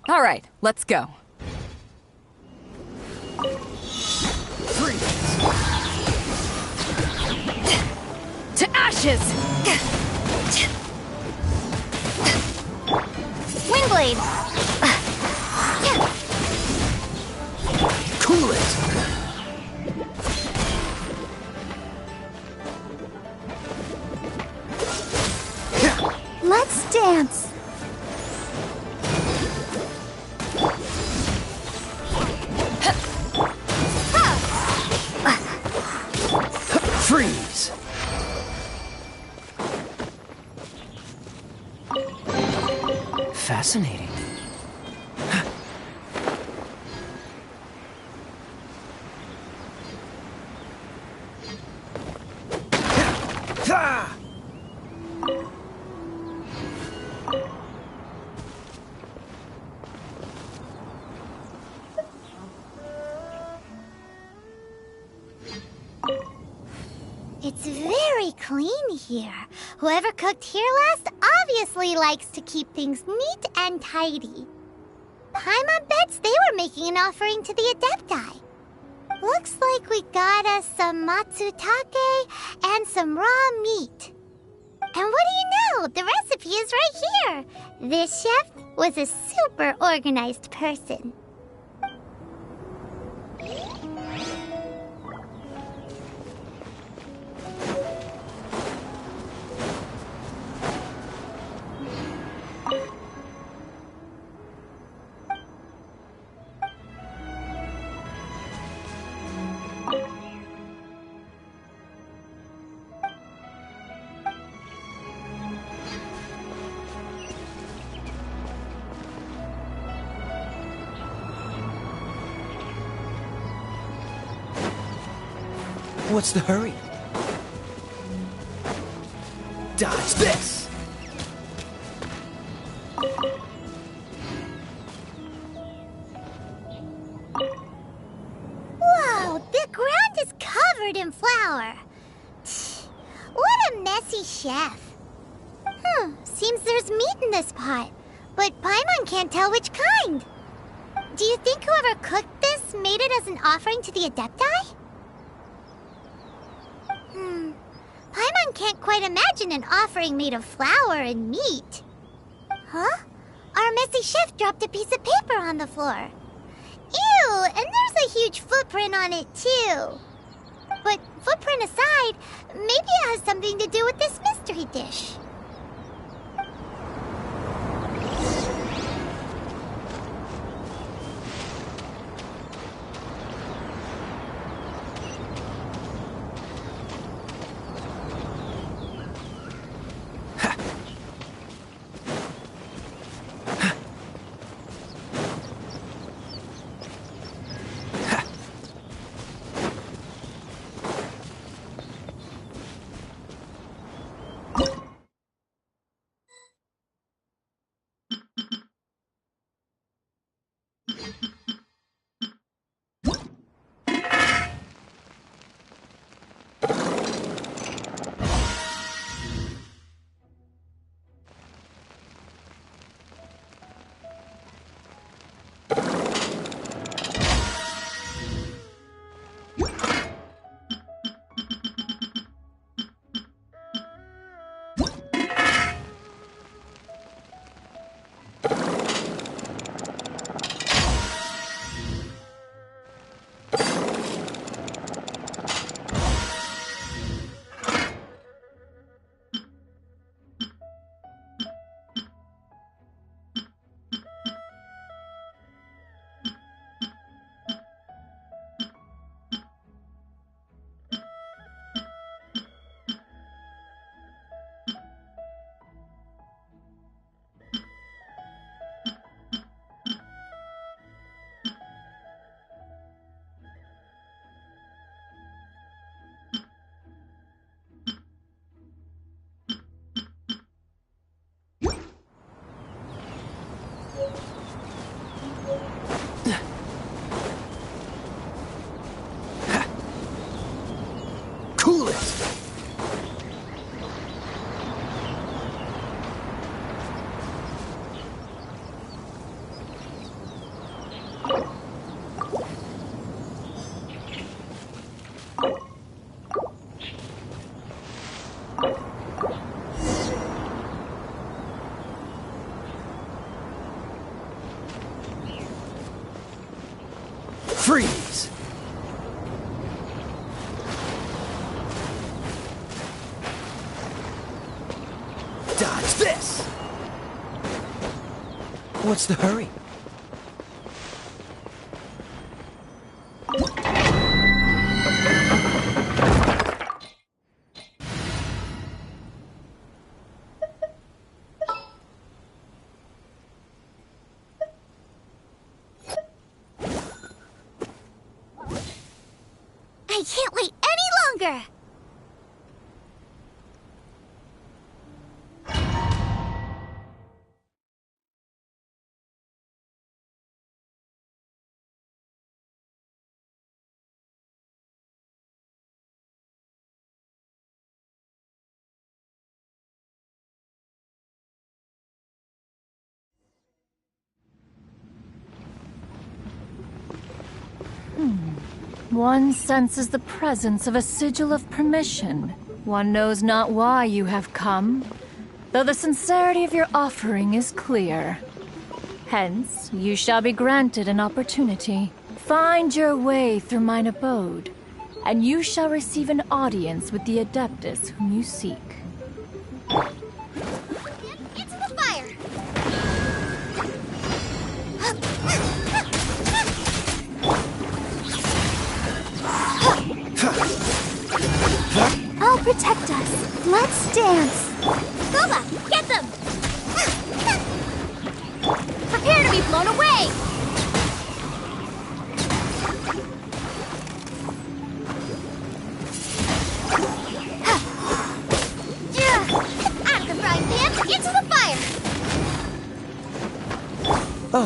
All right, let's go. To ashes! Wingblade! Cool it! Let's dance. Freeze! Fascinating. It's very clean here. Whoever cooked here last obviously likes to keep things neat and tidy. Paimon bets they were making an offering to the Adepti. Looks like we got us some matsutake and some raw meat. And what do you know? The recipe is right here. This chef was a super organized person. What's the hurry? Dodge this! Whoa, the ground is covered in flour. What a messy chef. Seems there's meat in this pot, but Paimon can't tell which kind. Do you think whoever cooked this made it as an offering to the Adepti? Paimon can't quite imagine an offering made of flour and meat. Huh? Our messy chef dropped a piece of paper on the floor. Ew, and there's a huge footprint on it too. But footprint aside, maybe it has something to do with this mystery dish. Cool it! Freeze! Dodge this! What's the hurry? I can't wait any longer! One senses the presence of a sigil of permission. One knows not why you have come, though the sincerity of your offering is clear. Hence, you shall be granted an opportunity. Find your way through mine abode, and you shall receive an audience with the Adeptus whom you seek. Into the fire! I'll protect us. Let's dance. Goba, get them! Prepare to be blown away!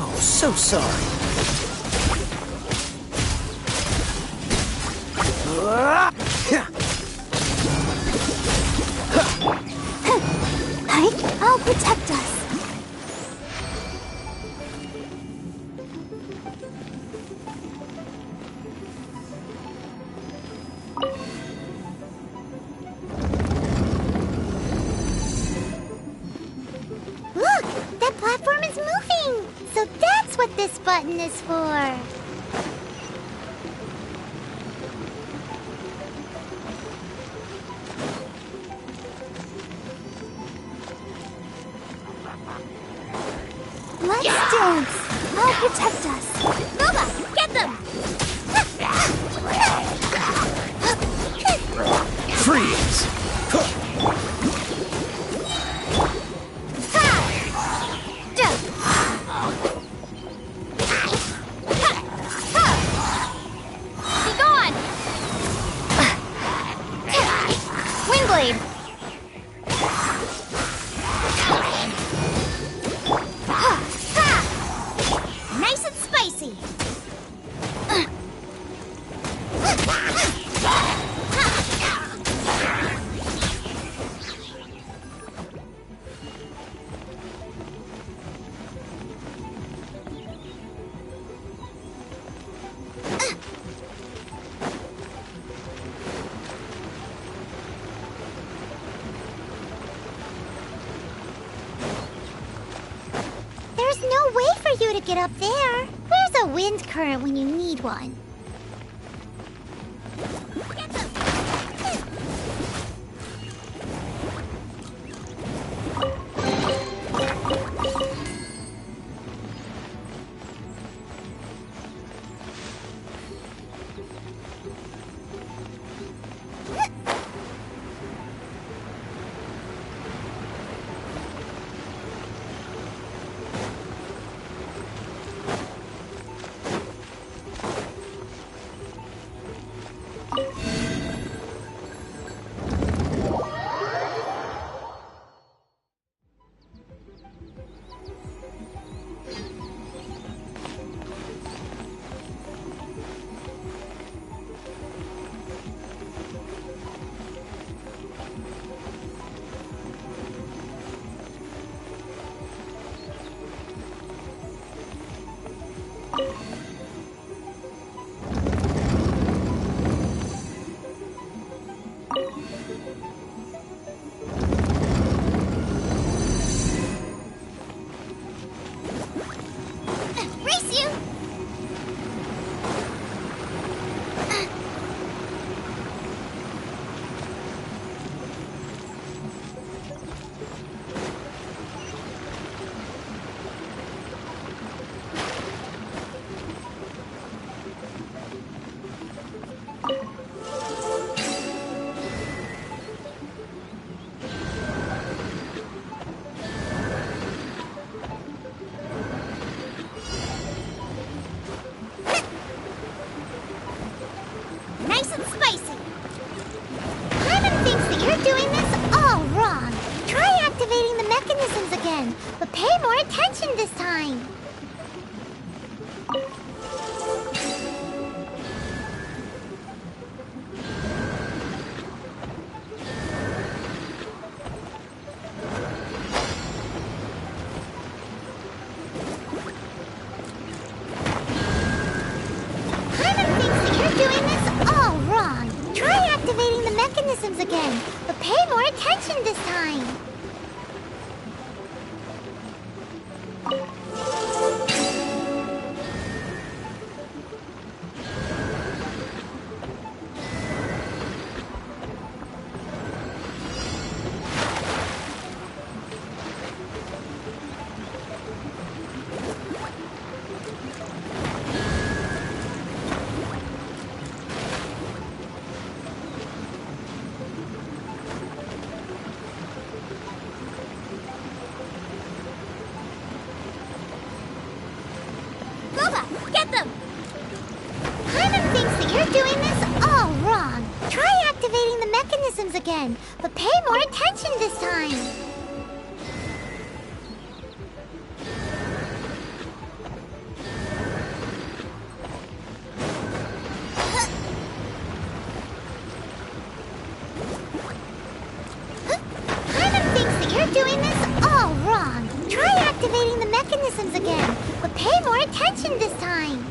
Oh, so sorry. I'll protect us. Look! That platform is moving! So that's what this button is for! Let's dance. I'll protect us. Boba, get them! Freeze! Be gone! Windblade! Nice and spicy! There's no way for you to get up there. Where's a wind current when you need one? Race you! Nice and spicy! Hyman thinks that you're doing this all wrong. Try activating the mechanisms again, but pay more attention this time. Hyman thinks that you're doing this all wrong. Try activating the mechanisms again, but pay more attention this time. Boba, get them! Hyman thinks that you're doing this all wrong. Try activating the mechanisms again, but pay more attention this time. mechanisms again, but pay more attention this time.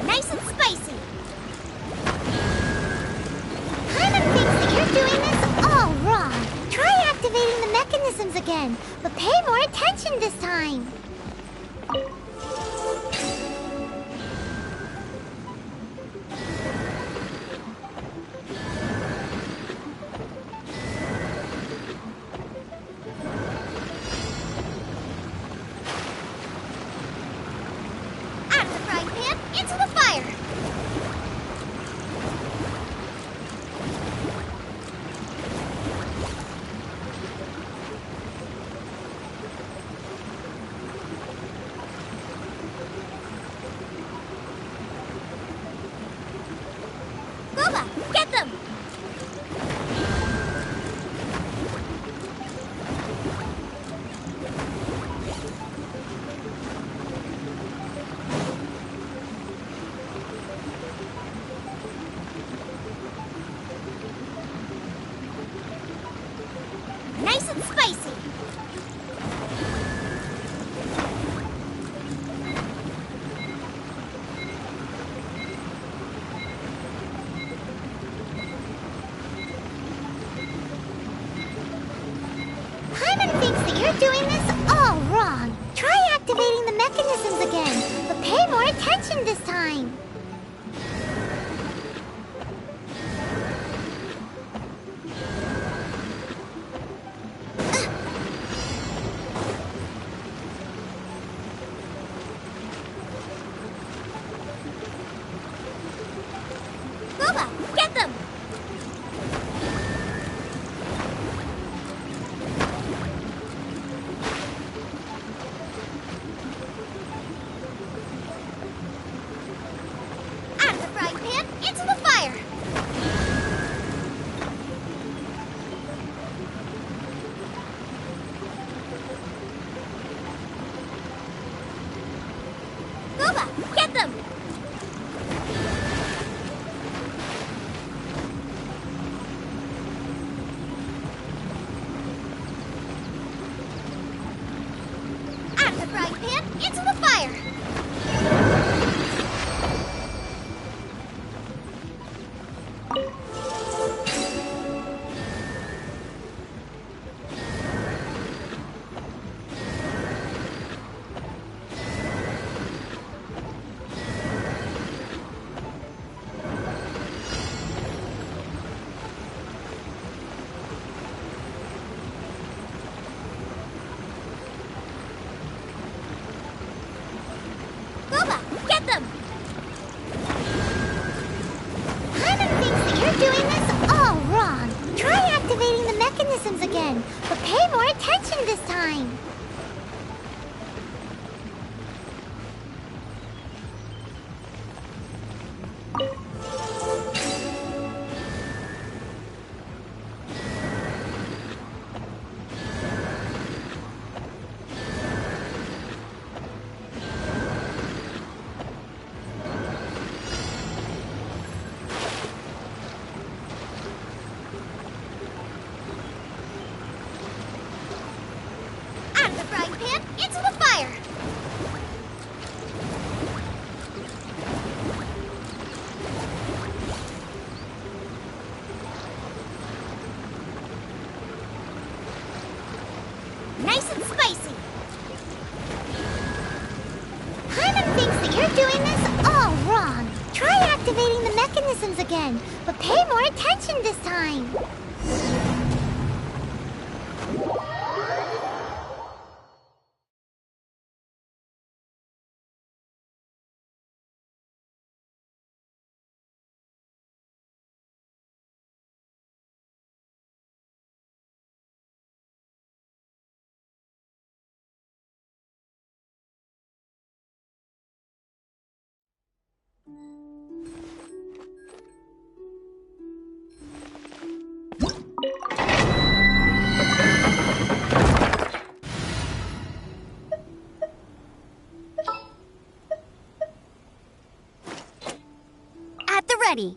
Nice and spicy. Paimon thinks that you're doing this all wrong. Try activating the mechanisms again, but pay more attention this time. Nice and spicy. Paimon thinks that you're doing this all wrong. Try activating the mechanisms again, but pay more attention this time. Get them! Out of the frying pan, into the fire! Boba, get them! Into the fire! Get them! Paimon thinks that you're doing this all wrong. Try activating the mechanisms again, but pay more attention this time. activating the mechanisms again, but pay more attention this time. At the ready.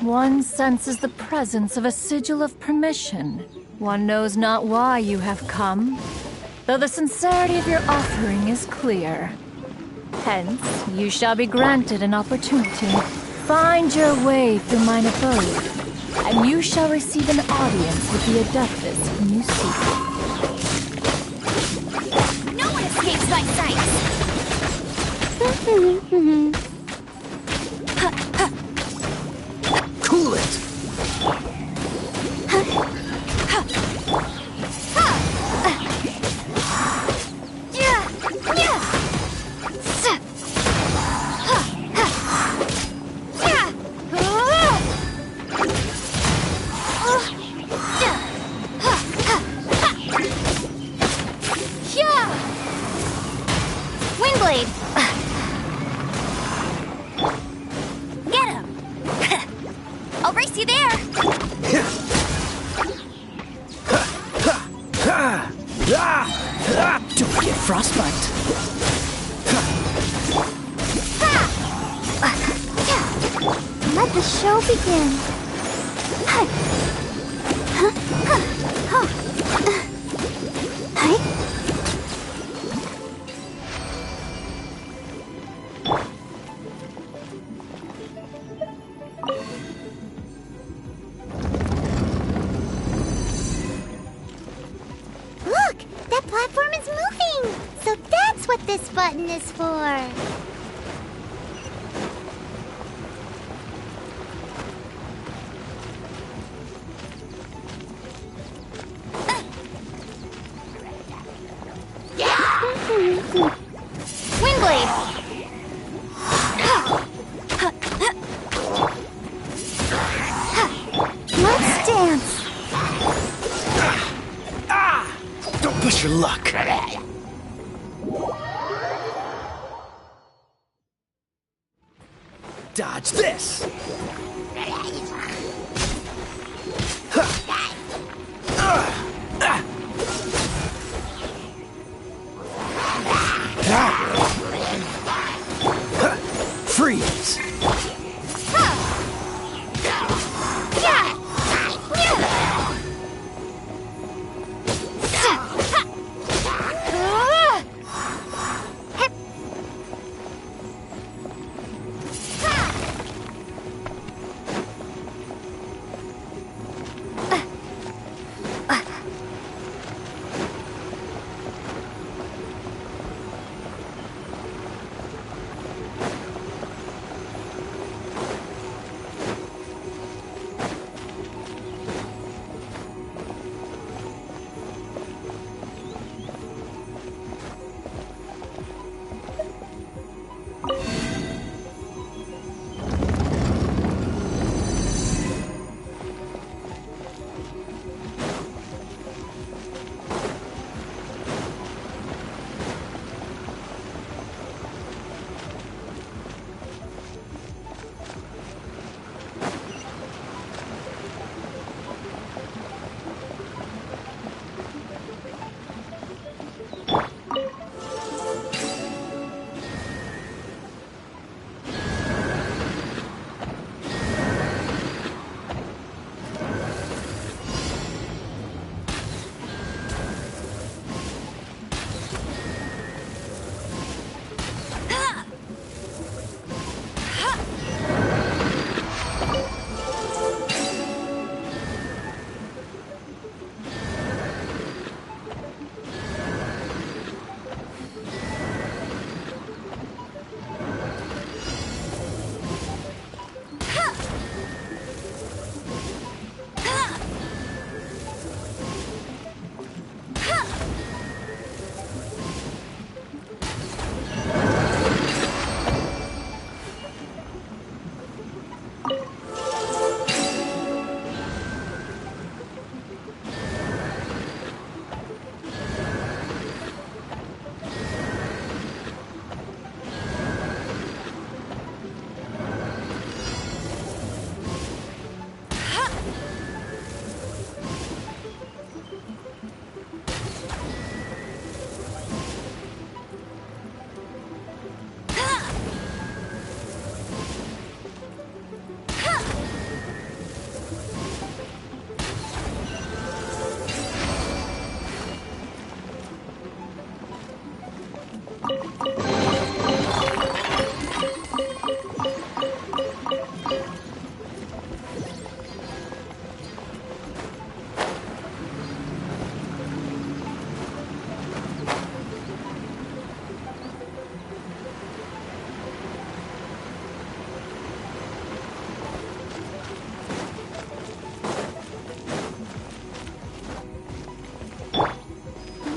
One senses the presence of a sigil of permission. One knows not why you have come, though the sincerity of your offering is clear. Hence, you shall be granted an opportunity. Find your way through mine abode, and you shall receive an audience with the Adeptus whom you seek. No one escapes my sight! Cool it! Windblade! Get him! I'll race you there! Don't get frostbite. Let the show begin. Look, that platform is moving. So that's what this button is for. Windblade! Let's dance. Don't push your luck. Dodge this. Freeze.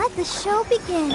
let the show begin.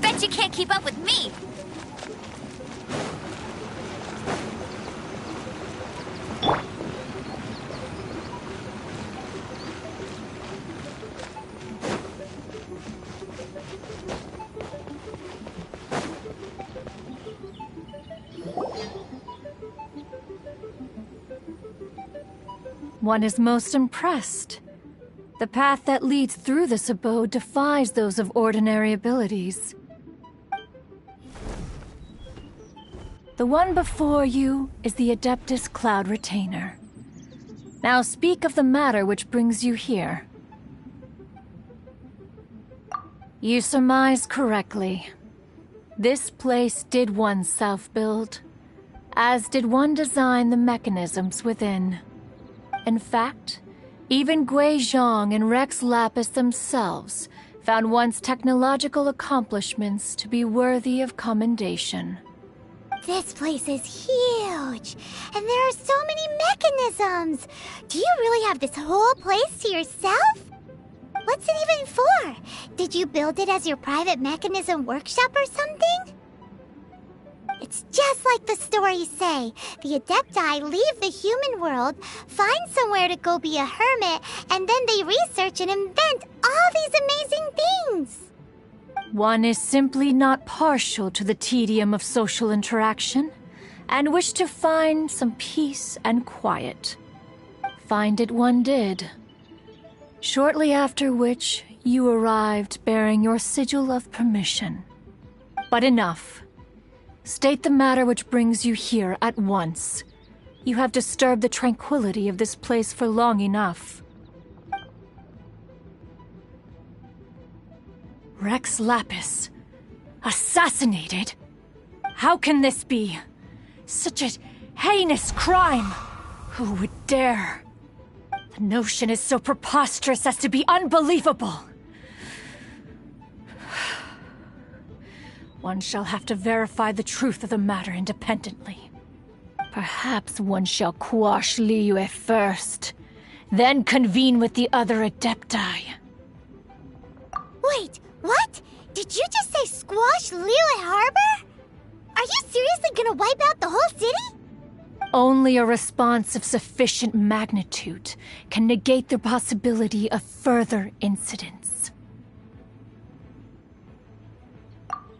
Bet you can't keep up with me! One is most impressed. The path that leads through this abode defies those of ordinary abilities. The one before you is the Adeptus Cloud Retainer. Now speak of the matter which brings you here. You surmise correctly. This place did one self-build, as did one design the mechanisms within. In fact, even Gui Zhang and Rex Lapis themselves found one's technological accomplishments to be worthy of commendation. This place is huge, and there are so many mechanisms. Do you really have this whole place to yourself? What's it even for? Did you build it as your private mechanism workshop or something? It's just like the stories say. The Adepti leave the human world, find somewhere to go be a hermit, and then they research and invent all these amazing things. One is simply not partial to the tedium of social interaction, and wished to find some peace and quiet. Find it one did. Shortly after which, you arrived bearing your sigil of permission. But enough. State the matter which brings you here at once. You have disturbed the tranquility of this place for long enough. Rex Lapis. Assassinated? How can this be? Such a heinous crime! Who would dare? The notion is so preposterous as to be unbelievable. One shall have to verify the truth of the matter independently. Perhaps one shall quash Liyue first, then convene with the other Adepti. Wait, what? Did you just say squash Liyue Harbor? Are you seriously gonna wipe out the whole city? Only a response of sufficient magnitude can negate the possibility of further incidents.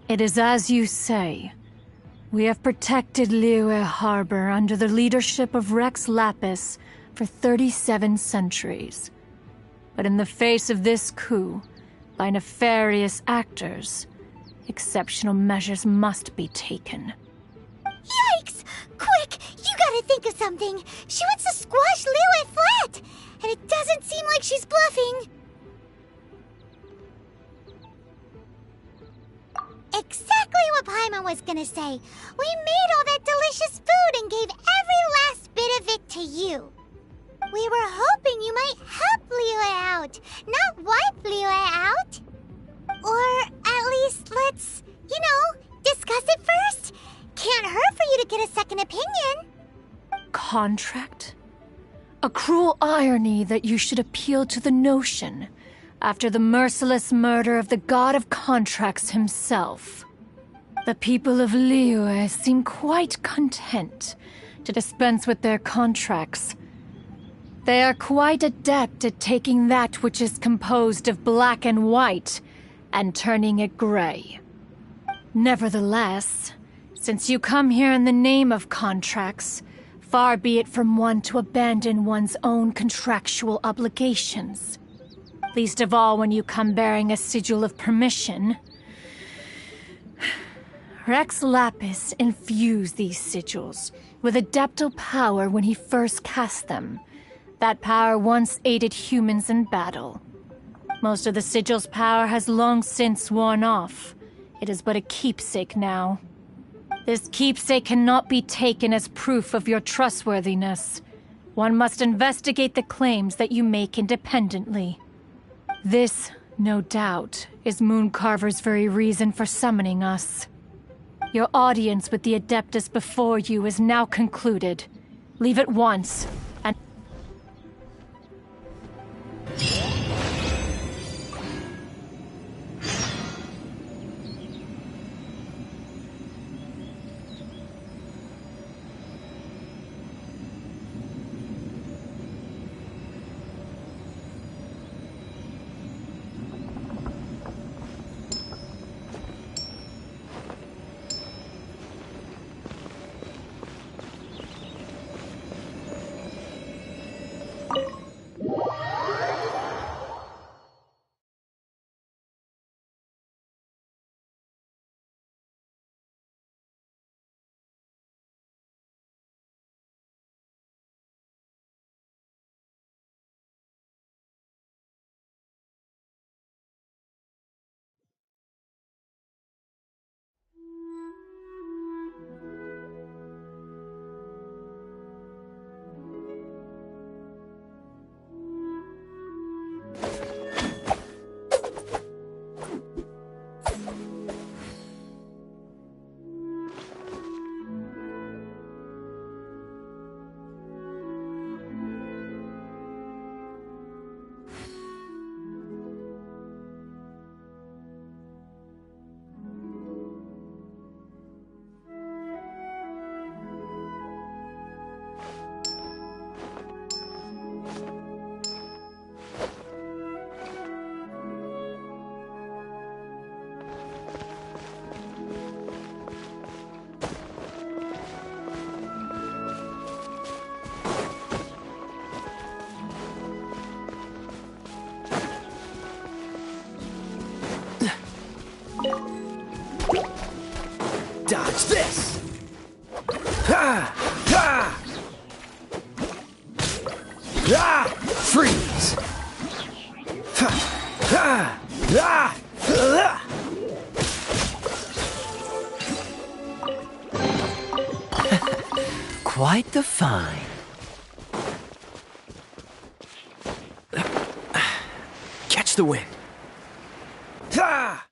It is as you say. We have protected Liyue Harbor under the leadership of Rex Lapis for 37 centuries. But in the face of this coup, by nefarious actors, exceptional measures must be taken. Yikes! Quick! You gotta think of something! She wants to squash Liyue flat! And it doesn't seem like she's bluffing! Exactly what Paimon was gonna say. We made all that delicious food and gave every last bit of it to you. We were hoping you might help Liyue out, not wipe Liyue out. Or at least let's, discuss it first. Can't hurt for you to get a second opinion. Contract? A cruel irony that you should appeal to the notion after the merciless murder of the god of contracts himself. The people of Liyue seem quite content to dispense with their contracts. They are quite adept at taking that which is composed of black and white and turning it gray. Nevertheless, since you come here in the name of contracts, far be it from one to abandon one's own contractual obligations. Least of all when you come bearing a sigil of permission. Rex Lapis infused these sigils with adeptal power when he first cast them. That power once aided humans in battle. Most of the sigil's power has long since worn off. It is but a keepsake now. This keepsake cannot be taken as proof of your trustworthiness. One must investigate the claims that you make independently. This, no doubt, is Mooncarver's very reason for summoning us. Your audience with the Adeptus before you is now concluded. Leave at once, and... Dodge this! Ha! Ha! Ah! Freeze! Ha! Ha! Ah! Ah! Quite the find. Catch the wind. Ha!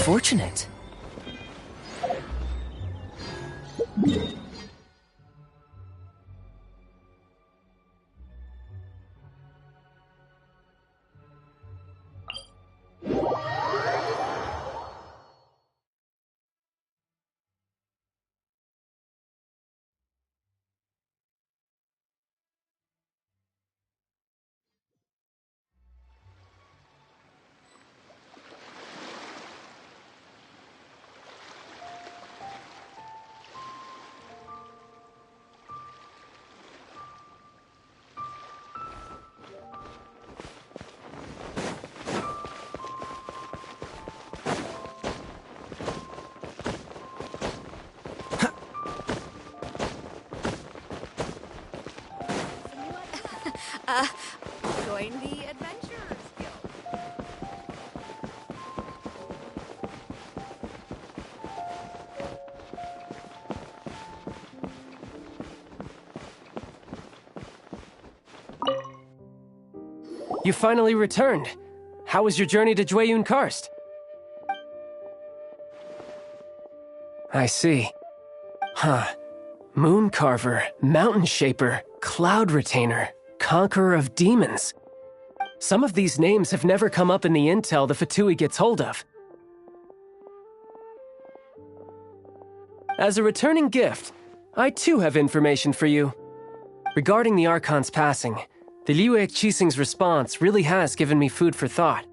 unfortunate. Join the Adventurers Guild. You finally returned. How was your journey to Jueyun Karst? I see. Huh. Moon Carver, Mountain Shaper, Cloud Retainer, Conqueror of Demons. Some of these names have never come up in the intel the Fatui gets hold of. As a returning gift, I too have information for you. Regarding the Archon's passing, the Liyue Qixing's response really has given me food for thought.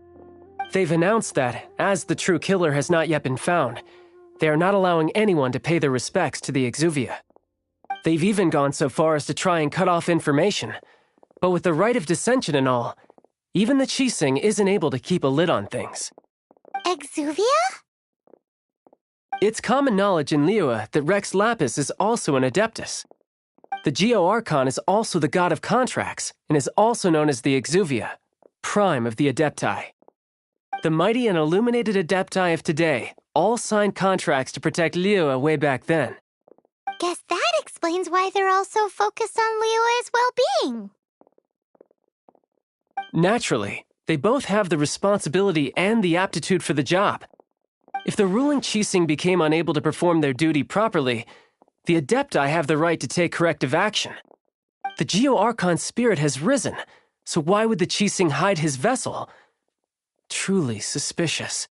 They've announced that, as the true killer has not yet been found, they are not allowing anyone to pay their respects to the Exuvia. They've even gone so far as to try and cut off information. But with the right of dissension and all, even the Qixing isn't able to keep a lid on things. Exuvia? It's common knowledge in Liyue that Rex Lapis is also an Adeptus. The Geo-Archon is also the god of contracts, and is also known as the Exuvia, prime of the Adepti. The mighty and illuminated Adepti of today all signed contracts to protect Liyue way back then. Guess that explains why they're all so focused on Liyue's well-being. Naturally, they both have the responsibility and the aptitude for the job. If the ruling Qixing became unable to perform their duty properly, the Adepti have the right to take corrective action. The Geo-Archon's spirit has risen, so why would the Qixing hide his vessel? Truly suspicious.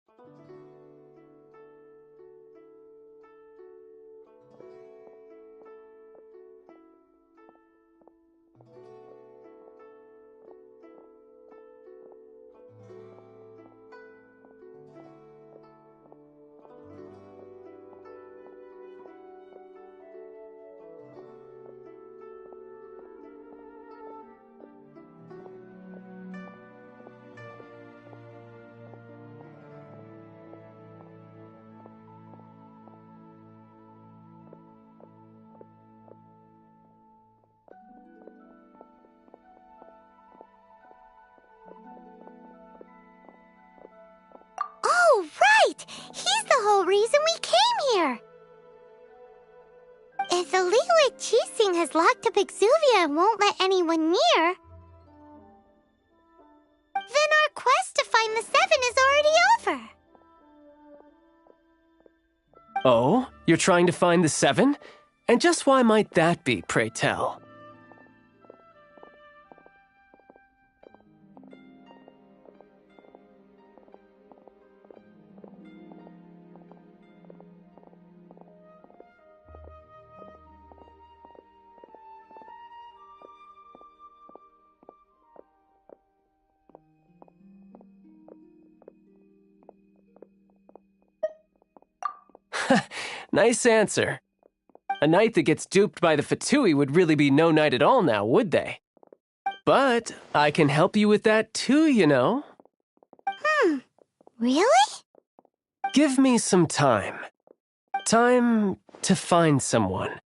Oh, right! He's the whole reason we came here! If the Liyue Qixing has locked up Exuvia and won't let anyone near, then our quest to find the Seven is already over. Oh, you're trying to find the Seven? And just why might that be, pray tell? Nice answer. A knight that gets duped by the Fatui would really be no knight at all now, would they? But I can help you with that too, you know. Really? Give me some time. Time to find someone.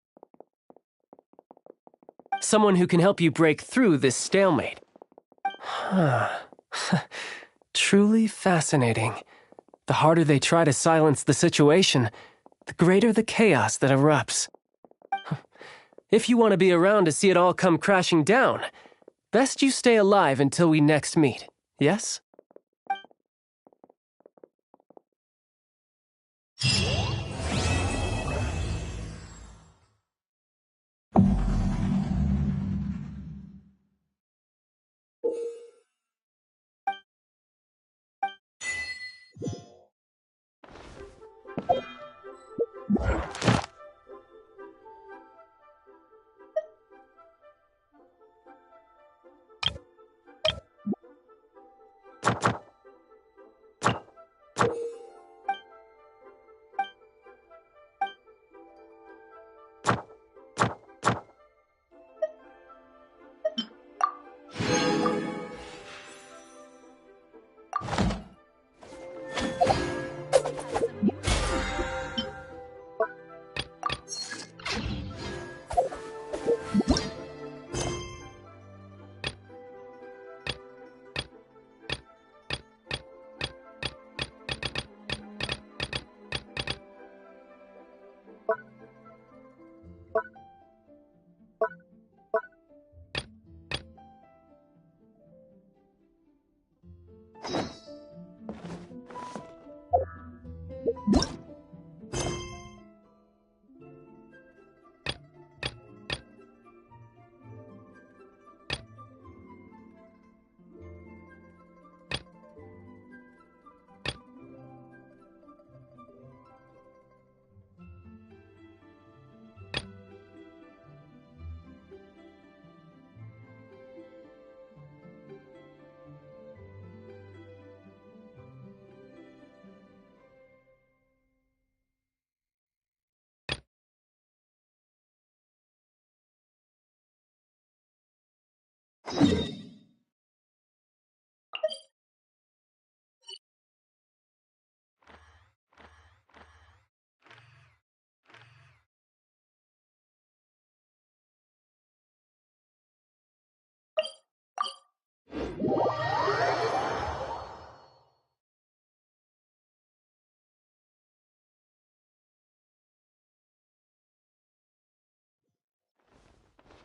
Someone who can help you break through this stalemate. Truly fascinating. The harder they try to silence the situation, the greater the chaos that erupts. If you want to be around to see it all come crashing down, best you stay alive until we next meet, yes?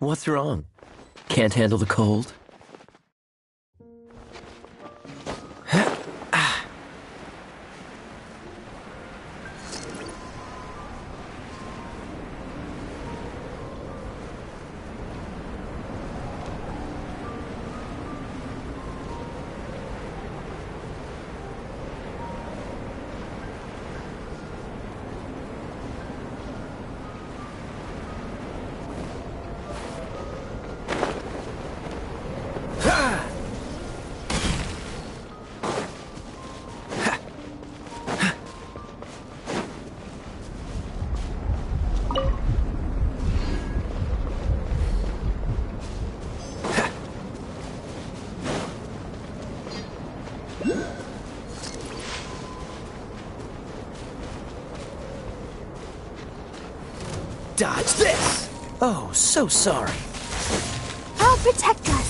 What's wrong? Can't handle the cold? Dodge this! Oh, so sorry. I'll protect us.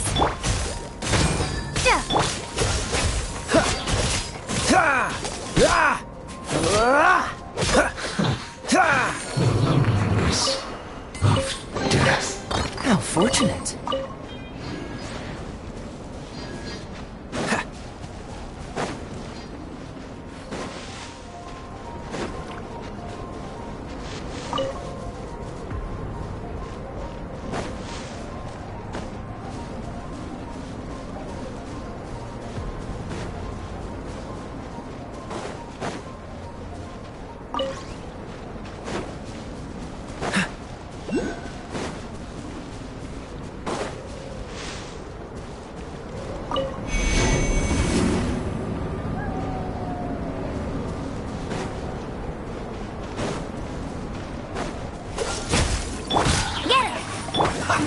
How fortunate.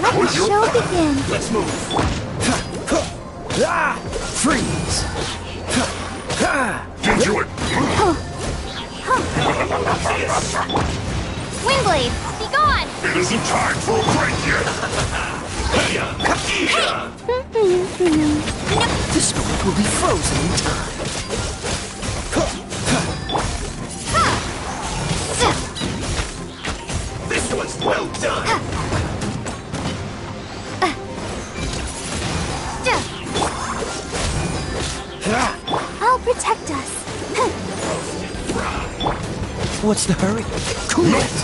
Let the show begin. Let's move. Freeze. Into it. Windblade, be gone! It isn't time for a break yet. This storm will be frozen in time. This one's well done. I'll protect us. What's the hurry? Cool it!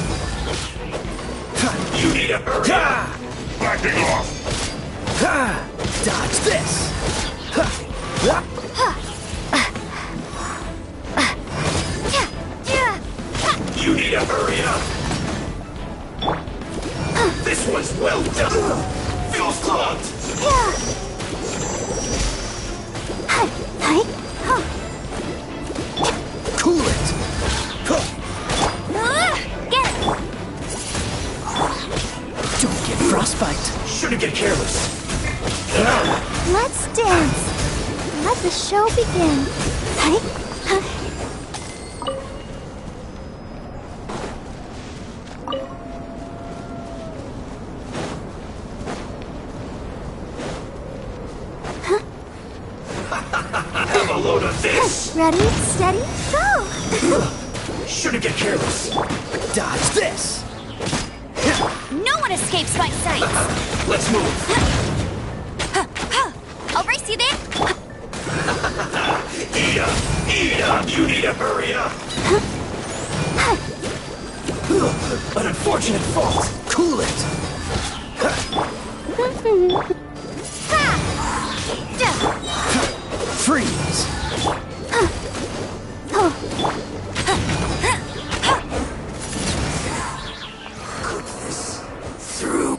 You need a hurry. Backing off. Dodge this! You need to hurry up. This one's well done. Feels clogged. Cool it! Get it! Don't get frostbite. Shouldn't get careless. Let's dance. Let the show begin. Have a load of this. Ready, steady, go! Shouldn't get careless. Dodge this! No one escapes my sight! Let's move. I'll race you there! Eat up! Eat up! You need to hurry up. An unfortunate fault. Cool it! Freeze! Goodness. Through.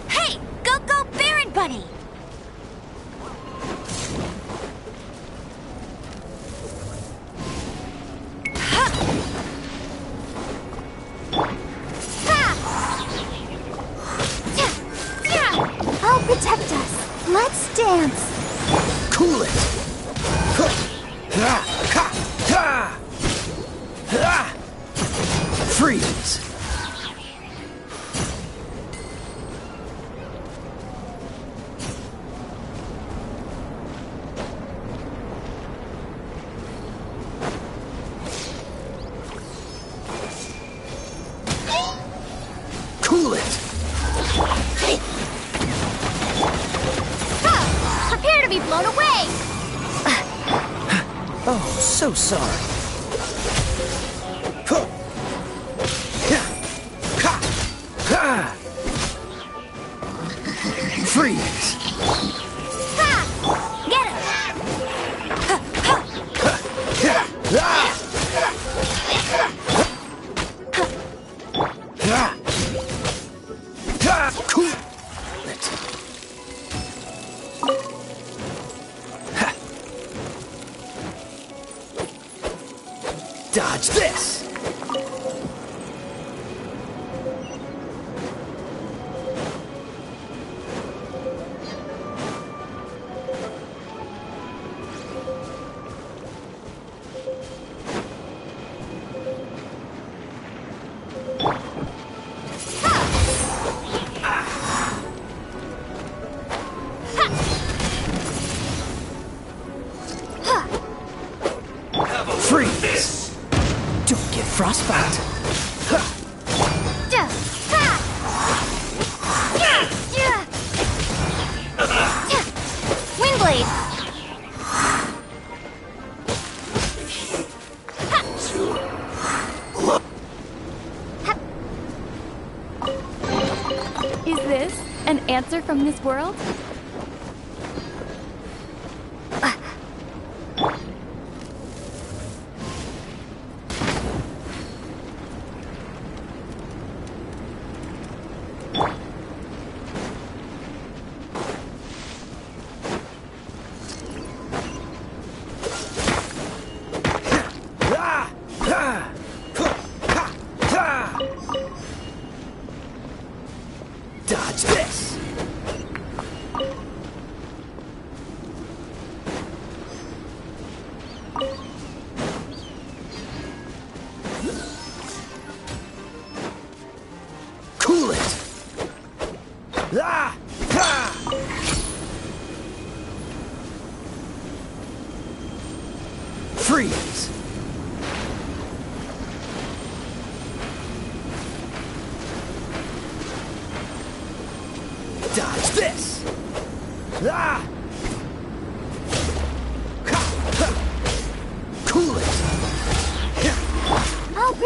Hey! Go, go, Baron Bunny! I'll protect us. Let's dance. Cool it! Freeze! Cool it! Prepare to be blown away! Oh, so sorry. Freeze! Get him! Cool it! Dodge this! Freeze! Don't get frostbite. Windblade! Is this an answer from this world?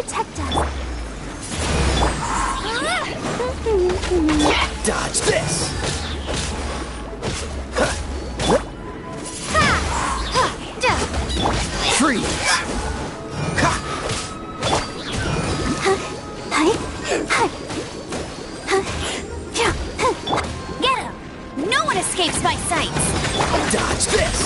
protect us. Dodge this! Freeze! Get him! No one escapes my sights! Dodge this!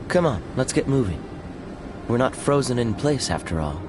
Come on, let's get moving. We're not frozen in place after all.